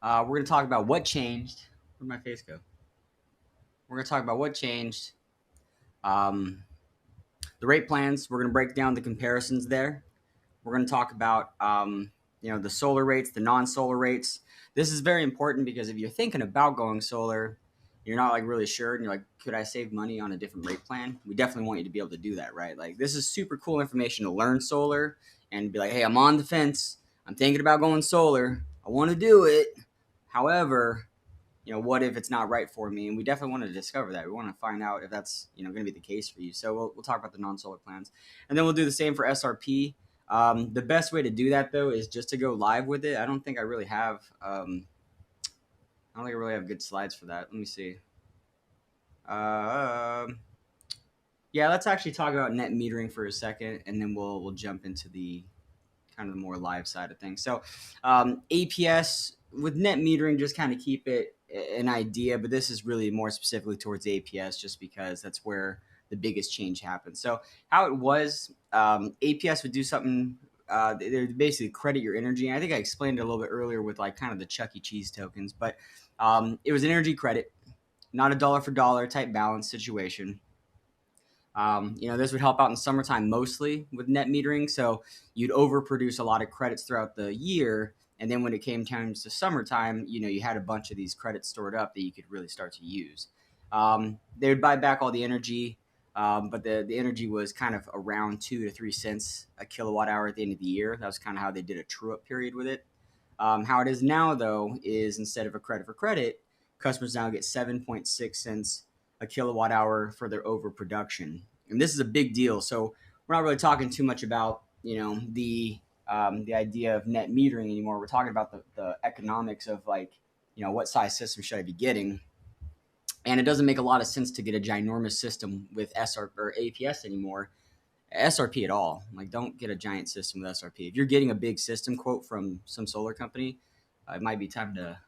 We're going to talk about what changed. Where'd my face go? We're going to talk about what changed. Um, the rate plans, we're going to break down the comparisons there. We're going to talk about the solar rates, the non-solar rates. This is very important because if you're thinking about going solar, you're not like really sure, and you're like, could I save money on a different rate plan? We definitely want you to be able to do that, right? Like, this is super cool information to learn solar and be like, hey, I'm on the fence. I'm thinking about going solar. I want to do it. However, what if it's not right for me? And we definitely want to discover that. We want to find out if that's, going to be the case for you. So we'll talk about the non-solar plans, and then we'll do the same for SRP. The best way to do that though is just to go live with it. I don't think I really have. I don't think I really have good slides for that. Let me see. Yeah, let's actually talk about net metering for a second, and then we'll jump into the kind of the more live side of things. So APS with net metering, just kind of keep it an idea, but this is really more specifically towards APS just because that's where the biggest change happens. So how it was, APS would do something, they would basically credit your energy. And I think I explained it a little bit earlier with like kind of the Chuck E. Cheese tokens, but it was an energy credit, not a dollar for dollar type balance situation. This would help out in summertime mostly with net metering. So you'd overproduce a lot of credits throughout the year. And then when it came time to summertime, you had a bunch of these credits stored up that you could really start to use. They would buy back all the energy, but the energy was kind of around 2 to 3 cents a kilowatt hour at the end of the year. That was kind of how they did a true up period with it. How it is now, though, is instead of a credit for credit, customers now get 7.6 cents a kilowatt hour for their overproduction, and this is a big deal. So we're not really talking too much about the idea of net metering anymore. We're talking about the economics of like what size system should I be getting, and it doesn't make a lot of sense to get a ginormous system with SR or APS anymore. SRP at all. Like, don't get a giant system with SRP. If you're getting a big system quote from some solar company, it might be time to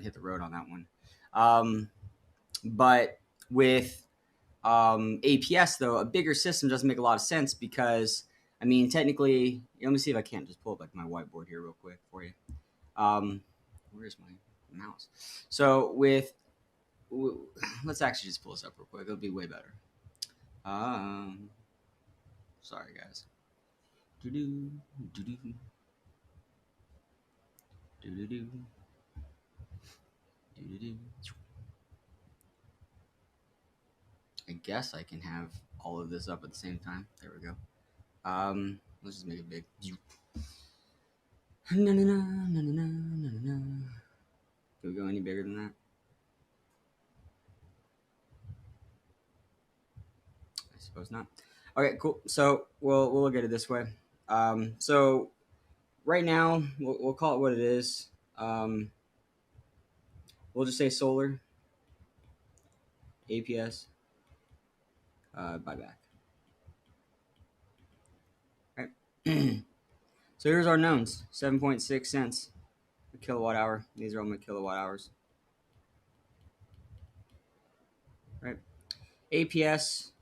hit the road on that one. But with APS though, a bigger system doesn't make a lot of sense because I mean, technically, let me see if I can't just pull up like my whiteboard here real quick for you. Um, where's my mouse? So let's actually just pull this up real quick. It'll be way better. Um, sorry guys. Do-do, do-do, do-do-do, do-do-do. I guess I can have all of this up at the same time. There we go. Let's just make it big. Na, na, na, na, na, na, na, na. Can we go any bigger than that? I suppose not. Okay, cool. So we'll look at it this way. So right now we'll call it what it is. We'll just say solar APS buyback. Right. So here's our knowns: 7.6 cents a kilowatt hour. These are all my kilowatt hours. Right. APS,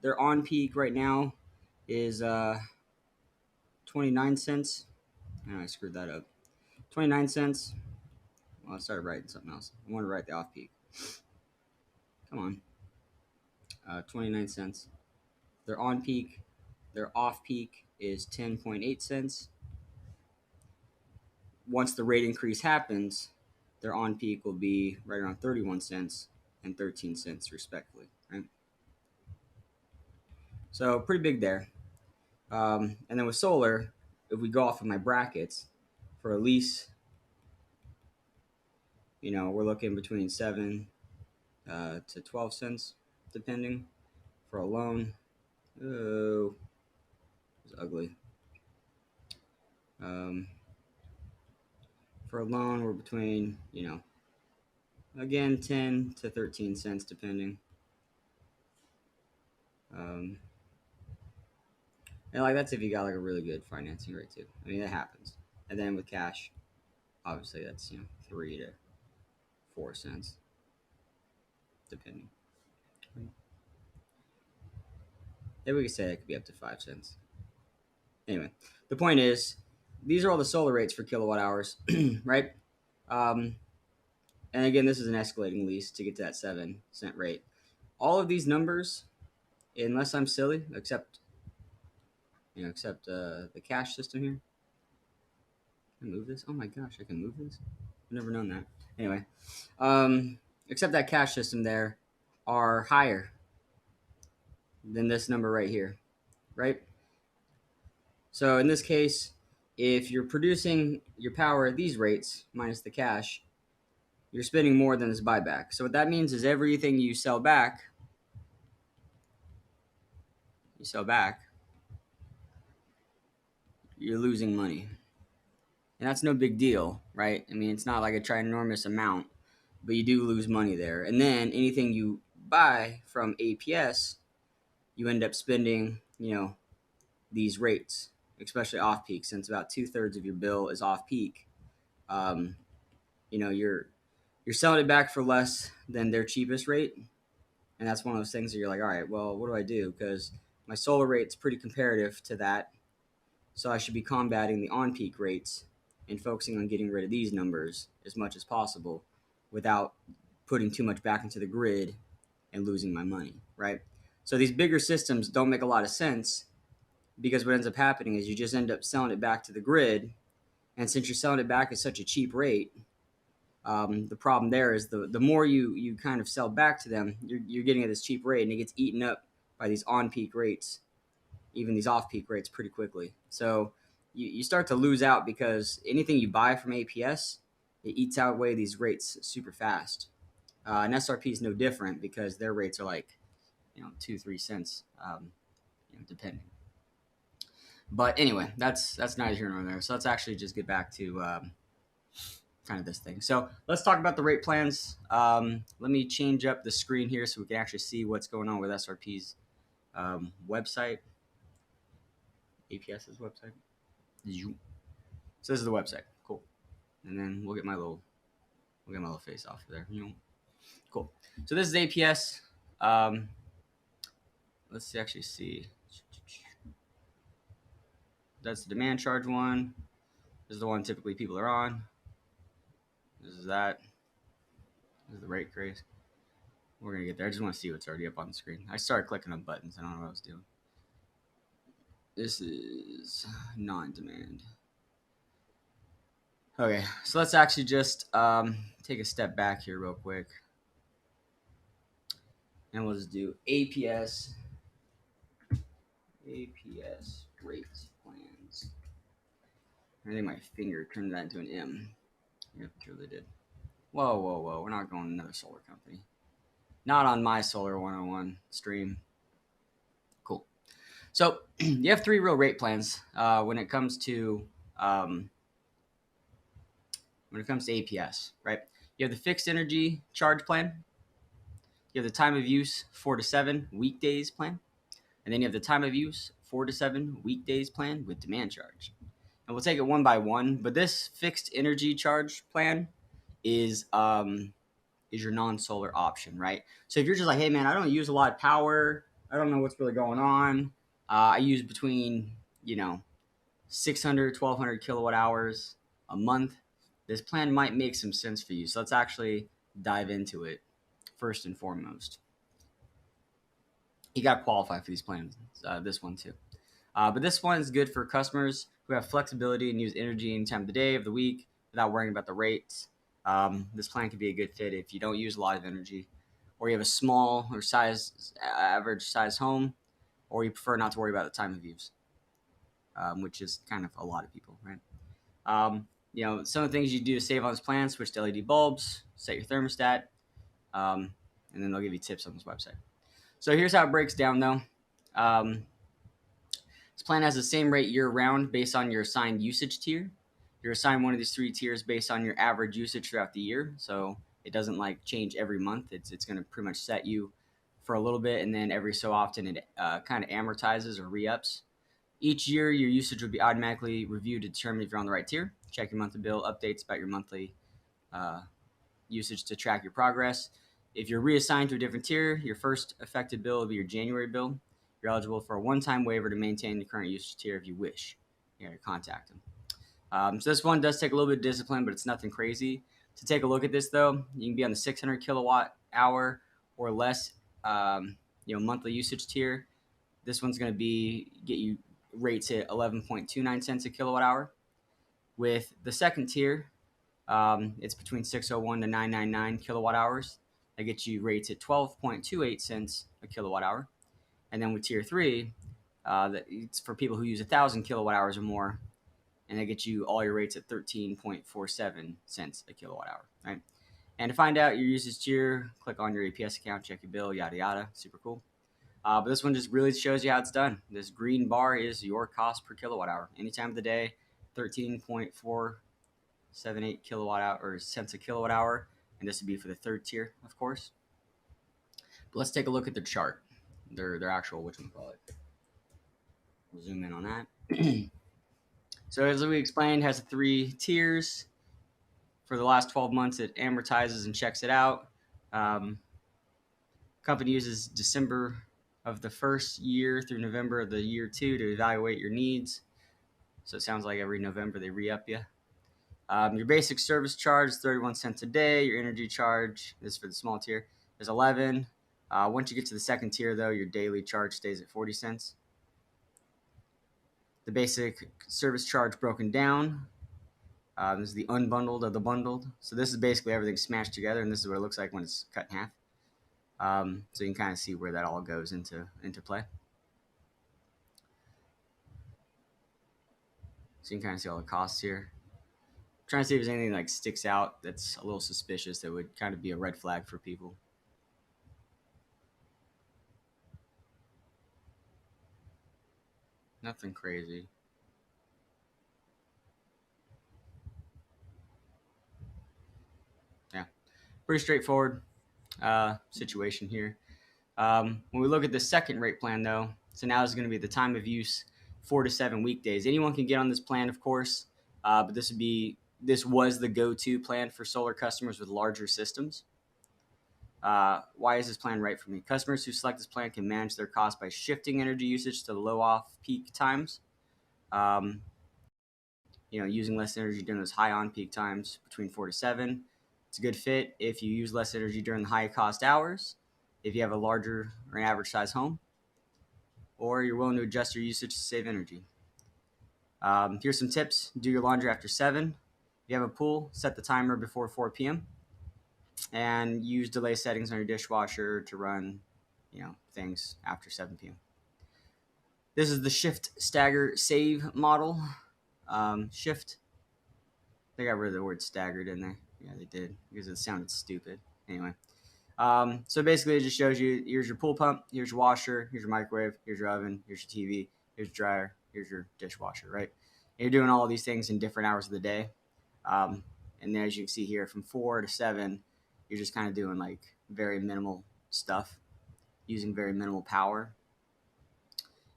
their on peak right now is 29 cents. Oh, I screwed that up. 29 cents. Well, I started writing something else. I want to write the off peak. Come on. 29 cents. Their on peak, their off peak is 10.8 cents. Once the rate increase happens, their on peak will be right around 31 cents and 13 cents, respectively. Right? So pretty big there. And then with solar, if we go off of my brackets, for a lease, we're looking between 7 to 12 cents, depending. For a loan, oh, it's ugly. Um, for a loan, we're between, again, 10 to 13 cents, depending. Um, and like that's if you got like a really good financing rate too. I mean, that happens. And then with cash, obviously that's 3 to 4 cents, depending. Maybe we could say it could be up to 5 cents. Anyway, the point is, these are all the solar rates for kilowatt hours, right? Um, and again, this is an escalating lease to get to that 7 cent rate. All of these numbers, unless I'm silly, except the cash system here. Can I move this? Oh my gosh, I can move this. I've never known that. Anyway, except that cash system there are higher than this number right here, right? So in this case, if you're producing your power at these rates minus the cash, you're spending more than this buyback. So what that means is everything you sell back, you're losing money. And that's no big deal, right? I mean, it's not like a ginormous amount, but you do lose money there. And then anything you buy from APS, you end up spending, these rates, especially off peak, since about 2/3 of your bill is off peak. Um, you're selling it back for less than their cheapest rate, and that's one of those things that you're like, all right, well, what do I do? Because my solar rate's pretty comparative to that, so I should be combating the on peak rates and focusing on getting rid of these numbers as much as possible without putting too much back into the grid and losing my money, right? So these bigger systems don't make a lot of sense because what ends up happening is you just end up selling it back to the grid. And since you're selling it back at such a cheap rate, the problem there is the more you kind of sell back to them, you're getting at this cheap rate, and it gets eaten up by these on peak rates, even these off peak rates, pretty quickly. So you start to lose out because anything you buy from APS, it eats out away these rates super fast. And SRP is no different because their rates are like 2-3 cents, depending. But anyway, that's neither here nor there. So let's actually just get back to kind of this thing. So let's talk about the rate plans. Let me change up the screen here so we can actually see what's going on with SRP's website, APS's website. So this is the website. Cool. And then we'll get my little face off of there. Cool. So this is APS. Let's actually see. That's the demand charge one. This is the one typically people are on. This is that. This is the rate craze. We're gonna get there. I just want to see what's already up on the screen. I started clicking on buttons. I don't know what I was doing. This is non-demand. Okay, so let's actually just take a step back here real quick. And we'll just do APS rate plans. I think my finger turned that into an M. Yep, it really did. Whoa. We're not going to another solar company. Not on my Solar 101 stream. Cool. So you have three real rate plans when it comes to APS, right? You have the fixed energy charge plan. You have the time of use 4 to 7 weekdays plan. And then you have the time of use 4 to 7 weekdays plan with demand charge. And we'll take it one by one. But this fixed energy charge plan is your non-solar option, right? So if you're just like, hey man, I don't use a lot of power, I don't know what's really going on. I use between 600, 1200 kilowatt hours a month. This plan might make some sense for you. So let's actually dive into it first and foremost. You got to qualify for these plans. This one too. But this one is good for customers who have flexibility and use energy any time of the day, of the week, without worrying about the rates. This plan could be a good fit if you don't use a lot of energy, or you have a small or average size home, or you prefer not to worry about the time of use, which is kind of a lot of people, right? Some of the things you do to save on this plan: switch to LED bulbs, set your thermostat, and then they'll give you tips on this website. So here's how it breaks down, though. This plan has the same rate year-round based on your assigned usage tier. You're assigned one of these three tiers based on your average usage throughout the year, so it doesn't change every month. It's going to pretty much set you for a little bit, and then every so often it kind of amortizes or re-ups. Each year, your usage would be automatically reviewed to determine if you're on the right tier. Check your monthly bill updates about your monthly usage to track your progress. If you're reassigned to a different tier, your first effective bill will be your January bill. You're eligible for a one-time waiver to maintain the current usage tier if you wish. You gotta contact them. So this one does take a little bit of discipline, but it's nothing crazy. To take a look at this, though, you can be on the 600 kilowatt hour or less, monthly usage tier. This one's going to get you rates at 11.29 cents a kilowatt hour. With the second tier, it's between 601 to 999 kilowatt hours. That gets you rates at 12.28 cents a kilowatt hour. And then with tier 3, it's for people who use 1,000 kilowatt hours or more, and that gets you all your rates at 13.47 cents a kilowatt hour, right? And to find out your usage tier, click on your APS account, check your bill, yada yada. Super cool. But this one just really shows you how it's done. This green bar is your cost per kilowatt hour. Any time of the day, 13.478 kilowatt hour or cents a kilowatt hour, and this would be for the third tier, of course. But let's take a look at the chart. Their actual whatchamacallit. We'll zoom in on that. So as we explained, it has 3 tiers. For the last 12 months, it amortizes and checks it out. Company uses December of the first year through November of the year 2 to evaluate your needs. So it sounds like every November they re-up you. Your basic service charge is 31 cents a day. Your energy charge, this is for the small tier, is 11. Once you get to the second tier, though, your daily charge stays at 40 cents. The basic service charge broken down. This is the unbundled of the bundled. So this is basically everything smashed together, and this is what it looks like when it's cut in half. So you can kind of see where that all goes into play. So you can kind of see all the costs here. I'm trying to see if there's anything like sticks out that's a little suspicious that would kind of be a red flag for people. Nothing crazy. Yeah, pretty straightforward situation here. When we look at the second rate plan, though, so now is going to be the time of use 4 to 7 weekdays. Anyone can get on this plan, of course, but this was the go-to plan for solar customers with larger systems. Why is this plan right for me? Customers who select this plan can manage their costs by shifting energy usage to low off-peak times. Um, using less energy during those high on-peak times between 4 to 7. It's a good fit if you use less energy during the high cost hours, if you have a larger or an average size home, or you're willing to adjust your usage to save energy. Here's some tips. Do your laundry after 7. If you have a pool, set the timer before 4 p.m. and use delay settings on your dishwasher to run, things after 7 p.m. This is the shift, stagger, save model. Shift. They got rid of the word stagger, didn't they? Yeah, they did because it sounded stupid. Anyway, so basically, it just shows you here's your pool pump, here's your washer, here's your microwave, here's your oven, here's your TV, here's your dryer, here's your dishwasher, right? And you're doing all of these things in different hours of the day. Um, and then as you can see here, from 4 to 7, you're just kind of doing like very minimal stuff, using very minimal power.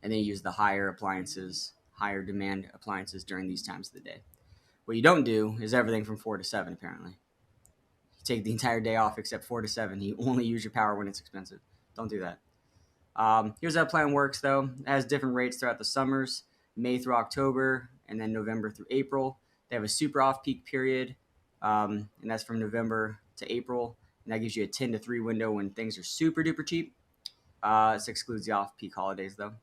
And then you use the higher appliances, higher demand appliances during these times of the day. What you don't do is everything from 4 to 7, apparently. You take the entire day off except 4 to 7. You only use your power when it's expensive. Don't do that. Here's how the plan works, though. It has different rates throughout the summers, May through October, and then November through April. They have a super off-peak period, and that's from November to April. And that gives you a 10 to 3 window when things are super duper cheap. This excludes the off-peak holidays, though.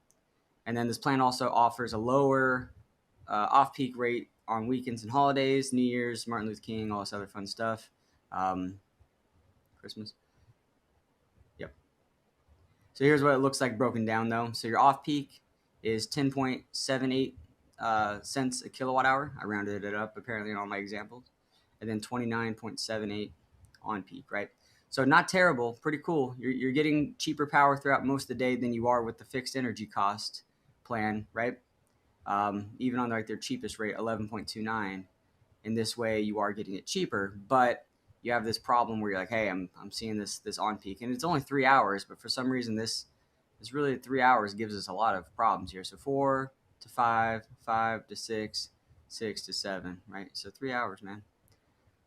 And then this plan also offers a lower off-peak rate on weekends and holidays, New Year's, Martin Luther King, all this other fun stuff. Christmas. Yep. So here's what it looks like broken down, though. So your off-peak is 10.78 cents a kilowatt hour. I rounded it up, apparently, in all my examples. And then 29.78 on peak, right? So not terrible, pretty cool. You're getting cheaper power throughout most of the day than you are with the fixed energy cost plan, right? Even on like their cheapest rate, 11.29. In this way, you are getting it cheaper, but you have this problem where you're like, hey, I'm seeing this on peak, and it's only 3 hours, but for some reason this really 3 hours gives us a lot of problems here. So 4 to 5, 5 to 6, 6 to 7, right? So 3 hours, man.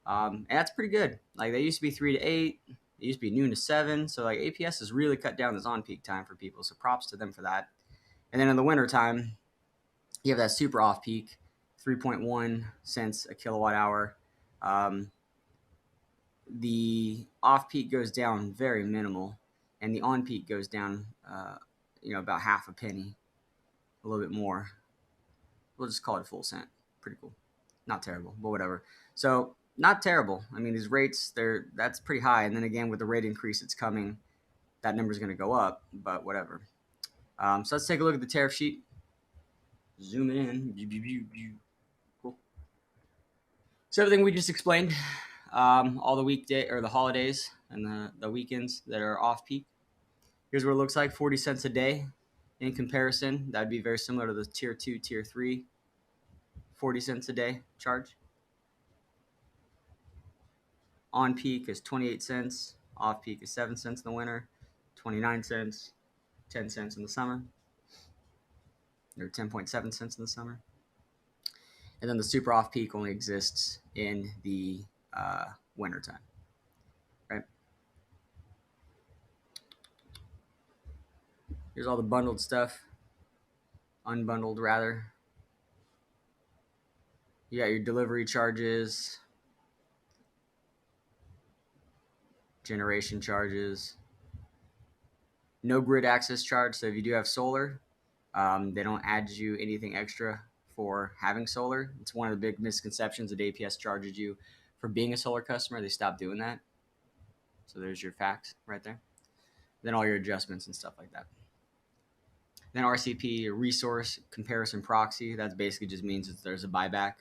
And that's pretty good. Like they used to be 3 to 8. It used to be noon to 7. So like APS has really cut down this on peak time for people. So props to them for that. And then in the wintertime, you have that super off peak, 3.1 cents a kilowatt hour. The off peak goes down very minimal, and the on peak goes down, about half a penny, a little bit more. We'll just call it a full cent. Pretty cool. Not terrible, but whatever. So not terrible. I mean, these rates, that's pretty high. And then again, with the rate increase that's coming, that number is going to go up, but whatever. So let's take a look at the tariff sheet. Zoom in. Cool. So everything we just explained, all the weekday or the holidays and the weekends that are off peak. Here's what it looks like: 40 cents a day. In comparison, that'd be very similar to the tier 2, tier 3, 40 cents a day charge. On peak is 28 cents. Off peak is 7 cents in the winter, 29 cents, 10 cents in the summer, or 10.7 cents in the summer. And then the super off peak only exists in the winter time, right? Here's all the bundled stuff, unbundled rather. You got your delivery charges, generation charges, no grid access charge. So if you do have solar, they don't add you anything extra for having solar. It's one of the big misconceptions that APS charges you for being a solar customer. They stopped doing that. So there's your fact right there. Then all your adjustments and stuff like that. Then RCP, resource comparison proxy. That basically just means that there's a buyback.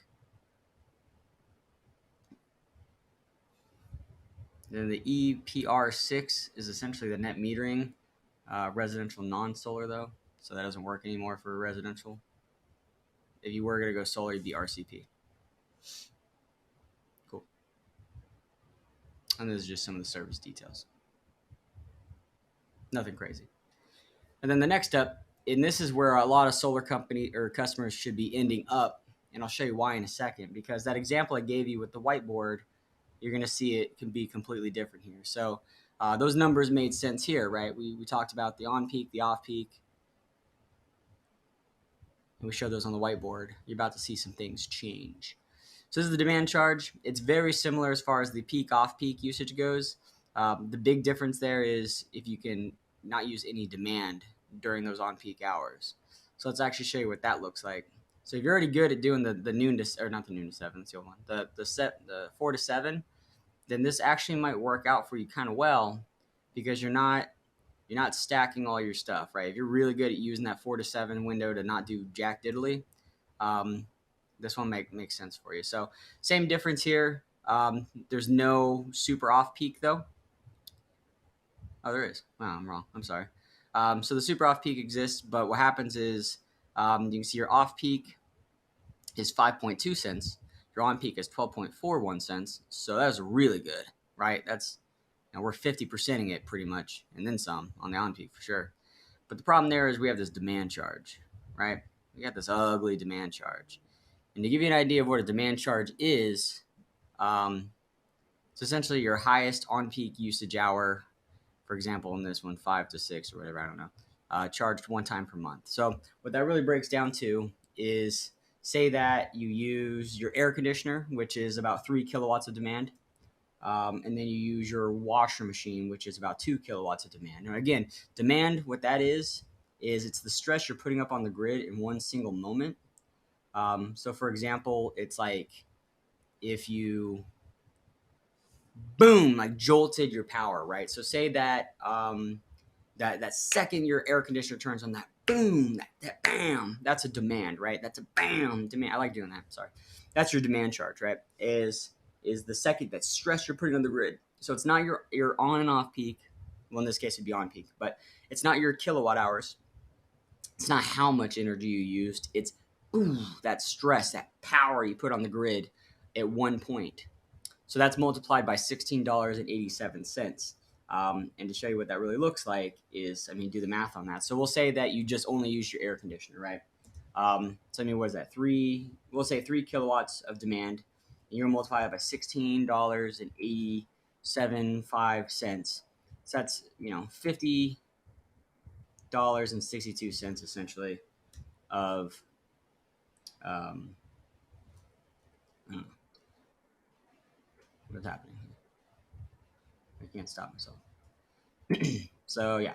Then the EPR6 is essentially the net metering, residential non-solar though, so that doesn't work anymore for residential. If you were going to go solar, you'd be RCP. Cool. And this is just some of the service details. Nothing crazy. And then the next step, and this is where a lot of solar company or customers should be ending up, and I'll show you why in a second, because that example I gave you with the whiteboard, you're going to see it can be completely different here. So those numbers made sense here, right? We talked about the on peak, the off peak, and we showed those on the whiteboard. You're about to see some things change. So this is the demand charge. It's very similar as far as the peak off peak usage goes. The big difference there is if you can not use any demand during those on peak hours. So let's actually show you what that looks like. So if you're already good at doing the noon to, or not the noon to 7, it's the old one, the 4 to 7, then this actually might work out for you kind of well, because you're not stacking all your stuff, right? If you're really good at using that 4 to 7 window to not do jack diddly, this one makes sense for you. So same difference here. There's no super off peak though. Oh, there is. Wow, I'm wrong. I'm sorry. So the super off peak exists, but what happens is you can see your off peak is 5.2 cents. Your on peak is 12.41 cents. So that's really good, right? That's, we're 50%ing it pretty much, and then some on the on peak for sure. But the problem there is we have this demand charge, right? We got this ugly demand charge. And to give you an idea of what a demand charge is, it's essentially your highest on peak usage hour, for example, in this one, 5 to 6 or whatever, I don't know, charged one time per month. So what that really breaks down to is, say that you use your air conditioner, which is about 3 kilowatts of demand, and then you use your washer machine, which is about 2 kilowatts of demand. Now, again, demand, what that is it's the stress you're putting up on the grid in one single moment. So, for example, it's like if you boom, like jolted your power, right? So, say that that second your air conditioner turns on, that boom, that bam, that's a demand, right? That's a bam demand. I like doing that. Sorry, that's your demand charge, right? Is the second that stress you're putting on the grid. So it's not your on and off peak. Well, in this case, it'd be on peak, but it's not your kilowatt hours. It's not how much energy you used. It's that stress, that power you put on the grid at one point. So that's multiplied by $16.87. And to show you what that really looks like is, do the math on that. So we'll say that you just only use your air conditioner, right? So what is that? We'll say 3 kilowatts of demand. And you're going to multiply it by $16.87.5. So that's, $50.62 essentially of, I don't know, what's happening here. I can't stop myself. So yeah,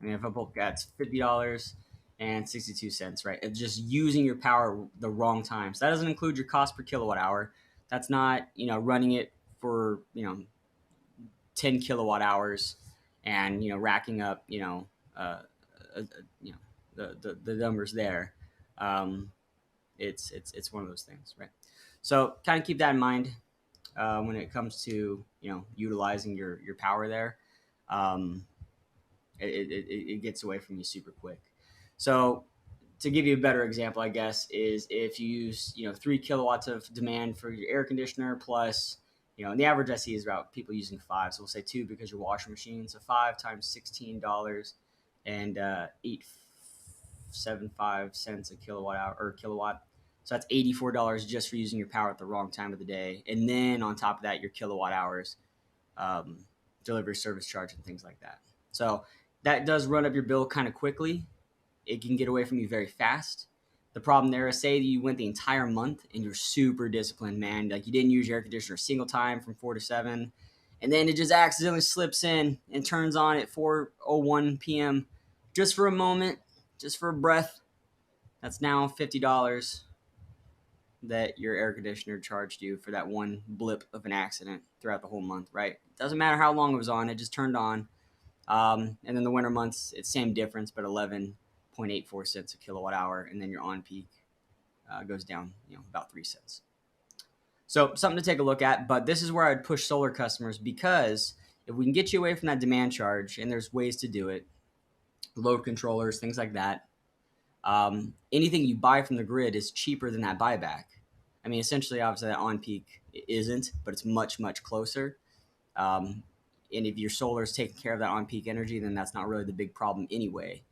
if I pull that's $50.62, right? It's just using your power the wrong time. So that doesn't include your cost per kilowatt hour. That's not running it for 10 kilowatt hours and racking up uh, the numbers there. It's one of those things, right? So kind of keep that in mind when it comes to utilizing your power there. It gets away from you super quick. So to give you a better example, I guess, is if you use 3 kilowatts of demand for your air conditioner plus, and the average I see is about people using 5, so we'll say 2 because your washer machine. So 5 times $16 and 8.75 cents a kilowatt hour or kilowatt. So that's $84 just for using your power at the wrong time of the day, and then on top of that, your kilowatt hours, delivery service charge, and things like that. So that does run up your bill kind of quickly. It can get away from you very fast. The problem there is, say you went the entire month and you're super disciplined, man. Like you didn't use your air conditioner a single time from 4 to 7, and then it just accidentally slips in and turns on at 4:01 p.m. just for a moment, just for a breath. That's now $50 that your air conditioner charged you for that one blip of an accident throughout the whole month, right? It doesn't matter how long it was on, it just turned on. And then the winter months, it's same difference, but 11.5 0.84 cents a kilowatt hour, and then your on peak goes down, about 3 cents. So something to take a look at. But this is where I'd push solar customers, because if we can get you away from that demand charge, and there's ways to do it, load controllers, things like that. Anything you buy from the grid is cheaper than that buyback. I mean, essentially, obviously, that on peak isn't, but it's much, much closer. And if your solar is taking care of that on peak energy, then that's not really the big problem anyway.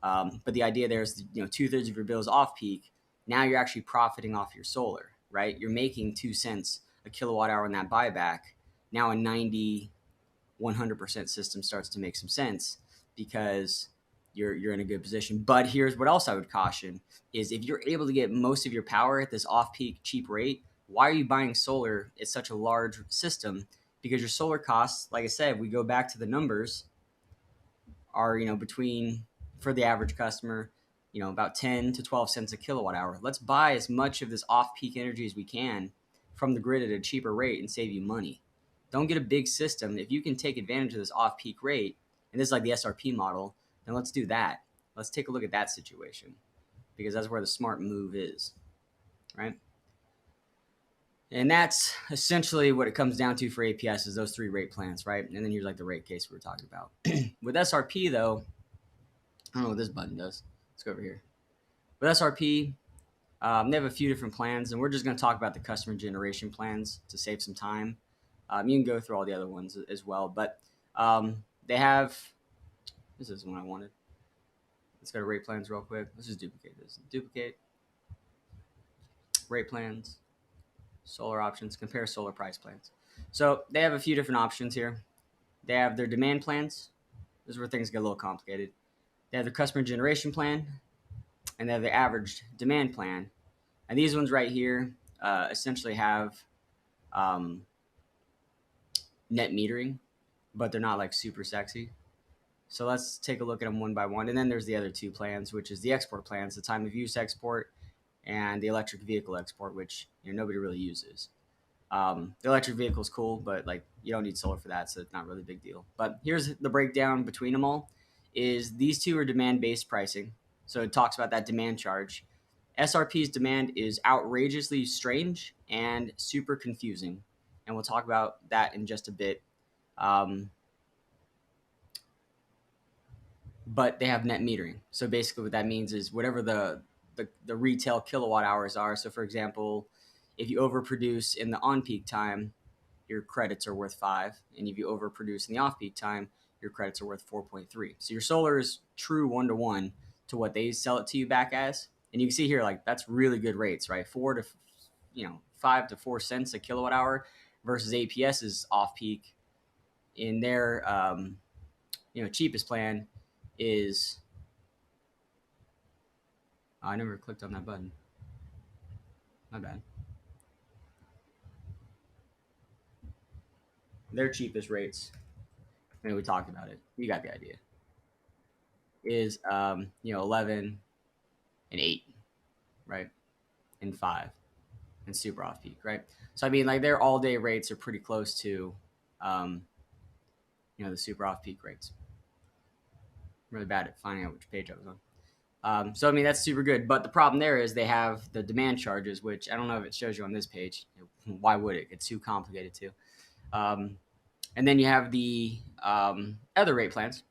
But the idea there is, 2/3 of your bill is off peak. Now you're actually profiting off your solar, right? You're making 2 cents a kilowatt hour in that buyback. Now a 90, 100% system starts to make some sense, because you're in a good position. But here's what else I would caution is, if you're able to get most of your power at this off-peak cheap rate, why are you buying solar at such a large system? Because your solar costs, like I said, we go back to the numbers, are, between, for the average customer, about 10 to 12 cents a kilowatt hour. Let's buy as much of this off-peak energy as we can from the grid at a cheaper rate and save you money. Don't get a big system. If you can take advantage of this off-peak rate, and this is like the SRP model, then let's do that. Let's take a look at that situation, because that's where the smart move is, right? And that's essentially what it comes down to for APS, is those three rate plans, right? And then here's like the rate case we were talking about. With SRP, though, I don't know what this button does. Let's go over here. With SRP, they have a few different plans, and we're just going to talk about the customer generation plans to save some time. You can go through all the other ones as well, but they have, this is the one I wanted. Let's go to rate plans real quick. Let's just duplicate this. Duplicate, rate plans, solar options, compare solar price plans. So they have a few different options here. They have their demand plans. This is where things get a little complicated. They have their customer generation plan, and they have the average demand plan. And these ones right here essentially have net metering, but they're not like super sexy. So let's take a look at them one by one. And then there's the other two plans, which is the export plans, the time of use export, and the electric vehicle export, which nobody really uses. The electric vehicle is cool, but like you don't need solar for that, so it's not really a big deal. But here's the breakdown between them all: is these two are demand-based pricing, so it talks about that demand charge. SRP's demand is outrageously strange and super confusing, and we'll talk about that in just a bit. But they have net metering. So basically what that means is whatever the retail kilowatt hours are. So for example, if you overproduce in the on-peak time, your credits are worth 5. And if you overproduce in the off-peak time, your credits are worth 4.3. So your solar is true one-to-one to what they sell it to you back as. And you can see here, like, that's really good rates, right? 5 to 4 cents a kilowatt hour versus APS's off-peak in their cheapest plan is, I never clicked on that button. My bad. Their cheapest rates, I mean, we talked about it. You got the idea. Is 11 and 8, right? And 5 and super off peak, right? So I mean, like, their all day rates are pretty close to the super off peak rates. I'm really bad at finding out which page I was on. So I mean, that's super good. But the problem there is they have the demand charges, which I don't know if it shows you on this page. Why would it? It's too complicated too. And then you have the other rate plans,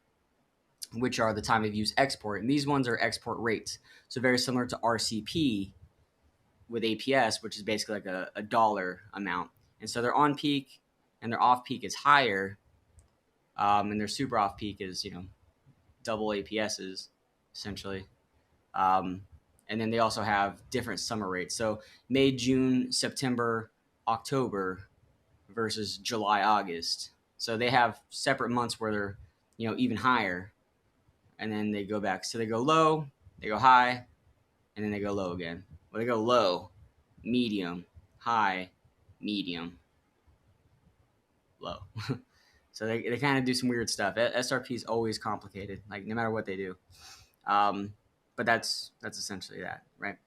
which are the time of use export. And these ones are export rates. So very similar to RCP with APS, which is basically like a dollar amount. And so their on peak and their off peak is higher. And their super off peak is, double APS's essentially. And then they also have different summer rates. So May, June, September, October versus July, August. So they have separate months where they're, even higher. And then they go back. So they go low, they go high, and then they go low again. Well, they go low, medium, high, medium, low. So they kind of do some weird stuff. SRP is always complicated, like no matter what they do. But that's essentially that, right?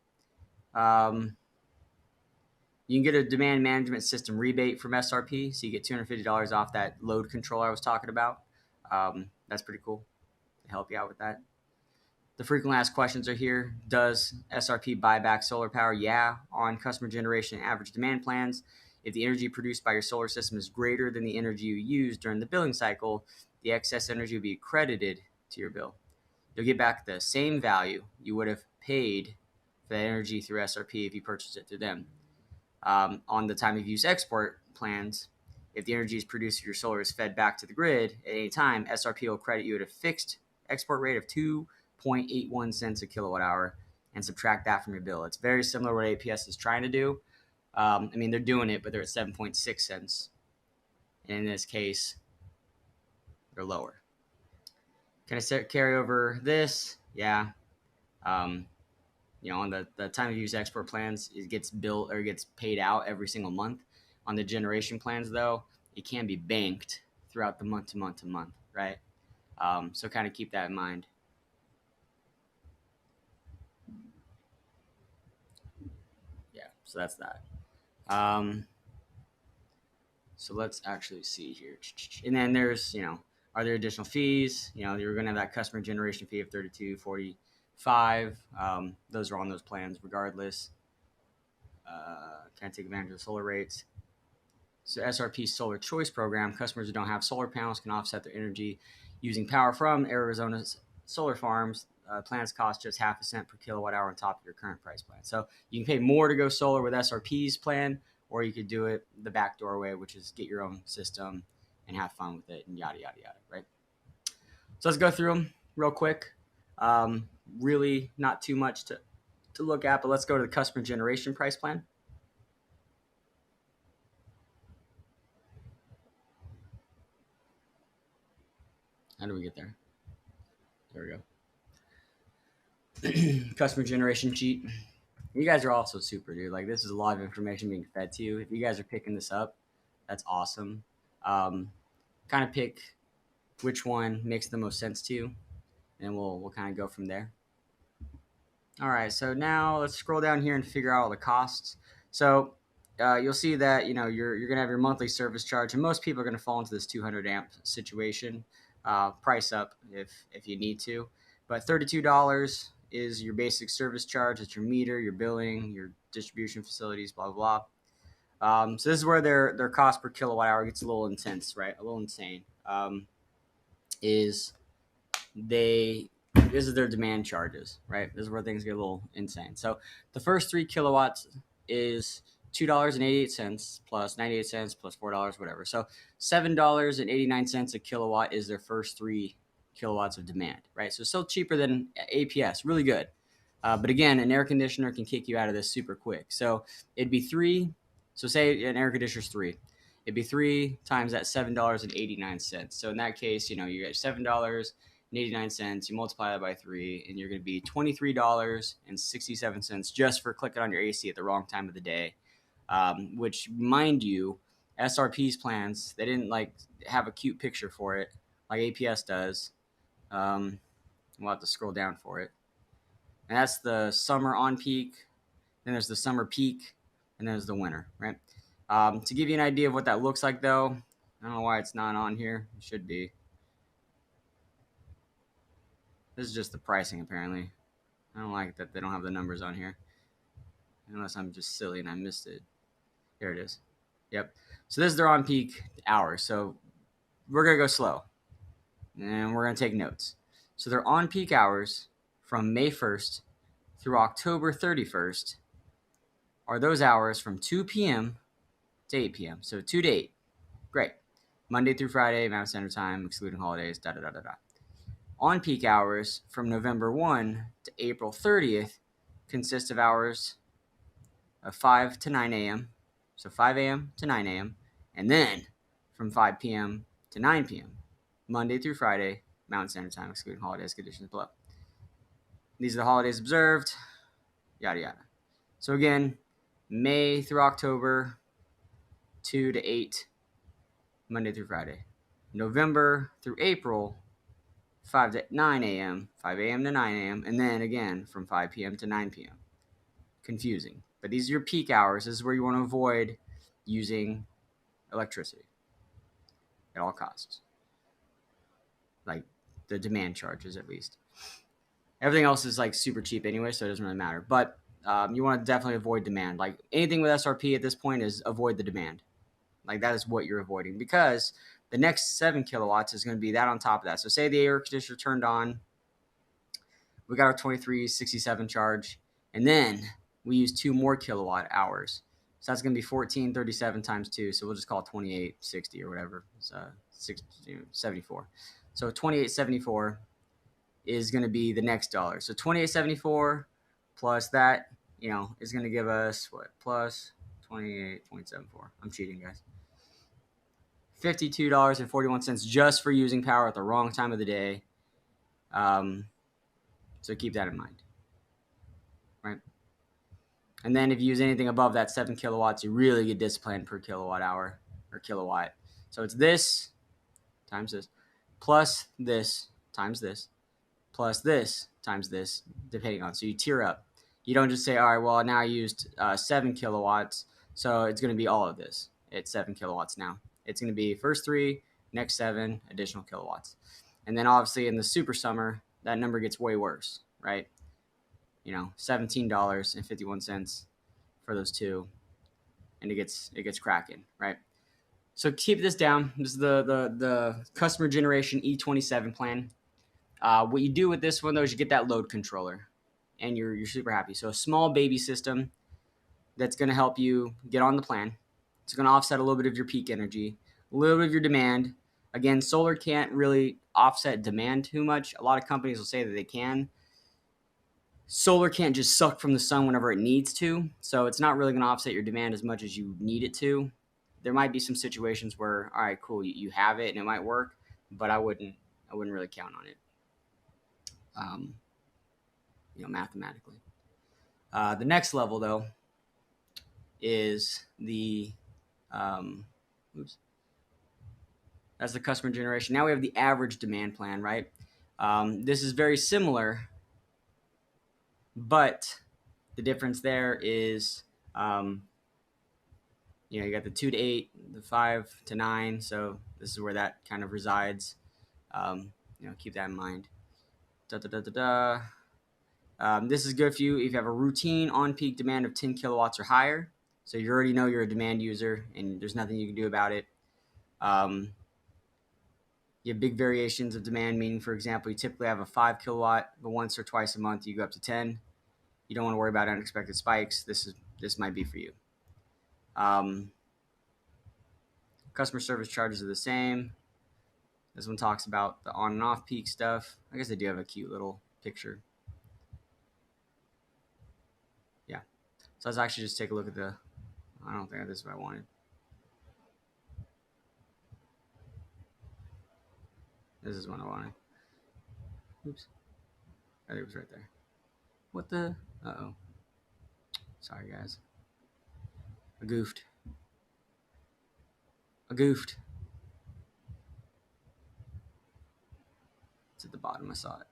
You can get a demand management system rebate from SRP, so you get $250 off that load control I was talking about. That's pretty cool to help you out with that. The frequently asked questions are here. Does SRP buy back solar power? Yeah, on customer generation average demand plans. If the energy produced by your solar system is greater than the energy you use during the billing cycle, the excess energy will be credited to your bill. You'll get back the same value you would have paid for that energy through SRP if you purchased it through them. On the time of use export plans, if the energy is produced if your solar is fed back to the grid at any time, SRP will credit you at a fixed export rate of 2.81 cents a kilowatt hour and subtract that from your bill. It's very similar to what APS is trying to do. I mean, they're doing it, but they're at 7.6 cents. And in this case, they're lower. Can I carry over this? Yeah. Um, on the time of use export plans, it gets billed or gets paid out every single month. On the generation plans, though, it can be banked throughout the month to month to month, right? So kind of keep that in mind. Yeah, so that's that. So let's actually see here. And then there's, are there additional fees? You're going to have that customer generation fee of 32.45. Those are on those plans regardless. Can't take advantage of the solar rates. So SRP's Solar Choice program, customers who don't have solar panels can offset their energy using power from Arizona's solar farms. Plans cost just half a cent per kilowatt hour on top of your current price plan. So you can pay more to go solar with SRP's plan, or you could do it the backdoor way, which is get your own system and have fun with it and yada, yada, yada, right? So let's go through them real quick. Really not too much to look at, but let's go to the customer generation price plan. How do we get there? There we go. Customer generation sheet. You guys are also super, dude. Like, this is a lot of information being fed to you. If you guys are picking this up, that's awesome. Kind of pick which one makes the most sense to you, and we'll kind of go from there. All right, so now let's scroll down here and figure out all the costs. So you'll see that you're gonna have your monthly service charge, and most people are gonna fall into this 200 amp situation. Price up if you need to, but $32 is your basic service charge. It's your meter, your billing, your distribution facilities, blah blah blah. So this is where their cost per kilowatt hour gets a little intense, right? A little insane. Is they This is their demand charges, right? This is where things get a little insane. So the first 3 kilowatts is $2.88 plus 98 cents plus $4, whatever. So $7.89 a kilowatt is their first 3 kilowatts of demand, right? So still cheaper than APS, really good. But again, an air conditioner can kick you out of this super quick. So it'd be three. So say an air conditioner's three. It'd be 3 times that $7.89. So in that case, you get $7.89. You multiply that by 3, and you're going to be $23.67 just for clicking on your AC at the wrong time of the day. Which, mind you, SRP's plans, they didn't have a cute picture for it like APS does. We'll have to scroll down for it. And that's the summer on peak. Then there's the summer peak, and then there's the winter, right? To give you an idea of what that looks like, though, I don't know why it's not on here. It should be. This is just the pricing, apparently. I don't like that they don't have the numbers on here. Unless I'm just silly and I missed it. Here it is. Yep. So this is their on-peak hours. So we're going to go slow. And we're going to take notes. So their on-peak hours from May 1st through October 31st are those hours from 2 p.m. to 8 p.m. So 2 to 8. Great. Monday through Friday, Mountain Standard Time, excluding holidays, da-da-da-da-da. On-peak hours from November 1 to April 30th consist of hours of 5 to 9 a.m., so 5 a.m. to 9 a.m., and then from 5 p.m. to 9 p.m., Monday through Friday, Mountain Standard Time, excluding holidays, conditions below. These are the holidays observed, yada, yada. So again, May through October, 2 to 8, Monday through Friday. November through April, 5 to 9 a.m., 5 a.m. to 9 a.m., and then again from 5 p.m. to 9 p.m. Confusing. But these are your peak hours. This is where you want to avoid using electricity at all costs. Like the demand charges, at least. Everything else is like super cheap anyway, so it doesn't really matter. But you want to definitely avoid demand. Like anything with SRP at this point is avoid the demand. Like that is what you're avoiding, because the next 7 kilowatts is going to be that on top of that. So say the air conditioner turned on, we got our 2367 charge, and then we use 2 more kilowatt hours. So that's going to be 1437 times 2. So we'll just call it 2860 or whatever. It's 74. So 2874 is going to be the next dollar. So 2874 plus that, is going to give us what? Plus 28.74. I'm cheating, guys. $52.41 just for using power at the wrong time of the day. So keep that in mind, right? And then if you use anything above that 7 kilowatts, you really get disciplined per kilowatt hour or kilowatt. So it's this times this plus this times this plus this times this, depending on. So you tier up. You don't just say, all right, well, now I used 7 kilowatts, so it's going to be all of this. It's 7 kilowatts now. It's going to be first 3, next 7 additional kilowatts. And then obviously in the super summer, that number gets way worse, right? $17.51 for those two, and it gets cracking, right? So keep this down. This is the customer generation E27 plan. What you do with this one though is you get that load controller, and you're super happy. So a small baby system that's going to help you get on the plan. It's going to offset a little bit of your peak energy, a little bit of your demand. Again, solar can't really offset demand too much. A lot of companies will say that they can. Solar can't just suck from the sun whenever it needs to, so it's not really going to offset your demand as much as you need it to. There might be some situations where, all right, cool, you have it and it might work, but I wouldn't really count on it, um, mathematically. The next level though is the oops, that's the customer generation. Now we have the average demand plan, right? This is very similar, but the difference there is, you got the 2 to 8, the 5 to 9. So this is where that kind of resides. Keep that in mind. This is good for you if you have a routine on-peak demand of 10 kilowatts or higher. So you already know you're a demand user and there's nothing you can do about it. You have big variations of demand, meaning, for example, you typically have a 5 kilowatt, but once or twice a month you go up to 10. You don't want to worry about unexpected spikes. This might be for you. Customer service charges are the same. This one talks about the on and off peak stuff. I guess they do have a cute little picture. Yeah. So let's actually just take a look at I don't think this is what I wanted. This is what I wanted. Oops. I think it was right there. What the? Uh-oh. Sorry, guys. I goofed. It's at the bottom. I saw it.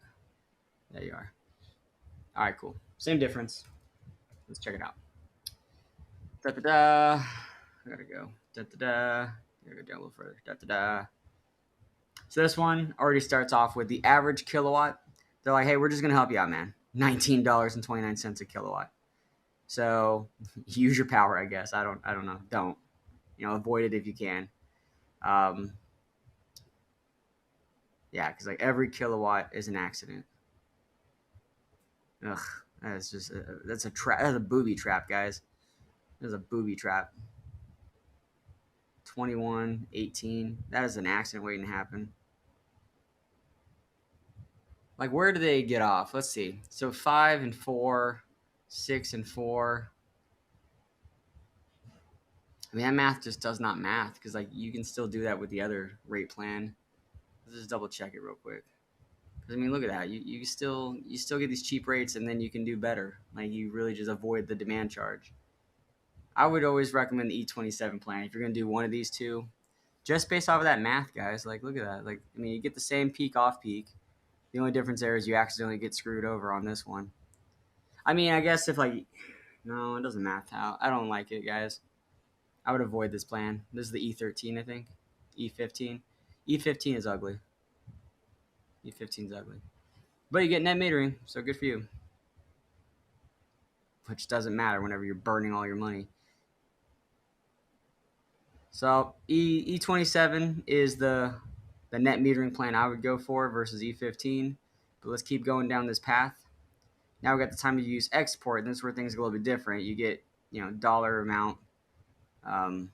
There you are. All right, cool. Same difference. Let's check it out. Da-da-da. I gotta go. Da-da-da. Gotta go down a little further. Da-da-da. So this one already starts off with the average kilowatt. They're like, hey, we're just gonna help you out, man. $19.29 a kilowatt. So use your power, I guess. I don't know. Don't. Avoid it if you can. Yeah, because like every kilowatt is an accident. Ugh, that's just that's a trap. That's a booby trap, guys. That's a booby trap. 21, 18. That is an accident waiting to happen. Like, where do they get off? Let's see. So 5 and 4, 6 and 4. I mean, that math just does not math, because like you can still do that with the other rate plan. Let's just double check it real quick. Because I mean, look at that. You still get these cheap rates, and then you can do better. Like, you really just avoid the demand charge. I would always recommend the E27 plan if you're gonna do one of these two, just based off of that math, guys. Like, look at that. Like, I mean, you get the same peak off peak. The only difference there is you accidentally get screwed over on this one. I mean, I guess if like, no, it doesn't math out. I don't like it, guys. I would avoid this plan. This is the E13, I think. E15. E15 is ugly. E15 is ugly. but you get net metering, so good for you. Which doesn't matter whenever you're burning all your money. So E27 is the net metering plan I would go for versus E15. But let's keep going down this path. Now we got the time to use export, and this is where things are a little bit different. You get dollar amount. Um,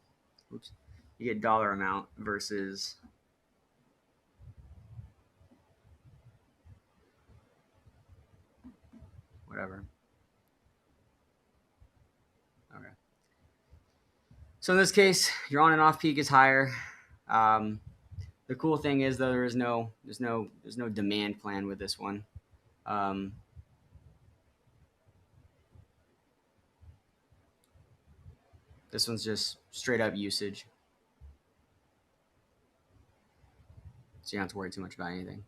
oops, you get dollar amount versus whatever. Okay. So in this case, your on and off peak is higher. Um, the cool thing is though there's no demand plan with this one. Um, this one's just straight up usage, so you don't have to worry too much about anything.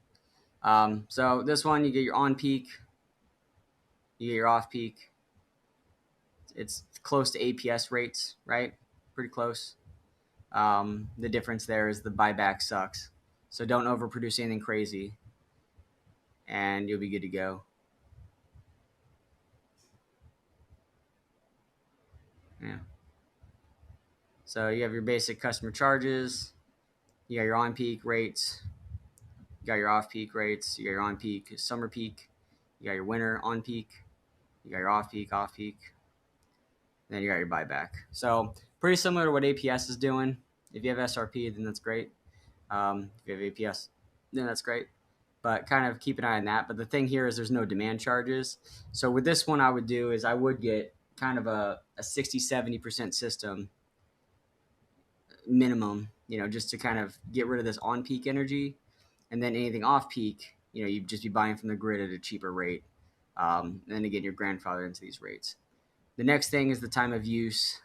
So this one you get your on peak, you get your off peak. It's close to APS rates, right? Pretty close. The difference there is the buyback sucks. So don't overproduce anything crazy, and you'll be good to go. Yeah. So you have your basic customer charges. You got your on peak rates. You got your off peak rates. You got your on peak summer peak. You got your winter on peak. You got your off peak, off peak. Then you got your buyback. So pretty similar to what APS is doing. If you have SRP, then that's great. If you have APS, then that's great. But kind of keep an eye on that. But the thing here is there's no demand charges. So with this one, I would do is I would get kind of a 60-70% system minimum, just to kind of get rid of this on peak energy. And then anything off peak, you'd just be buying from the grid at a cheaper rate. And then again, your grandfather into these rates. The next thing is the time of use.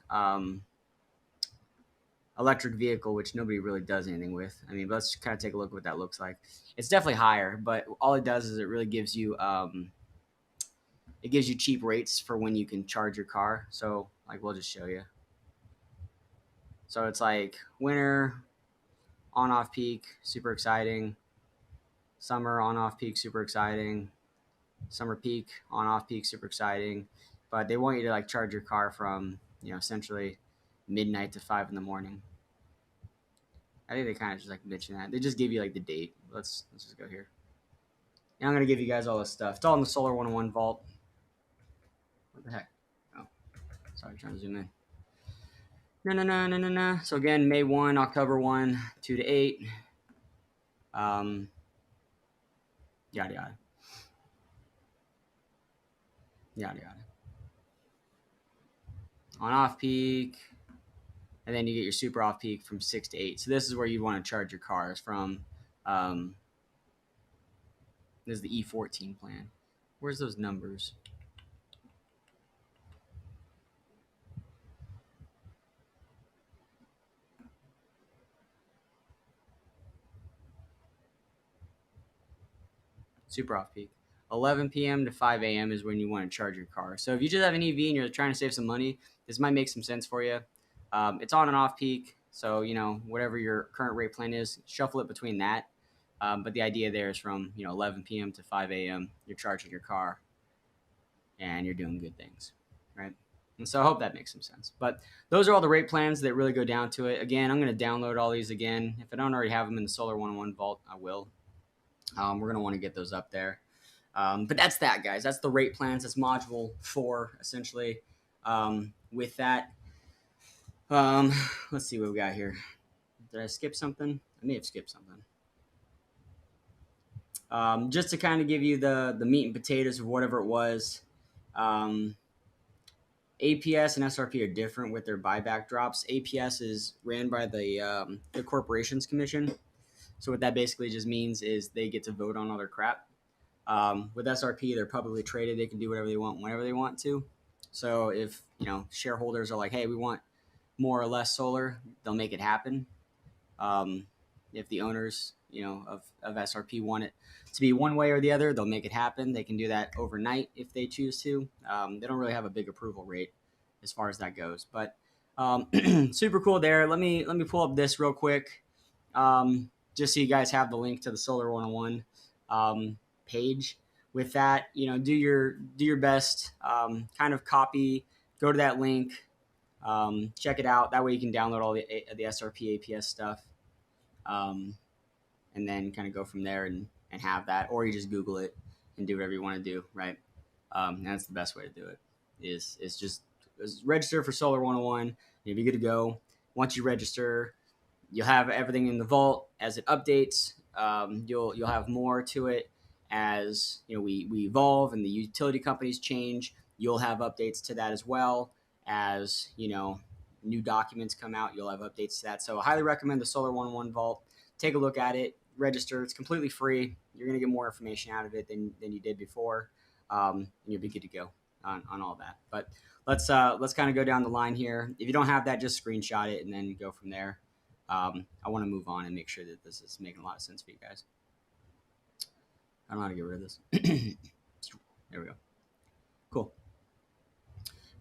Electric vehicle, which nobody really does anything with. I mean, let's kind of take a look at what that looks like. It's definitely higher, but all it does is it really gives you cheap rates for when you can charge your car. So like we'll just show you. So it's like winter on off peak, super exciting. Summer on off peak, super exciting. Summer peak on off peak, super exciting. But they want you to like charge your car from essentially midnight to 5 in the morning. I think they kind of just like mention that. They just give you like the date. Let's just go here. And I'm gonna give you guys all this stuff. It's all in the Solar 101 vault. What the heck? Oh, sorry, trying to zoom in. No. So again, May 1, October 1, 2 to 8. Yada yada. Yada yada. On off peak. And then you get your super off peak from 6 to 8. So this is where you want to charge your cars from. This is the E14 plan. Where's those numbers? Super off peak. 11 p.m. to 5 a.m. is when you want to charge your car. So if you just have an EV and you're trying to save some money, this might make some sense for you. It's on and off peak. So, whatever your current rate plan is, shuffle it between that. But the idea there is from, 11 p.m. to 5 a.m., you're charging your car and you're doing good things, right? And so I hope that makes some sense. But those are all the rate plans that really go down to it. Again, I'm going to download all these again. If I don't already have them in the Solar 101 vault, I will. We're going to want to get those up there. But that's that, guys. That's the rate plans. That's module 4, essentially. With that, let's see what we got here. Did I skip something? I may have skipped something. Just to kind of give you the meat and potatoes of whatever it was. APS and SRP are different with their buyback drops. APS is ran by the Corporations Commission. So what that basically just means is they get to vote on all their crap. With SRP, they're publicly traded. They can do whatever they want whenever they want to. So if shareholders are like, hey, we want more or less solar, they'll make it happen. If the owners of SRP want it to be one way or the other, they'll make it happen. They can do that overnight if they choose to. They don't really have a big approval rate as far as that goes, but super cool there. Let me pull up this real quick, just so you guys have the link to the Solar 101 page. with that, do your best. Kind of copy, go to that link, check it out. That way you can download all the SRP APS stuff, um, and then kind of go from there and have that, or you just Google it and do whatever you want to do, right? And that's the best way to do it. Is just register for Solar 101. You'll be good to go. Once you register, you'll have everything in the vault as it updates. You'll have more to it as we evolve and the utility companies change. You'll have updates to that as well as new documents come out. You'll have updates to that. So I highly recommend the Solar 101 Vault. Take a look at it. Register. It's completely free. You're gonna get more information out of it than you did before, and you'll be good to go on all that. But let's kind of go down the line here. If you don't have that, just screenshot it and then go from there. I want to move on and make sure that this is making a lot of sense for you guys. I don't know how to get rid of this. There we go. Cool.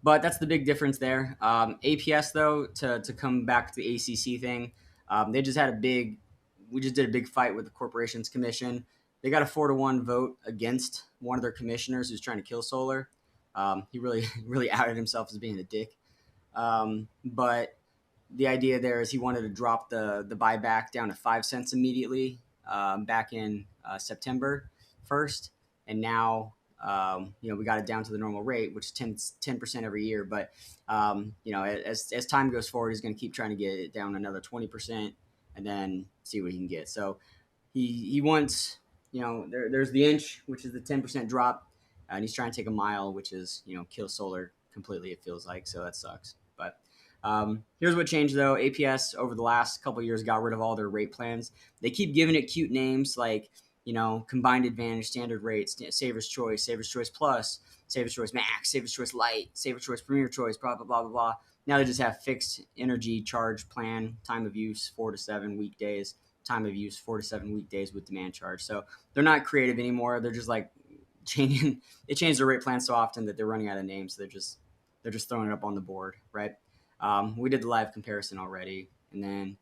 But that's the big difference there. APS, though, to come back to the ACC thing, they just had we just did a big fight with the Corporations Commission. They got a 4-1 vote against one of their commissioners who's trying to kill solar. He really, really outed himself as being a dick. But the idea there is he wanted to drop the buyback down to 5 cents immediately, back in September 1st, and now we got it down to the normal rate, which is 10% every year. But as time goes forward, he's going to keep trying to get it down another 20%, and then see what he can get. So he wants, there's the inch, which is the 10% drop, and he's trying to take a mile, which is kill solar completely. It feels like, so that sucks. But here's what changed though. APS over the last couple of years got rid of all their rate plans. They keep giving it cute names like combined advantage, standard rates, Saver's Choice Plus, Saver's Choice Max, Saver's Choice Light, Saver's Choice Premier Choice, blah blah blah blah blah. Now they just have fixed energy charge plan, time of use 4 to 7 weekdays, time of use 4 to 7 weekdays with demand charge. So they're not creative anymore. They're just like changing. They change their rate plan so often that they're running out of names. So they're just throwing it up on the board, right? We did the live comparison already, and then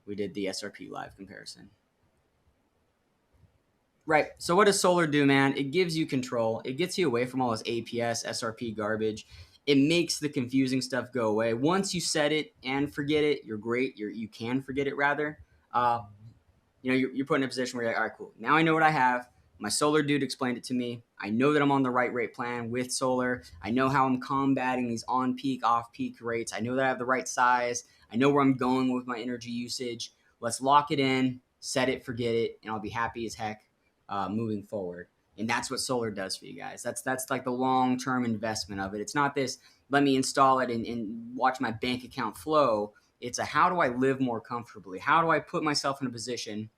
we did the SRP live comparison. Right. So what does solar do, man? It gives you control. It gets you away from all this APS, SRP garbage. It makes the confusing stuff go away. Once you set it and forget it, you're great. You can forget it rather. Uh, you're put in a position where you're like, all right, cool. Now I know what I have. My solar dude explained it to me. I know that I'm on the right rate plan with solar. I know how I'm combating these on peak, off peak rates. I know that I have the right size. I know where I'm going with my energy usage. Let's lock it in, set it, forget it, and I'll be happy as heck moving forward. And that's what solar does for you guys. That's like the long term investment of it. It's not this let me install it and watch my bank account flow. It's a how do I live more comfortably? How do I put myself in a position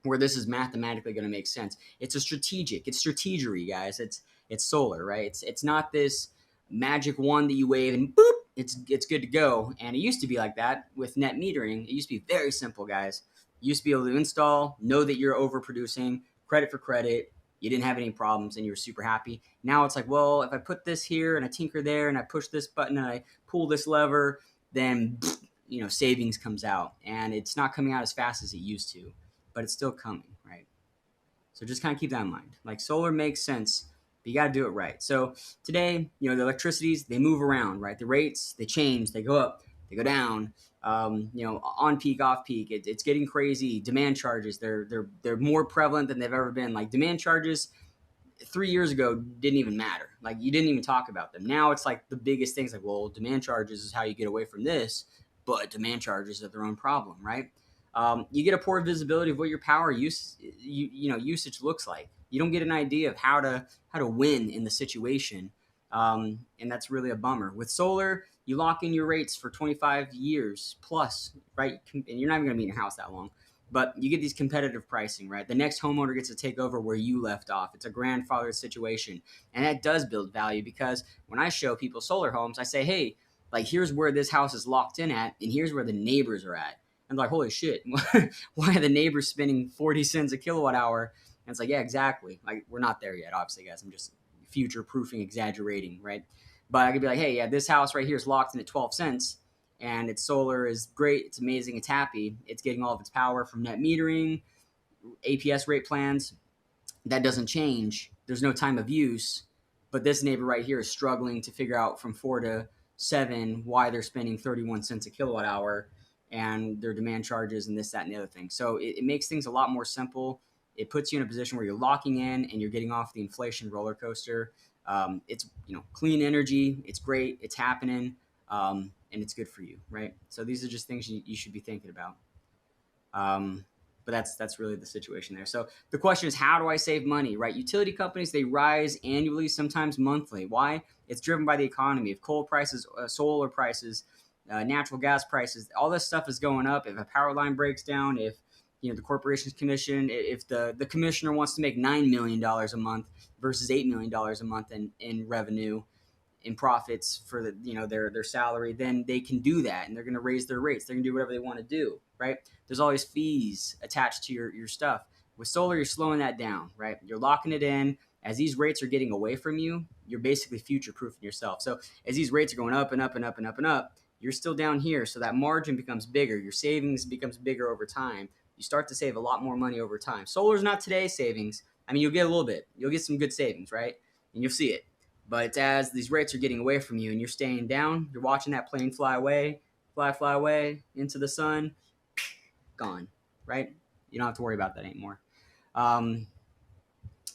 where this is mathematically going to make sense? It's strategery, guys. It's solar, right? It's not this magic wand that you wave and boop, it's good to go. And it used to be like that with net metering. It used to be very simple, guys. You used to be able to install, know that you're overproducing, credit for credit. You didn't have any problems and you were super happy. Now it's like, well, if I put this here and I tinker there and I push this button and I pull this lever, then savings comes out, and it's not coming out as fast as it used to, but it's still coming, right? So just kind of keep that in mind. Like solar makes sense, but you got to do it right. So today, the electricities, they move around, right? The rates, they change, they go up, they go down. On peak, off peak, it's getting crazy. Demand charges, they're more prevalent than they've ever been. Like demand charges 3 years ago didn't even matter. Like you didn't even talk about them. Now it's like the biggest things. Like, well, demand charges is how you get away from this, but demand charges are their own problem, right? You get a poor visibility of what your power usage looks like. You don't get an idea of how to win in the situation, and that's really a bummer. With solar, you lock in your rates for 25 years plus, right? And you're not even going to be in your house that long. But you get these competitive pricing, right? The next homeowner gets to take over where you left off. It's a grandfather situation. And that does build value, because when I show people solar homes, I say, hey, like here's where this house is locked in at, and here's where the neighbors are at. And like, holy shit, why are the neighbors spending 40 cents a kilowatt hour? And it's like, yeah, exactly. Like we're not there yet, obviously, guys. I'm just future proofing, exaggerating, right? But I could be like, hey, yeah, this house right here is locked in at 12 cents. And its solar is great. It's amazing. It's happy. It's getting all of its power from net metering, APS rate plans. That doesn't change. there's no time of use, but this neighbor right here is struggling to figure out from 4 to 7 why they're spending 31 cents a kilowatt hour and their demand charges and this, that, and the other thing. So it makes things a lot more simple. It puts you in a position where you're locking in and you're getting off the inflation roller coaster. It's clean energy. It's great. It's happening, and it's good for you, right? So these are just things you should be thinking about. Um, but that's really the situation there. So the question is, how do I save money? Right? Utility companies, they rise annually, sometimes monthly. Why? It's driven by the economy. If coal prices, solar prices, natural gas prices, all this stuff is going up. If a power line breaks down, if the corporation's commission, if the commissioner wants to make $9 million a month versus $8 million a month in revenue, in profits for their salary, then they can do that, and they're going to raise their rates. They're going to do whatever they want to do, right? There's always fees attached to your stuff. With solar, you're slowing that down, right? You're locking it in. As these rates are getting away from you, you're basically future proofing yourself. So as these rates are going up and up and up and up and up, you're still down here. So that margin becomes bigger. Your savings becomes bigger over time. You start to save a lot more money over time. Solar's not today's savings. I mean, you'll get a little bit. You'll get some good savings, right? And you'll see it. But as these rates are getting away from you and you're staying down, you're watching that plane fly away, fly away into the sun, gone, right? You don't have to worry about that anymore. Um,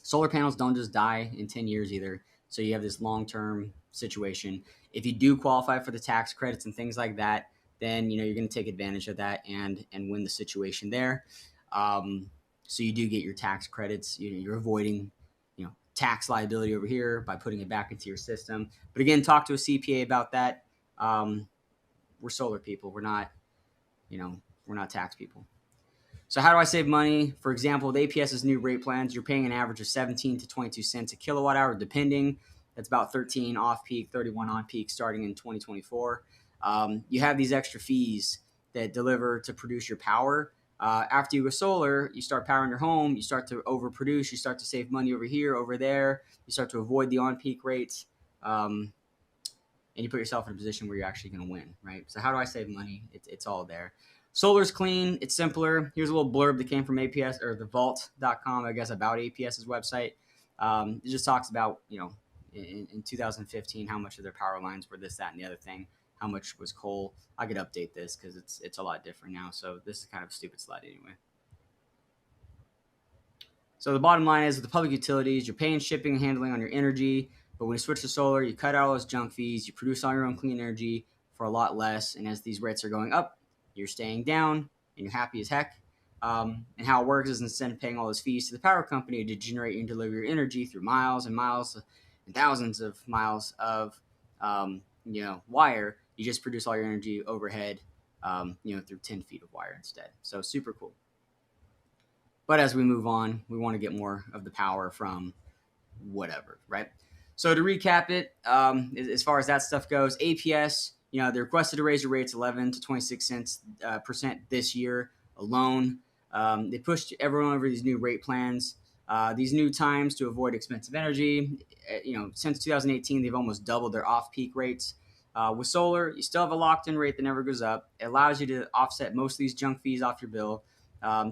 Solar panels don't just die in 10 years either. So you have this long-term situation. If you do qualify for the tax credits and things like that, then you're going to take advantage of that and win the situation there. So you do get your tax credits. You're avoiding tax liability over here by putting it back into your system. But again, talk to a CPA about that. We're solar people. We're not tax people. So how do I save money? For example, with APS's new rate plans, you're paying an average of 17 to 22 cents a kilowatt hour, depending. That's about 13 off peak, 31 on peak, starting in 2024. You have these extra fees that deliver to produce your power. After you go solar, you start powering your home, you start to overproduce, you start to save money over here, over there, you start to avoid the on peak rates, and you put yourself in a position where you're actually going to win, right? So how do I save money? It's all there. Solar's clean. It's simpler. Here's a little blurb that came from APS or the vault.com, I guess, about APS's website. It just talks about, in 2015, how much of their power lines were this, that, and the other thing. How much was coal. I could update this because it's a lot different now. So this is kind of a stupid slide anyway. So the bottom line is with the public utilities, you're paying shipping and handling on your energy. But when you switch to solar, you cut out all those junk fees. You produce all your own clean energy for a lot less. And as these rates are going up, you're staying down and you're happy as heck. And how it works is instead of paying all those fees to the power company to generate and deliver your energy through miles and miles and thousands of miles of wire, you just produce all your energy overhead, through 10 feet of wire instead. So super cool. But as we move on, we want to get more of the power from whatever, right? So to recap it, as far as that stuff goes, APS, they requested to raise your rates 11 to 26 cents percent this year alone. They pushed everyone over these new rate plans, these new times to avoid expensive energy. Since 2018, they've almost doubled their off-peak rates. With solar, you still have a locked-in rate that never goes up. It allows you to offset most of these junk fees off your bill,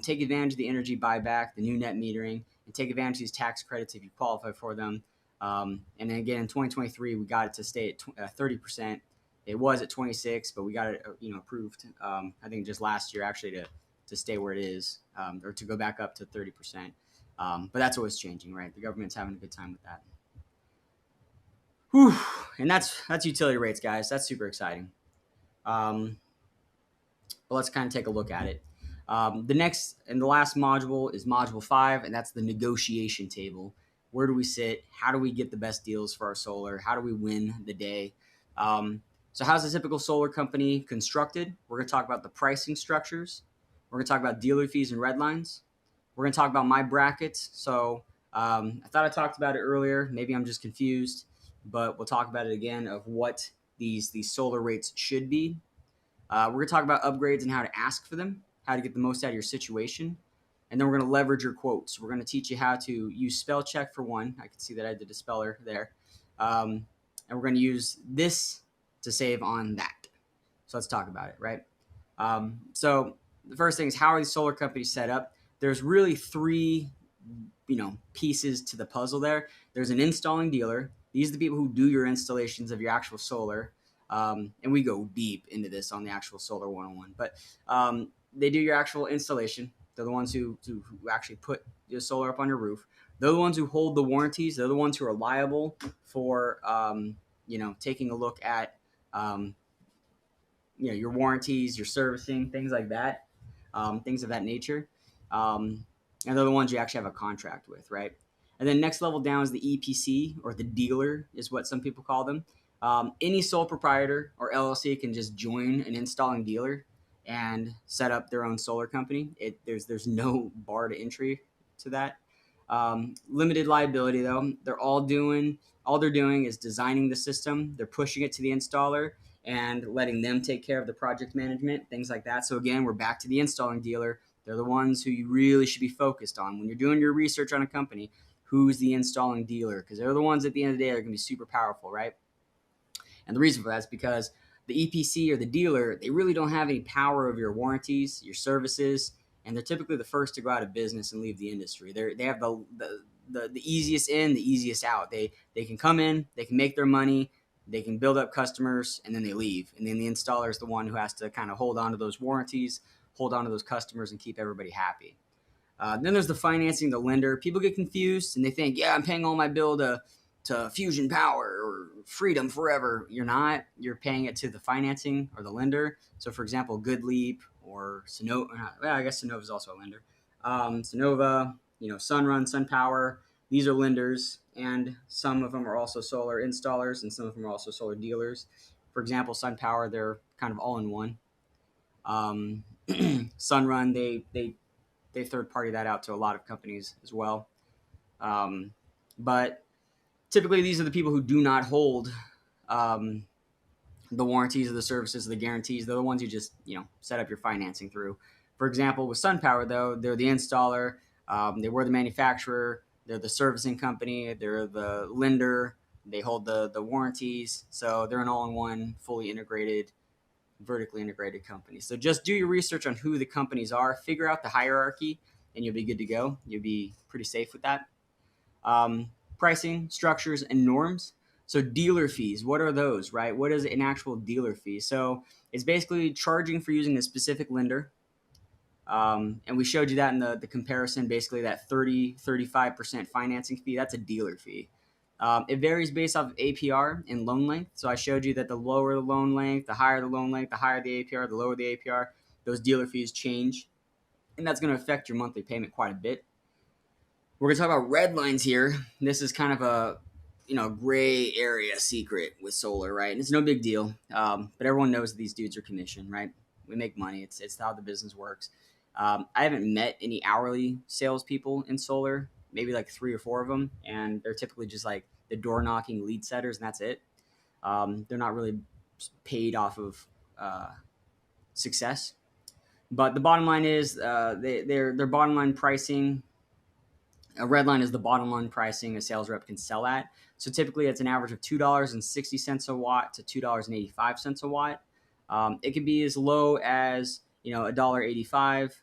take advantage of the energy buyback, the new net metering, and take advantage of these tax credits if you qualify for them. And then again, in 2023, we got it to stay at 30%. It was at 26, but we got it, approved. I think just last year actually to stay where it is, or to go back up to 30%. But that's always changing, right? The government's having a good time with that. Whew. And that's utility rates, guys. That's super exciting. But let's kind of take a look at it. The next and the last module is module 5, and that's the negotiation table. Where do we sit? How do we get the best deals for our solar? How do we win the day? So how's a typical solar company constructed? We're going to talk about the pricing structures. We're going to talk about dealer fees and red lines. We're going to talk about my brackets. So I thought I talked about it earlier. Maybe I'm just confused, but we'll talk about it again of what these solar rates should be. We're going to talk about upgrades and how to ask for them, how to get the most out of your situation. And then we're going to leverage your quotes. We're going to teach you how to use spell check for one. I can see that I did a speller there. And we're going to use this to save on that. So let's talk about it, right? So the first thing is, how are these solar companies set up? There's really three pieces to the puzzle there. There's an installing dealer. These are the people who do your installations of your actual solar. And we go deep into this on the actual solar 101. But they do your actual installation. They're the ones who actually put your solar up on your roof. They're the ones who hold the warranties. They're the ones who are liable for taking a look at your warranties, your servicing, things like that, things of that nature. And they're the ones you actually have a contract with, right? And then next level down is the EPC, or the dealer is what some people call them. Any sole proprietor or LLC can just join an installing dealer and set up their own solar company. There's no bar to entry to that. Limited liability though. All they're doing is designing the system. They're pushing it to the installer and letting them take care of the project management, things like that. So again, we're back to the installing dealer. They're the ones who you really should be focused on when you're doing your research on a company. Who's the installing dealer? Because they're the ones at the end of the day that are going to be super powerful, right? And the reason for that is because the EPC or the dealer, they really don't have any power over your warranties, your services, and they're typically the first to go out of business and leave the industry. They have the easiest in, the easiest out. They can come in, they can make their money, they can build up customers, and then they leave. And then the installer is the one who has to kind of hold on to those warranties, hold on to those customers, and keep everybody happy. Then there's the financing, the lender. People get confused and they think, yeah, I'm paying all my bill to Fusion Power or Freedom Forever. You're not. You're paying it to the financing or the lender. So, for example, GoodLeap or Sonova. Well, I guess Sonova is also a lender. Sonova, Sunrun, SunPower. These are lenders, and some of them are also solar installers, and some of them are also solar dealers. For example, SunPower, they're kind of all in one. Sunrun, they third party that out to a lot of companies as well. But typically, these are the people who do not hold um, the warranties of the services, the guarantees. They're the ones you just set up your financing through. For example, with SunPower, though, they're the installer. They were the manufacturer. They're the servicing company. They're the lender. They hold the warranties. So they're an all-in-one, fully integrated, vertically integrated company. So just do your research on who the companies are, figure out the hierarchy, and you'll be good to go. You'll be pretty safe with that. Pricing, structures, and norms. So dealer fees, what are those, right? What is an actual dealer fee? So it's basically charging for using a specific lender. And we showed you that in the comparison, basically that 35% financing fee, that's a dealer fee. It varies based off of APR and loan length. So I showed you that the lower the loan length, the higher the loan length, the higher the APR, the lower the APR, those dealer fees change. And that's going to affect your monthly payment quite a bit. We're going to talk about red lines here. This is kind of a gray area secret with solar, right? And it's no big deal. But everyone knows that these dudes are commissioned, right? We make money. It's how the business works. I haven't met any hourly salespeople in solar, maybe like 3 or 4 of them, and they're typically just like the door knocking lead setters, and that's it. They're not really paid off of success. But the bottom line is their bottom line pricing. A red line is the bottom line pricing a sales rep can sell at. So typically it's an average of $2.60 a watt to $2.85 a watt. It can be as low as $1.85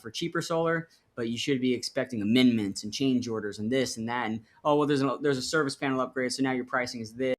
for cheaper solar, but you should be expecting amendments and change orders and this and that. And oh well, there's a service panel upgrade, so now your pricing is this.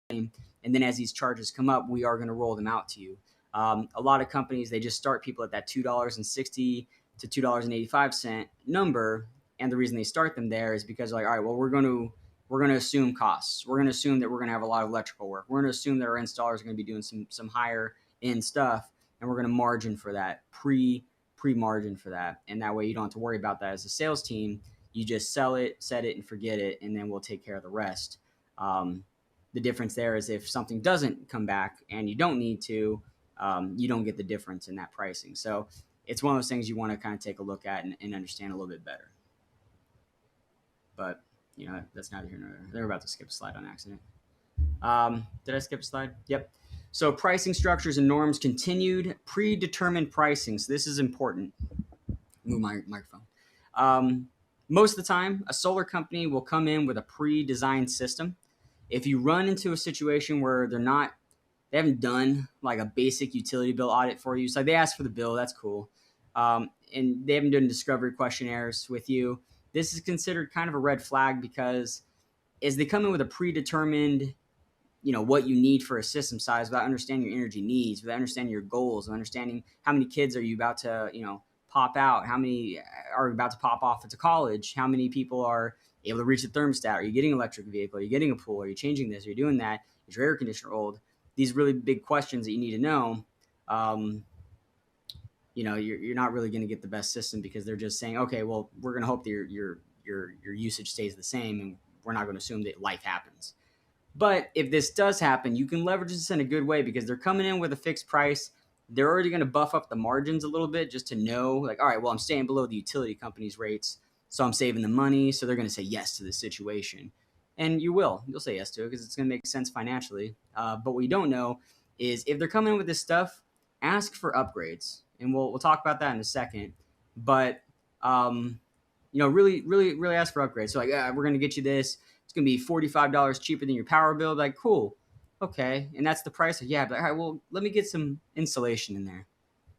And then as these charges come up, we are going to roll them out to you. A lot of companies, they just start people at that $2.60 to $2.85 number, and the reason they start them there is because like, all right, well, we're going to assume costs. We're going to assume that we're going to have a lot of electrical work. We're going to assume that our installers are going to be doing some higher end stuff, and we're going to margin for that, pre margin for that, and that way you don't have to worry about that as a sales team. You just sell it, set it, and forget it, and then we'll take care of the rest. The difference there is if something doesn't come back and you don't need to, you don't get the difference in that pricing. So it's one of those things you want to kind of take a look at and understand a little bit better. But that's neither here nor there. They're about to skip a slide on accident. Did I skip a slide? Yep. So pricing structures and norms continued, predetermined pricing. So this is important. Move my microphone. Most of the time, a solar company will come in with a pre-designed system. If you run into a situation where they haven't done like a basic utility bill audit for you, so they ask for the bill, that's cool. and they haven't done discovery questionnaires with you, this is considered kind of a red flag because as they come in with a predetermined, what you need for a system size without understanding your energy needs, without understanding your goals, and understanding how many kids are you about to, pop out, how many are about to pop off into college, how many people are able to reach the thermostat, are you getting an electric vehicle, are you getting a pool, are you changing this, are you doing that, is your air conditioner old? These really big questions that you need to know. um, you're not really going to get the best system because they're just saying, okay, well, we're going to hope that your usage stays the same, and we're not going to assume that life happens. But if this does happen, you can leverage this in a good way because they're coming in with a fixed price. They're already going to buff up the margins a little bit just to know, like, all right, well, I'm staying below the utility company's rates, so I'm saving the money. So they're going to say yes to this situation. And you'll say yes to it because it's going to make sense financially. But what you don't know is if they're coming in with this stuff, ask for upgrades. And we'll talk about that in a second. But, really, really, really ask for upgrades. So, like, we're going to get you this. It's going to be $45 cheaper than your power bill. Like, cool. Okay. And that's the price. Yeah. But all right, well, let me get some insulation in there.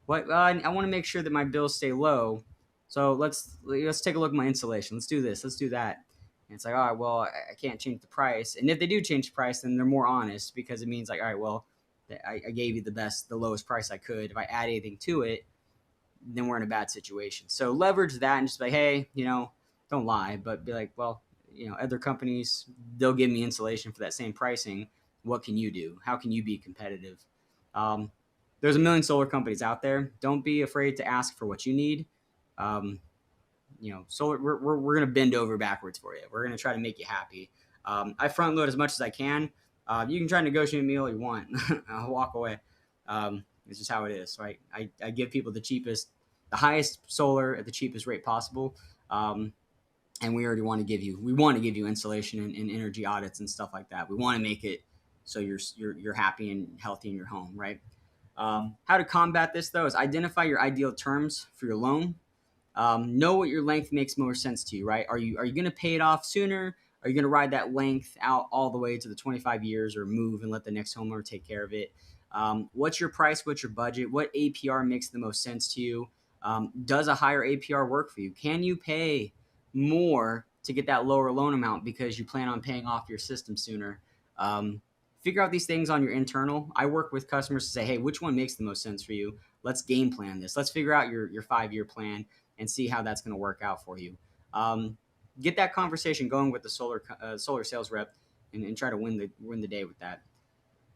What? I want to make sure that my bills stay low. So let's take a look at my insulation. Let's do this. Let's do that. And it's like, all right, well, I can't change the price. And if they do change the price, then they're more honest because it means like, all right, well, I gave you the lowest price I could. If I add anything to it, then we're in a bad situation. So leverage that and just be like, hey, don't lie, but be like, well, other companies, they'll give me insulation for that same pricing. What can you do? How can you be competitive? Um, there's a million solar companies out there. Don't be afraid to ask for what you need. Um, solar, we're going to bend over backwards for you. We're going to try to make you happy. I front load as much as I can. You can try to negotiate a meal you want. I'll walk away. It's just how it is. So I give people the highest solar at the cheapest rate possible. And we want to give you insulation and energy audits and stuff like that. We want to make it so you're happy and healthy in your home, right? How to combat this though is identify your ideal terms for your loan. Know what your length makes more sense to you, right? Are you going to pay it off sooner? Are you going to ride that length out all the way to the 25 years, or move and let the next homeowner take care of it? What's your price? What's your budget? What APR makes the most sense to you? Does a higher APR work for you? Can you pay more to get that lower loan amount because you plan on paying off your system sooner? Um, Figure out these things on your internal. I work with customers to say, hey, which one makes the most sense for you? Let's game plan this. Let's figure out your 5-year plan and see how that's going to work out for you. Get that conversation going with the solar sales rep, and try to win the day with that.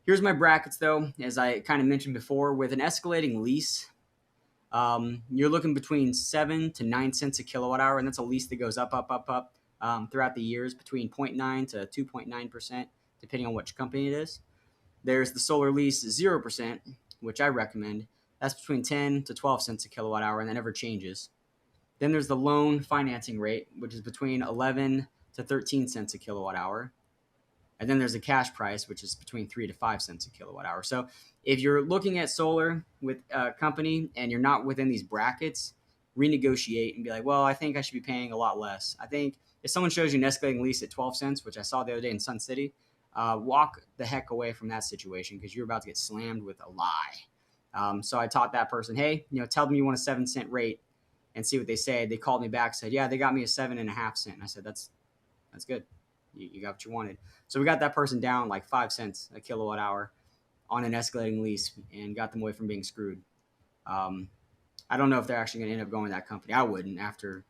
Here's my brackets though, as I kind of mentioned before, with an escalating lease. You're looking between 7 to 9 cents a kilowatt hour, and that's a lease that goes up, up, up, up throughout the years, between 0.9 to 2.9%, depending on which company it is. There's the solar lease 0%, which I recommend. That's between 10 to 12 cents a kilowatt hour, and that never changes. Then there's the loan financing rate, which is between 11 to 13 cents a kilowatt hour. And then there's a cash price, which is between 3 to 5 cents a kilowatt hour. So if you're looking at solar with a company and you're not within these brackets, renegotiate and be like, well, I think I should be paying a lot less. I think if someone shows you an escalating lease at 12 cents, which I saw the other day in Sun City, walk the heck away from that situation because you're about to get slammed with a lie. So I taught that person, hey, tell them you want a 7-cent rate and see what they say. They called me back, said, yeah, they got me a 7.5 cent. And I said, that's good. You got what you wanted. So we got that person down like 5 cents a kilowatt hour on an escalating lease and got them away from being screwed. I don't know if they're actually going to end up going to that company. I wouldn't after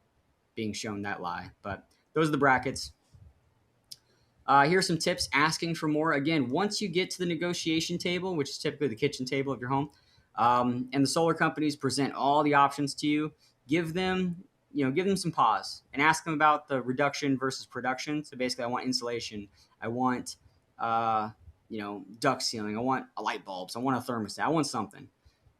being shown that lie. But those are the brackets. Here's some tips asking for more. Again, once you get to the negotiation table, which is typically the kitchen table of your home, and the solar companies present all the options to you, give them some pause and ask them about the reduction versus production. So basically, I want insulation, I want duct sealing, I want a light bulbs, I want a thermostat, I want something.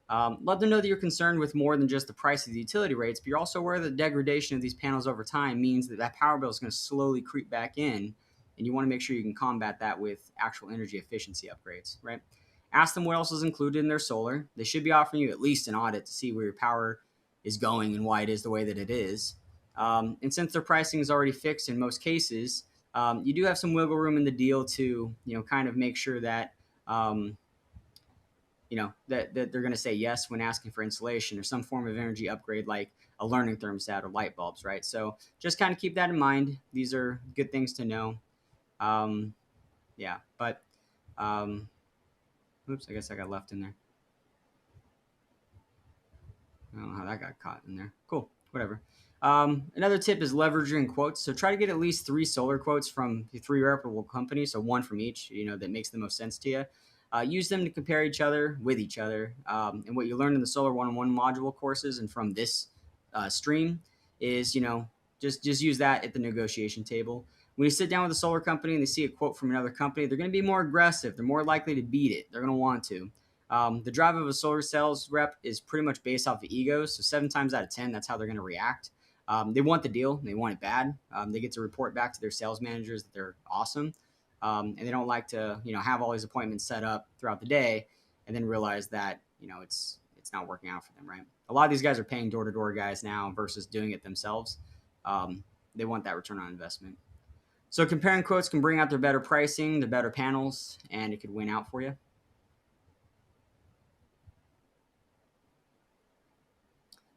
Let them know that you're concerned with more than just the price of the utility rates, but you're also aware that the degradation of these panels over time means that power bill is going to slowly creep back in, and you want to make sure you can combat that with actual energy efficiency upgrades, right? Ask them what else is included in their solar. They should be offering you at least an audit to see where your power is going and why it is the way that it is. And since their pricing is already fixed in most cases, you do have some wiggle room in the deal to kind of make sure that that they're going to say yes when asking for installation or some form of energy upgrade like a learning thermostat or light bulbs, right? So just kind of keep that in mind. These are good things to know. Um, yeah, but um, oops, I guess I got left in there. I don't know how that got caught in there. Cool, whatever. Another tip is leveraging quotes. So try to get at least 3 solar quotes from 3 reputable companies. So one from each, that makes the most sense to you. Use them to compare each other with each other. And what you learned in the Solar 101 module courses and from this stream is, just use that at the negotiation table. When you sit down with a solar company and they see a quote from another company, they're going to be more aggressive. They're more likely to beat it. They're going to want to. The drive of a solar sales rep is pretty much based off of egos. So 7 times out of 10, that's how they're going to react. They want the deal. They want it bad. They get to report back to their sales managers that they're awesome. And they don't like to, have all these appointments set up throughout the day and then realize that, it's not working out for them, right? A lot of these guys are paying door-to-door guys now versus doing it themselves. They want that return on investment. So comparing quotes can bring out their better pricing, the better panels, and it could win out for you.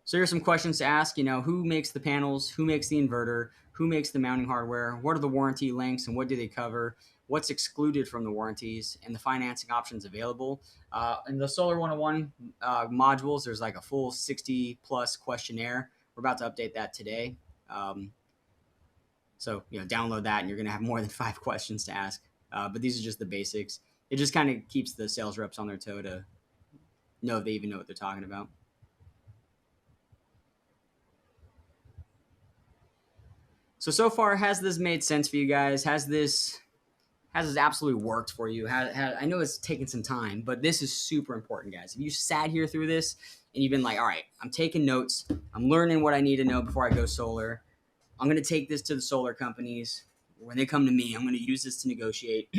So here's some questions to ask. Who makes the panels? Who makes the inverter? Who makes the mounting hardware? What are the warranty lengths and what do they cover? What's excluded from the warranties and the financing options available? In the Solar 101 modules, there's like a full 60 plus questionnaire. We're about to update that today. So download that and you're going to have more than 5 questions to ask. But these are just the basics. It just kind of keeps the sales reps on their toe to know if they even know what they're talking about. So far, has this made sense for you guys? Has this absolutely worked for you? I know it's taken some time, but this is super important, guys. If you sat here through this and you've been like, all right, I'm taking notes, I'm learning what I need to know before I go solar. I'm going to take this to the solar companies. When they come to me, I'm going to use this to negotiate.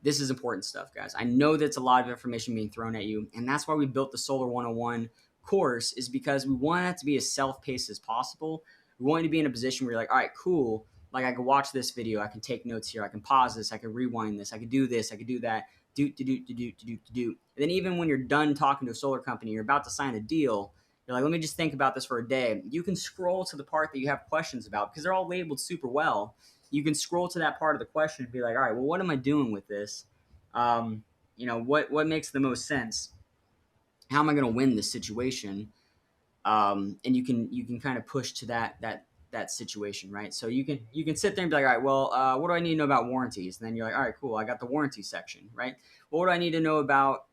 This is important stuff, guys. I know that's a lot of information being thrown at you, and that's why we built the Solar 101 course, is because we want it to be as self-paced as possible. We want you to be in a position where you're like, all right, cool. Like I can watch this video, I can take notes here, I can pause this, I can rewind this, I can do this, I can do that, do. And then even when you're done talking to a solar company, you're about to sign a deal, you're like, let me just think about this for a day. You can scroll to the part that you have questions about because they're all labeled super well. You can scroll to that part of the question and be like, all right, well, what am I doing with this? What makes the most sense? How am I going to win this situation? And you can kind of push to that situation, right? So you can sit there and be like, all right, well, what do I need to know about warranties? And then you're like, all right, cool, I got the warranty section, right? Well, what do I need to know about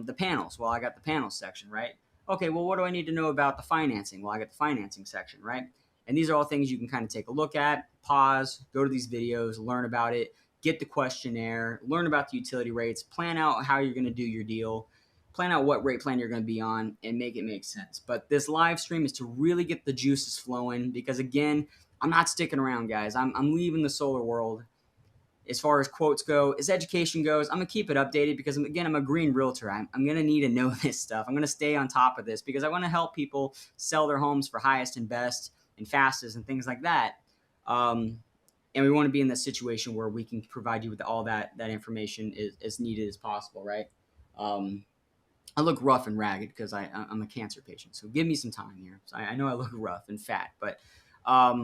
the panels? Well, I got the panels section, right? Okay, well, what do I need to know about the financing? Well, I got the financing section, right? And these are all things you can kind of take a look at, pause, go to these videos, learn about it, get the questionnaire, learn about the utility rates, plan out how you're going to do your deal, plan out what rate plan you're going to be on, and make it make sense. But this live stream is to really get the juices flowing because, again, I'm not sticking around, guys. I'm leaving the solar world. As far as quotes go, as education goes, I'm going to keep it updated because, again, I'm a green realtor. I'm going to need to know this stuff. I'm going to stay on top of this because I want to help people sell their homes for highest and best and fastest and things like that. And we want to be in that situation where we can provide you with all that information as needed as possible, right? I look rough and ragged because I'm a cancer patient. So give me some time here. So I know I look rough and fat, but I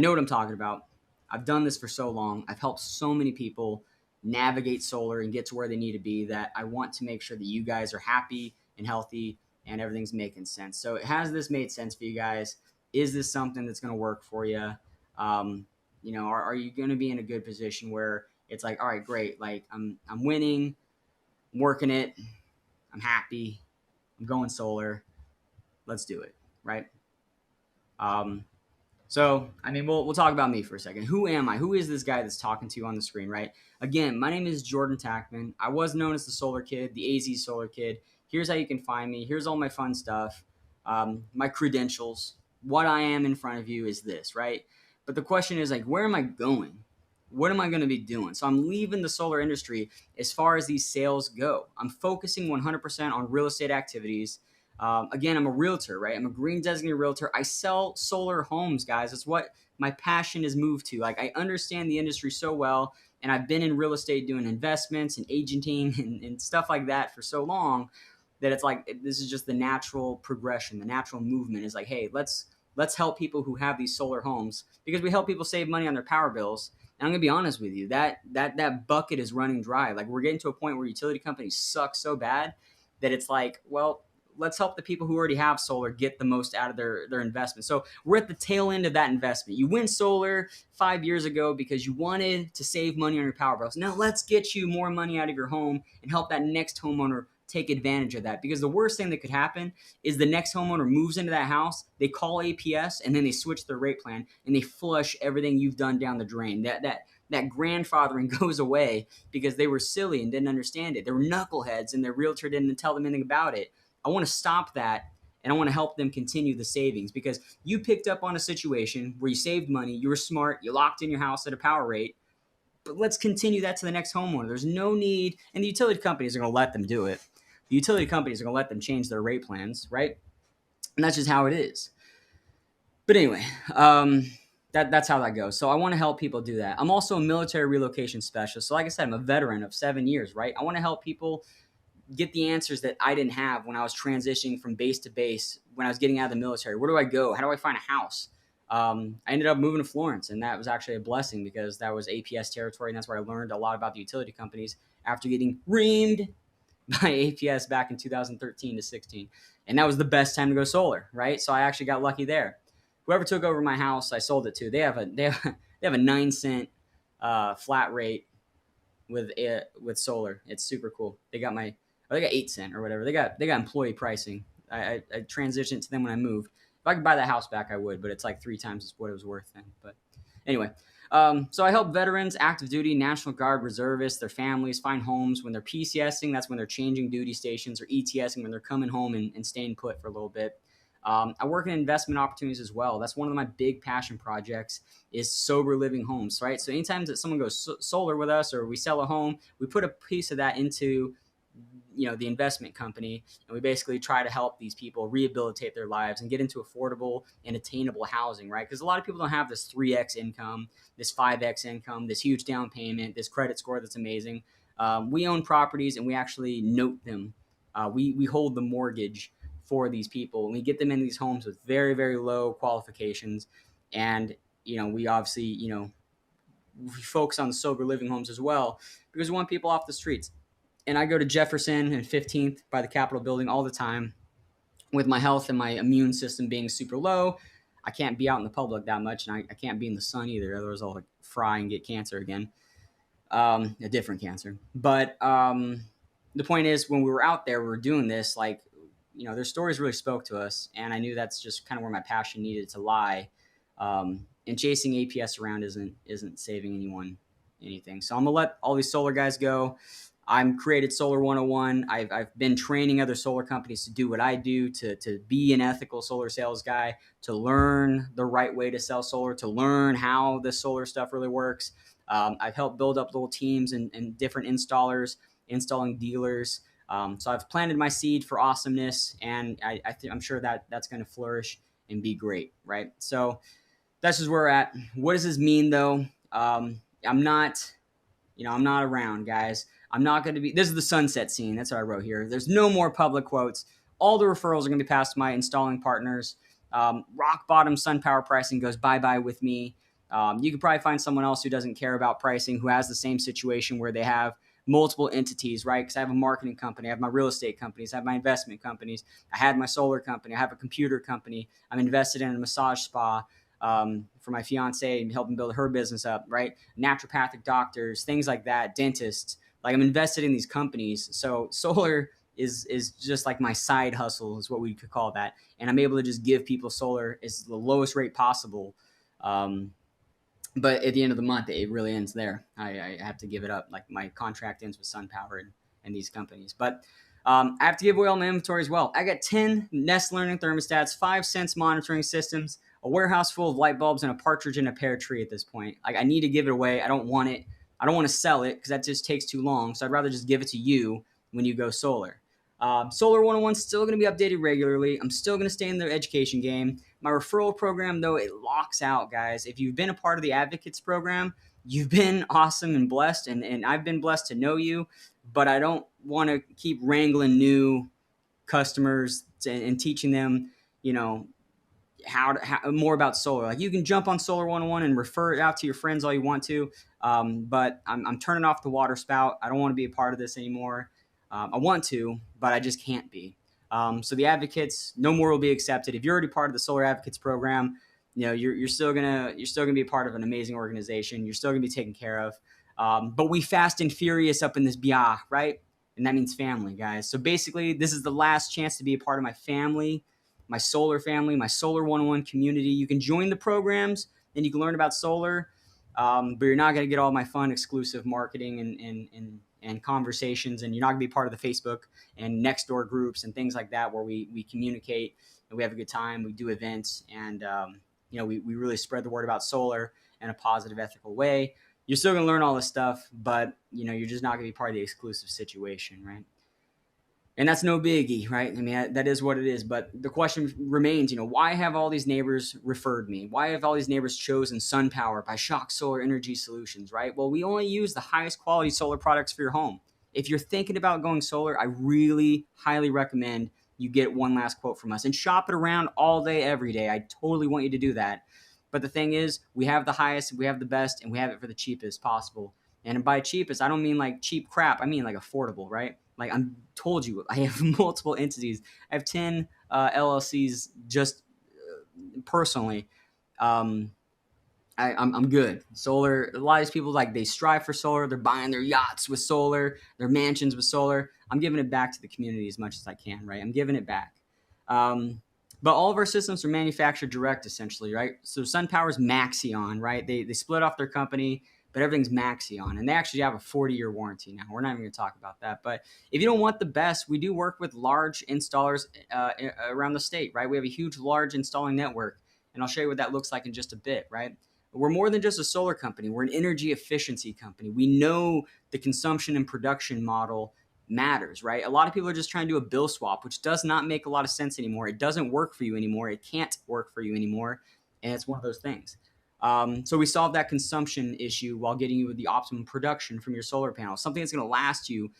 know what I'm talking about. I've done this for so long. I've helped so many people navigate solar and get to where they need to be that I want to make sure that you guys are happy and healthy and everything's making sense. So has this made sense for you guys? Is this something that's going to work for you? Are you going to be in a good position where it's like, all right, great. Like I'm winning, I'm working it. I'm happy. I'm going solar. Let's do it, right? We'll talk about me for a second. Who am I? Who is this guy that's talking to you on the screen, right? Again, my name is Jordan Tackman. I was known as the Solar Kid, the AZ Solar Kid. Here's how you can find me. Here's all my fun stuff, my credentials. What I am in front of you is this, right? But the question is like, where am I going? What am I going to be doing? So I'm leaving the solar industry as far as these sales go. I'm focusing 100% on real estate activities. Again, I'm a realtor, right? I'm a green designated realtor. I sell solar homes, guys. It's what my passion has moved to. Like I understand the industry so well, And I've been in real estate doing investments and agenting and stuff like that for so long that it's like this is just the natural progression. The natural movement is like, hey, let's help people who have these solar homes, because we help people save money on their power bills. And I'm gonna be honest with you, that bucket is running dry. Like, we're getting to a point where utility companies suck so bad that it's like, well, let's help the people who already have solar get the most out of their investment. So we're at the tail end of that investment. You went solar 5 years ago because you wanted to save money on your power bills. Now let's get you more money out of your home and help that next homeowner take advantage of that. Because the worst thing that could happen is the next homeowner moves into that house, they call APS, and then they switch their rate plan and they flush everything you've done down the drain. That grandfathering goes away because they were silly and didn't understand it. They were knuckleheads and their realtor didn't tell them anything about it. I want to stop that, and I want to help them continue the savings, because you picked up on a situation where you saved money, you were smart, you locked in your house at a power rate. But let's continue that to the next homeowner. There's no need, and the utility companies are going to let them do it. The utility companies are going to let them change their rate plans, right? And that's just how it is. But anyway, that's how that goes. So I want to help people do that. I'm also a military relocation specialist. So like I said, I'm a veteran of 7 years, right? I want to help people get the answers that I didn't have when I was transitioning from base to base, when I was getting out of the military. Where do I go? How do I find a house? I ended up moving to Florence, and that was actually a blessing because that was APS territory, and that's where I learned a lot about the utility companies after getting reamed by APS back in 2013 to 16. And that was the best time to go solar, right? So I actually got lucky there. Whoever took over my house, I sold it to. They have a 9 cent flat rate with solar. It's super cool. They got 8 cent or whatever. They got employee pricing. I transitioned to them when I moved. If I could buy that house back, I would, but it's like 3 times what it was worth then. But anyway, so I help veterans, active duty, National Guard, reservists, their families find homes when they're PCSing. That's when they're changing duty stations, or ETSing when they're coming home and staying put for a little bit. I work in investment opportunities as well. That's one of my big passion projects is sober living homes, right? So anytime that someone goes solar with us or we sell a home, we put a piece of that into the investment company, and we basically try to help these people rehabilitate their lives and get into affordable and attainable housing, right? Because a lot of people don't have this 3x income, this 5x income, this huge down payment, this credit score that's amazing. We own properties and we actually note them. We hold the mortgage for these people, and we get them in these homes with very, very low qualifications. And we obviously we focus on the sober living homes as well, because we want people off the streets. And I go to Jefferson and 15th by the Capitol building all the time. With my health and my immune system being super low, I can't be out in the public that much, and I can't be in the sun either. Otherwise, I'll fry and get cancer again, a different cancer. But the point is, when we were out there, we were doing this. Like, their stories really spoke to us, and I knew that's just kind of where my passion needed to lie. And chasing APS around isn't saving anyone anything. So I'm gonna let all these solar guys go. I'm created Solar 101. I've been training other solar companies to do what I do, to be an ethical solar sales guy, to learn the right way to sell solar, to learn how the solar stuff really works. I've helped build up little teams and different installers, installing dealers. So I've planted my seed for awesomeness, and I'm sure that's going to flourish and be great, right? So that's just where we're at. What does this mean, though? I'm not around, guys. I'm not going to be. This is the sunset scene. That's what I wrote here. There's no more public quotes. All the referrals are going to be passed to my installing partners. Rock bottom SunPower pricing goes bye-bye with me. You could probably find someone else who doesn't care about pricing, who has the same situation where they have multiple entities, right? Because I have a marketing company, I have my real estate companies, I have my investment companies, I had my solar company, I have a computer company, I'm invested in a massage spa for my fiance and helping build her business up, right? Naturopathic doctors, things like that, dentists. Like, I'm invested in these companies. So solar is just like my side hustle, is what we could call that. And I'm able to just give people solar at the lowest rate possible. But at the end of the month, it really ends there. I have to give it up. Like, my contract ends with SunPower and these companies. But I have to give away all my inventory as well. I got 10 Nest Learning thermostats, 5 Sense monitoring systems, a warehouse full of light bulbs, and a partridge in a pear tree at this point. Like, I need to give it away. I don't want it. I don't want to sell it because that just takes too long. So I'd rather just give it to you when you go solar. Solar 101 is still going to be updated regularly. I'm still going to stay in the education game. My referral program, though, it locks out, guys. If you've been a part of the Advocates program, you've been awesome and blessed, and I've been blessed to know you, but I don't want to keep wrangling new customers and teaching them, you know, how more about solar. Like, you can jump on Solar 101 and refer it out to your friends all you want to, but I'm turning off the water spout. I don't want to be a part of this anymore. I want to, but I just can't be. So the advocates, no more will be accepted. If you're already part of the Solar Advocates program, you're still gonna be a part of an amazing organization. You're still gonna be taken care of. But we fast and furious up in this bia, right? And that means family, guys. So basically, this is the last chance to be a part of my family, my solar family, my Solar 101 community. You can join the programs and you can learn about solar, but you're not going to get all my fun exclusive marketing and conversations, and you're not going to be part of the Facebook and next door groups and things like that, where we communicate and we have a good time. We do events, and we really spread the word about solar in a positive, ethical way. You're still going to learn all this stuff, but you're just not going to be part of the exclusive situation, right? And that's no biggie, right? I mean, that is what it is. But the question remains, why have all these neighbors referred me? Why have all these neighbors chosen SunPower by Shock Solar Energy Solutions, right? Well, we only use the highest quality solar products for your home. If you're thinking about going solar, I really highly recommend you get one last quote from us and shop it around all day, every day. I totally want you to do that. But the thing is, we have the highest, we have the best, and we have it for the cheapest possible. And by cheapest, I don't mean like cheap crap. I mean like affordable, right? Like, I'm told you, I have multiple entities. I have 10 LLCs just personally. Um, I'm good. Solar, a lot of these people, like, they strive for solar. They're buying their yachts with solar, their mansions with solar. I'm giving it back to the community as much as I can, right? I'm giving it back. But all of our systems are manufactured direct, essentially, right? So SunPower's Maxion, right? They split off their company, but everything's Maxion, and they actually have a 40-year warranty now. We're not even going to talk about that. But if you don't want the best, we do work with large installers around the state, right? We have a huge, large installing network, and I'll show you what that looks like in just a bit, right? We're more than just a solar company. We're an energy efficiency company. We know the consumption and production model matters, right? A lot of people are just trying to do a bill swap, which does not make a lot of sense anymore. It doesn't work for you anymore. It can't work for you anymore. And it's one of those things. So we solve that consumption issue while getting you the optimum production from your solar panel, something that's going to last you,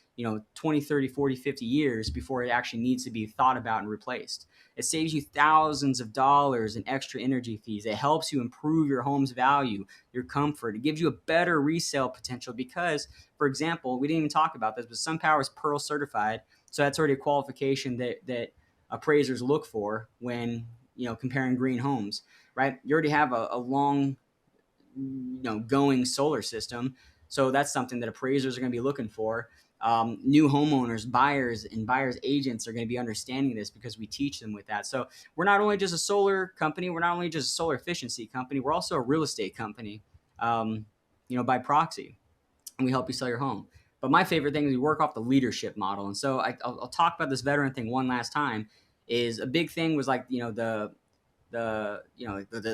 20, 30, 40, 50 years before it actually needs to be thought about and replaced. It saves you thousands of dollars in extra energy fees. It helps you improve your home's value, your comfort. It gives you a better resale potential because, for example, we didn't even talk about this, but SunPower is Pearl certified. So that's already a qualification that appraisers look for when, comparing green homes, right? You already have a long, going solar system. So that's something that appraisers are going to be looking for. New homeowners, buyers, and buyers agents are going to be understanding this because we teach them with that. So we're not only just a solar company, we're not only just a solar efficiency company, we're also a real estate company, by proxy, and we help you sell your home. But my favorite thing is we work off the leadership model. And so I'll talk about this veteran thing one last time. Is a big thing was, like, the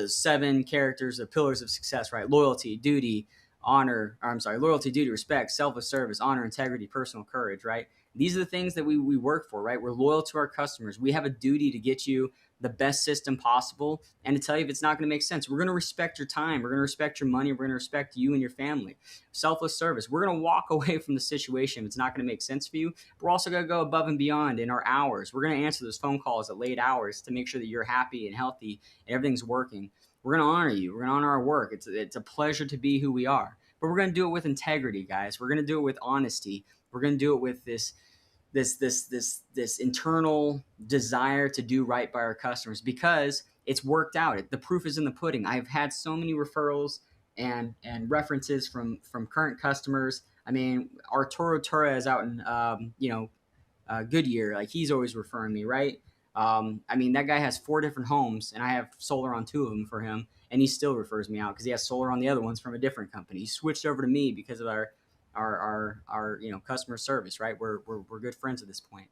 seven characters, the pillars of success, right? Loyalty, duty, loyalty, duty, respect, selfless service, honor, integrity, personal courage, right? These are the things that we work for, right? We're loyal to our customers. We have a duty to get you the best system possible and to tell you if it's not going to make sense. We're going to respect your time. We're going to respect your money. We're going to respect you and your family. Selfless service. We're going to walk away from the situation if it's not going to make sense for you. But we're also going to go above and beyond in our hours. We're going to answer those phone calls at late hours to make sure that you're happy and healthy and everything's working. We're going to honor you. We're going to honor our work. It's a pleasure to be who we are. But we're going to do it with integrity, guys. We're going to do it with honesty. We're going to do it with this internal desire to do right by our customers because it's worked out. The proof is in the pudding. I've had so many referrals and references from current customers. I mean, Arturo Torres out in Goodyear, like, he's always referring me, right? I mean, that guy has 4 different homes, and I have solar on 2 of them for him, and he still refers me out because he has solar on the other ones from a different company. He switched over to me because of our customer service, right? We're good friends at this point.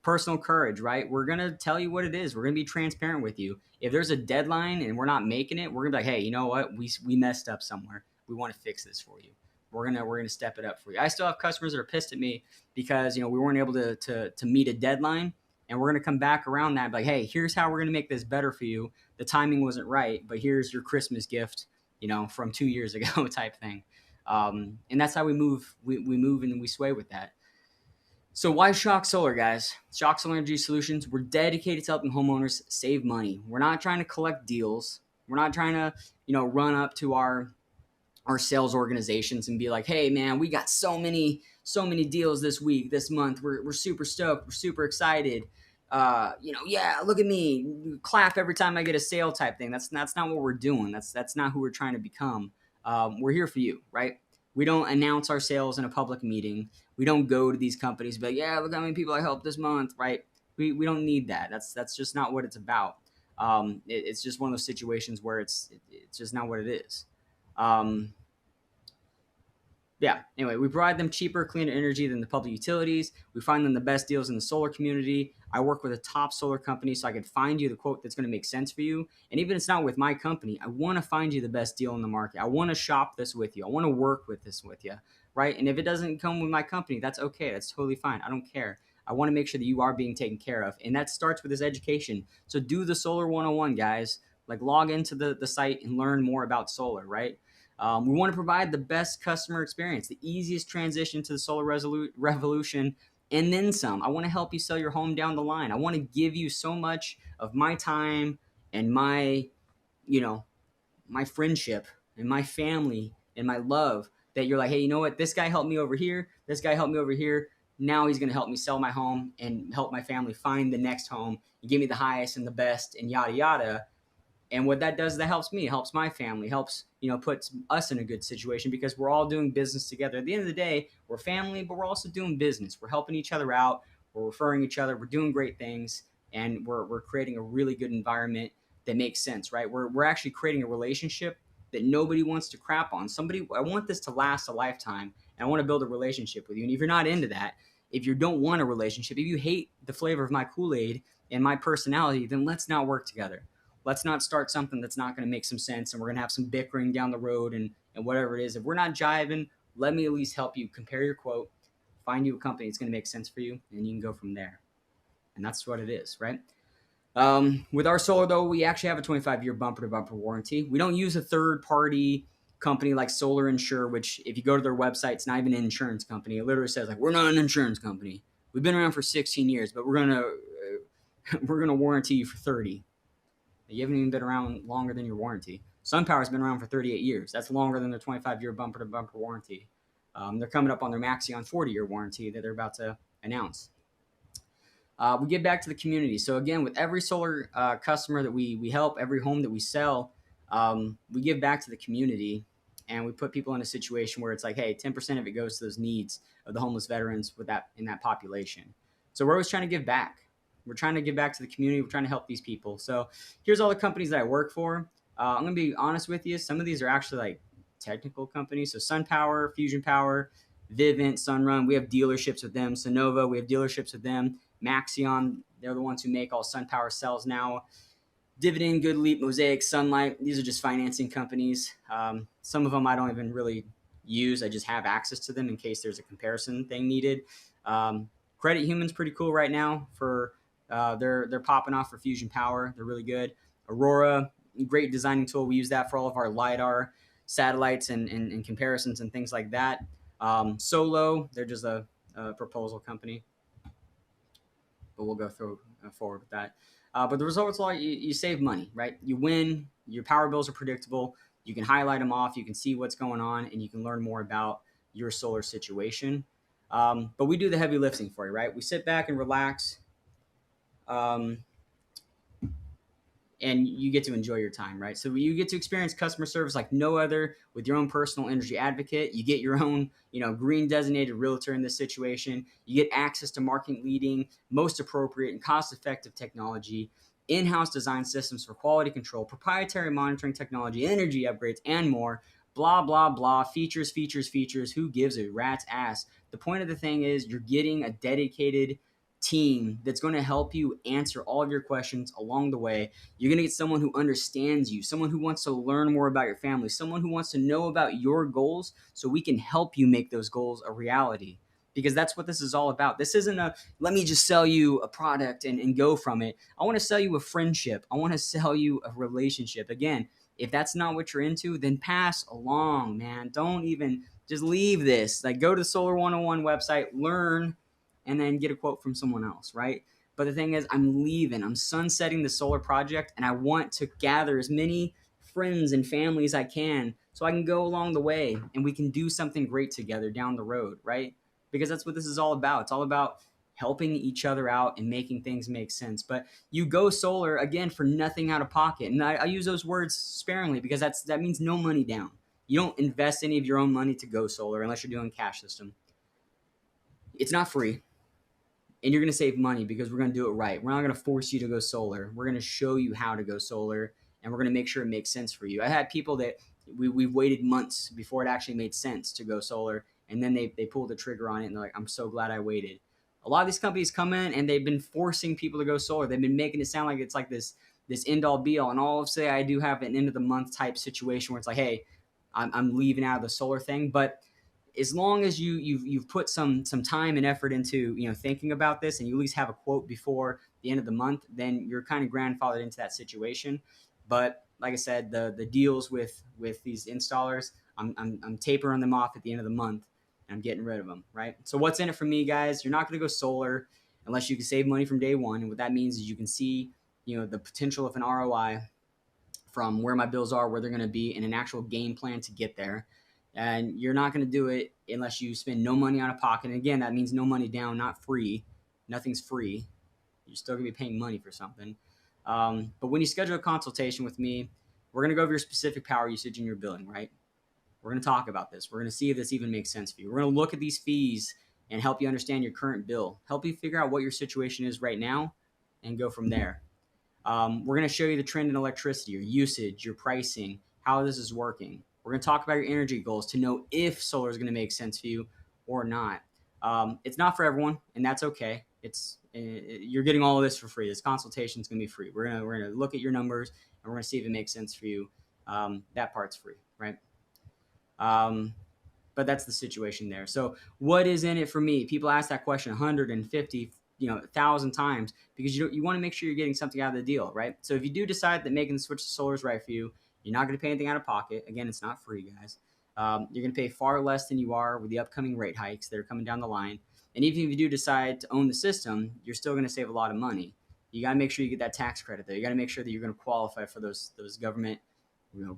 Personal courage, right? We're gonna tell you what it is. We're gonna be transparent with you. If there's a deadline and we're not making it, we're gonna be like, hey, you know what? We messed up somewhere. We want to fix this for you. We're gonna step it up for you. I still have customers that are pissed at me because we weren't able to meet a deadline, and we're gonna come back around that, like, hey, here's how we're gonna make this better for you. The timing wasn't right, but here's your Christmas gift. from 2 years ago type thing. And that's how we move. We move and we sway with that. So why Shock Solar, guys? Shock Solar Energy Solutions, we're dedicated to helping homeowners save money. We're not trying to collect deals. We're not trying to, run up to our sales organizations and be like, hey man, we got so many deals this week, this month. We're super stoked. We're super excited. Yeah, look at me, clap every time I get a sale type thing. That's not what we're doing. That's not who we're trying to become. We're here for you, right? We don't announce our sales in a public meeting. We don't go to these companies, but yeah, look how many people I helped this month, right? We don't need that. That's just not what it's about. It's just one of those situations where it's just not what it is. Um, yeah, anyway, we provide them cheaper, cleaner energy than the public utilities. We find them the best deals in the solar community. I work with a top solar company, so I can find you the quote that's going to make sense for you. And even if it's not with my company, I want to find you the best deal in the market. I want to shop this with you. I want to work with this with you, right? And if it doesn't come with my company, that's okay. That's totally fine. I don't care. I want to make sure that you are being taken care of. And that starts with this education. So do the Solar 101, guys. Like log into the site and learn more about solar, right? We want to provide the best customer experience, the easiest transition to the solar revolution, and then some. I want to help you sell your home down the line. I want to give you so much of my time and you know, my friendship and my family and my love that you're like, hey, you know what? This guy helped me over here. This guy helped me over here. Now he's going to help me sell my home and help my family find the next home. You give me the highest and the best and yada, yada. And what that does, that helps me, helps my family, helps, puts us in a good situation because we're all doing business together. At the end of the day, we're family, but we're also doing business. We're helping each other out. We're referring each other. We're doing great things. And we're creating a really good environment that makes sense, right? We're actually creating a relationship that nobody wants to crap on. I want this to last a lifetime, and I want to build a relationship with you. And if you're not into that, if you don't want a relationship, if you hate the flavor of my Kool-Aid and my personality, then let's not work together. Let's not start something that's not going to make some sense and we're going to have some bickering down the road and whatever it is. If we're not jiving, let me at least help you compare your quote, find you a company that's going to make sense for you, and you can go from there. And that's what it is, right? With our solar, though, we actually have a 25-year bumper-to-bumper warranty. We don't use a third-party company like Solar Insure, which if you go to their website, it's not even an insurance company. It literally says, like, we're not an insurance company. We've been around for 16 years, but we're gonna warranty you for 30. You haven't even been around longer than your warranty. SunPower's been around for 38 years. That's longer than their 25-year bumper-to-bumper warranty. They're coming up on their Maxion 40-year warranty that they're about to announce. We give back to the community. So again, with every solar customer that we help, every home that we sell, we give back to the community, and we put people in a situation where it's like, hey, 10% of it goes to those needs of the homeless veterans in that population. So we're always trying to give back. We're trying to give back to the community. We're trying to help these people. So here's all the companies that I work for. I'm going to be honest with you. Some of these are actually like technical companies. So SunPower, Fusion Power, Vivint, Sunrun, we have dealerships with them. Sonova, we have dealerships with them. Maxion, they're the ones who make all SunPower cells now. Dividend, Good Leap, Mosaic, Sunlight, these are just financing companies. Some of them I don't even really use. I just have access to them in case there's a comparison thing needed. Credit Human's pretty cool right now for they're popping off for Fusion Power. They're really good. Aurora, great designing tool. We use that for all of our LiDAR satellites and comparisons and things like that. Solo, they're just a proposal company, but we'll go forward with that. But the results are you save money, right? You win. Your power bills are predictable. You can highlight them off. You can see what's going on, and you can learn more about your solar situation. But we do the heavy lifting for you, right? We sit back and relax. And you get to enjoy your time, right? So you get to experience customer service like no other with your own personal energy advocate. You get your own, green designated realtor in this situation. You get access to market leading, most appropriate and cost-effective technology, in-house design systems for quality control, proprietary monitoring technology, energy upgrades, and more. Blah, blah, blah. Features, features, features. Who gives a rat's ass? The point of the thing is you're getting a dedicated team that's going to help you answer all of your questions along the way. You're going to get someone who understands you, someone who wants to learn more about your family, someone who wants to know about your goals so we can help you make those goals a reality. Because that's what this is all about. This isn't let me just sell you a product and go from it. I want to sell you a friendship. I want to sell you a relationship. Again, If that's not what you're into, then pass along, man. Don't even just leave this. Like, go to the Solar 101 website, learn, and then get a quote from someone else, right? But the thing is, I'm leaving. I'm sunsetting the solar project, and I want to gather as many friends and family as I can so I can go along the way and we can do something great together down the road, right? Because that's what this is all about. It's all about helping each other out and making things make sense. But you go solar again for nothing out of pocket, and I use those words sparingly because that means no money down. You don't invest any of your own money to go solar unless you're doing cash system. It's not free, and you're going to save money because we're going to do it right. We're not going to force you to go solar. We're going to show you how to go solar, and we're going to make sure it makes sense for you. I had people that we've waited months before it actually made sense to go solar, and then they pulled the trigger on it, and they're like, I'm so glad I waited. A lot of these companies come in and they've been forcing people to go solar. They've been making it sound like it's like this end all be all. And all of say I do have an end of the month type situation where it's like, hey, I'm leaving out of the solar thing, but as long as you've put some time and effort into thinking about this, and you at least have a quote before the end of the month, then you're kind of grandfathered into that situation. But like I said, the deals with these installers, I'm tapering them off at the end of the month, and I'm getting rid of them, right? So what's in it for me, guys? You're not going to go solar unless you can save money from day one, and what that means is you can see the potential of an ROI from where my bills are, where they're going to be, and an actual game plan to get there. And you're not going to do it unless you spend no money out of pocket. And again, that means no money down, not free. Nothing's free. You're still going to be paying money for something. But when you schedule a consultation with me, we're going to go over your specific power usage in your billing, right? We're going to talk about this. We're going to see if this even makes sense for you. We're going to look at these fees and help you understand your current bill, help you figure out what your situation is right now, and go from there. We're going to show you the trend in electricity, your usage, your pricing, how this is working. We're going to talk about your energy goals to know if solar is going to make sense for you or not. It's not for everyone, and that's okay. You're getting all of this for free. This consultation is going to be free. We're gonna look at your numbers, and we're going to see if it makes sense for you. That part's free, right? Um, but that's the situation there. So what is in it for me? People ask that question 150, 1,000 times because you want to make sure you're getting something out of the deal, right? So if you do decide that making the switch to solar is right for you, you're not going to pay anything out of pocket. Again, it's not free, guys. You're going to pay far less than you are with the upcoming rate hikes that are coming down the line. And even if you do decide to own the system, you're still going to save a lot of money. You got to make sure you get that tax credit there. You got to make sure that you're going to qualify for those government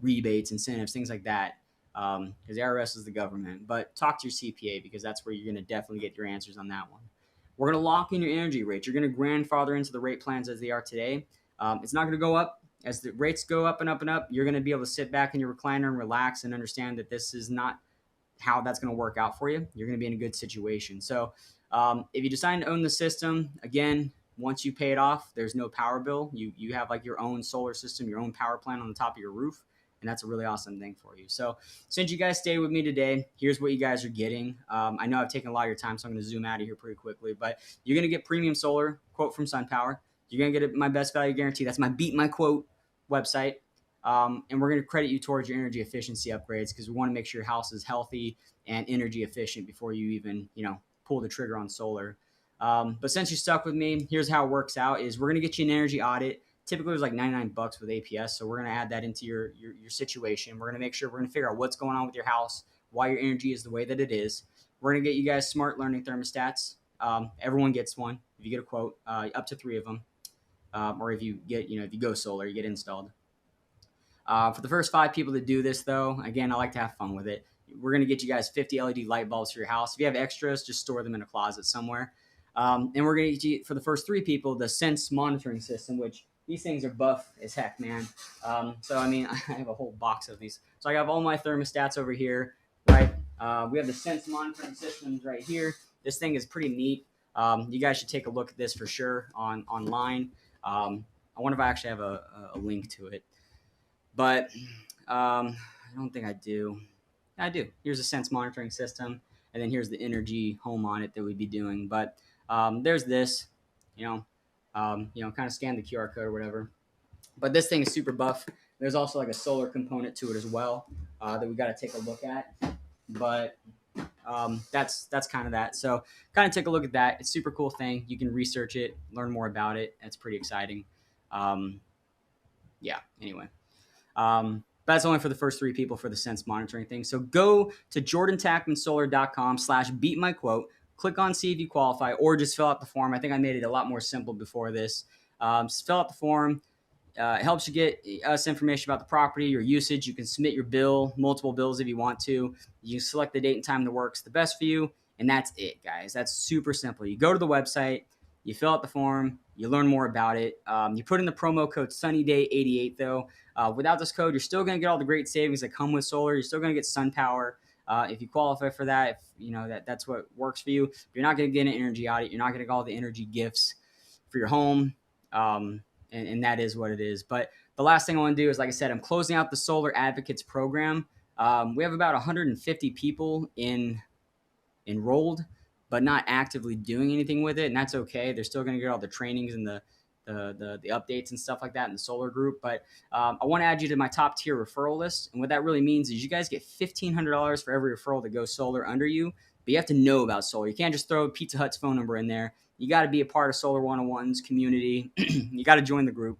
rebates, incentives, things like that, because the IRS is the government. But talk to your CPA because that's where you're going to definitely get your answers on that one. We're going to lock in your energy rates. You're going to grandfather into the rate plans as they are today. It's not going to go up. As the rates go up and up and up, you're going to be able to sit back in your recliner and relax and understand that this is not how that's going to work out for you. You're going to be in a good situation. So if you decide to own the system, again, once you pay it off, there's no power bill. You have like your own solar system, your own power plant on the top of your roof. And that's a really awesome thing for you. So since you guys stayed with me today, here's what you guys are getting. I know I've taken a lot of your time, so I'm going to zoom out of here pretty quickly. But you're going to get premium solar, quote from SunPower. You're going to get my best value guarantee. That's my beat my quote website. And we're going to credit you towards your energy efficiency upgrades because we want to make sure your house is healthy and energy efficient before you even, pull the trigger on solar. But since you stuck with me, here's how it works out is we're going to get you an energy audit. Typically, it was like $99 with APS, so we're going to add that into your situation. We're going to make sure we're going to figure out what's going on with your house, why your energy is the way that it is. We're going to get you guys smart learning thermostats. Everyone gets one if you get a quote, up to 3 of them, or if you get, if you go solar, you get installed. For the first 5 people that do this, though, again, I like to have fun with it. We're going to get you guys 50 LED light bulbs for your house. If you have extras, just store them in a closet somewhere. And we're going to get you, for the first 3 people, the Sense monitoring system, which these things are buff as heck, man. So, I mean, I have a whole box of these. So I have all my thermostats over here, right? We have the Sense monitoring systems right here. This thing is pretty neat. You guys should take a look at this for sure online. I wonder if I actually have a link to it. But I don't think I do. I do. Here's a Sense monitoring system, and then here's the energy home audit that we'd be doing. But there's this, kind of scan the QR code or whatever. But this thing is super buff. There's also like a solar component to it as well that we got to take a look at. But that's kind of that. So kind of take a look at that. It's a super cool thing. You can research it, learn more about it. It's pretty exciting. Yeah. Anyway. But that's only for the first 3 people for the sense monitoring thing. So go to jordantackmansolar.com/beat my quote. Click on see if you qualify, or just fill out the form. I think I made it a lot more simple before this. Just fill out the form. It helps you get us information about the property, your usage. You can submit your bill, multiple bills if you want to. You select the date and time that works the best for you, and that's it, guys. That's super simple. You go to the website, you fill out the form, you learn more about it. You put in the promo code SunnyDay88, though. Without this code, you're still going to get all the great savings that come with solar. You're still going to get SunPower. If you qualify for that, if you know that's what works for you. You're not going to get an energy audit. You're not going to get all the energy gifts for your home. And that is what it is. But the last thing I want to do is, like I said, I'm closing out the Solar Advocates program. We have about 150 people enrolled, but not actively doing anything with it, and that's okay. They're still going to get all the trainings and the updates and stuff like that in the solar group. But I want to add you to my top tier referral list, and what that really means is you guys get $1,500 for every referral that goes solar under you. But you have to know about solar. You can't just throw Pizza Hut's phone number in there. You got to be a part of Solar 101's community. You got to join the group.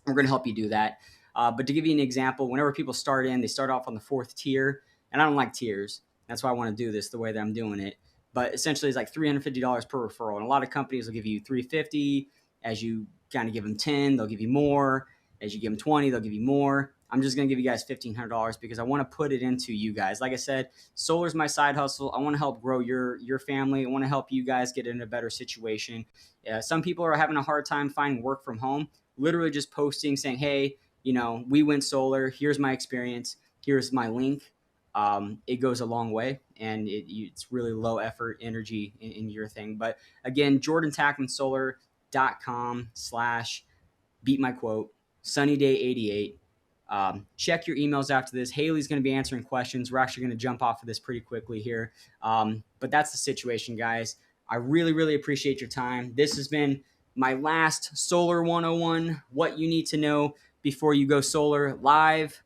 We're going to help you do that. But to give you an example, whenever people start in, they start off on the 4th tier, and I don't like tiers. That's why I want to do this the way that I'm doing it. But essentially, it's like $350 per referral, and a lot of companies will give you $350. As you kind of give them 10, they'll give you more. As you give them 20, they'll give you more. I'm just going to give you guys $1,500 because I want to put it into you guys. Like I said, solar's my side hustle. I want to help grow your family. I want to help you guys get in a better situation. Some people are having a hard time finding work from home. Literally just posting saying, hey, we went solar. Here's my experience. Here's my link. It goes a long way, and it's really low effort energy in your thing. But again, jordantackmansolar.com/beat my quote, SunnyDay88. Check your emails after this. Haley's going to be answering questions. We're actually going to jump off of this pretty quickly here. But that's the situation, guys. I really, really appreciate your time. This has been my last Solar 101, what you need to know before you go solar live.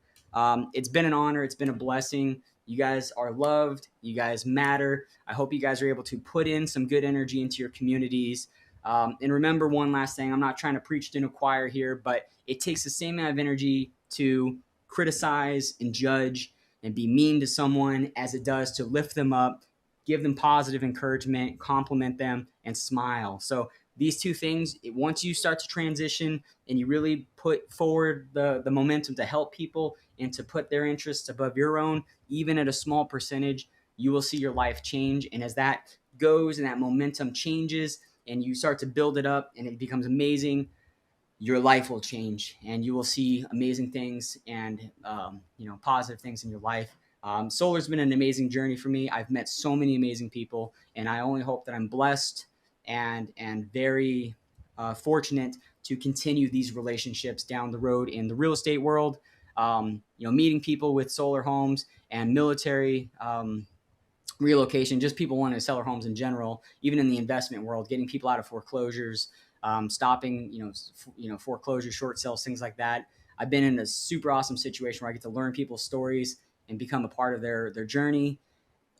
It's been an honor. It's been a blessing. You guys are loved. You guys matter. I hope you guys are able to put in some good energy into your communities. And remember one last thing. I'm not trying to preach to a choir here, but it takes the same amount of energy to criticize and judge and be mean to someone as it does to lift them up, give them positive encouragement, compliment them, and smile. So these two things, once you start to transition and you really put forward the momentum to help people and to put their interests above your own, even at a small percentage, you will see your life change. And as that goes and that momentum changes and you start to build it up and it becomes amazing, your life will change and you will see amazing things and positive things in your life. Solar's been an amazing journey for me. I've met so many amazing people, and I only hope that I'm blessed and very fortunate to continue these relationships down the road in the real estate world. Meeting people with solar homes and military relocation, just people wanting to sell their homes in general, even in the investment world, getting people out of foreclosures, stopping, foreclosure, short sales, things like that. I've been in a super awesome situation where I get to learn people's stories and become a part of their journey.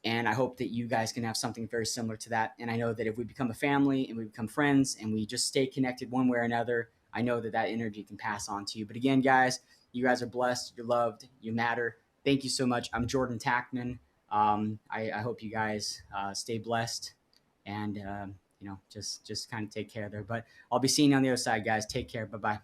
And I hope that you guys can have something very similar to that. And I know that if we become a family and we become friends and we just stay connected one way or another, I know that energy can pass on to you. But again, guys, you guys are blessed. You're loved. You matter. Thank you so much. I'm Jordan Tackman. I hope you guys stay blessed and, just kind of take care there. But I'll be seeing you on the other side, guys. Take care. Bye-bye.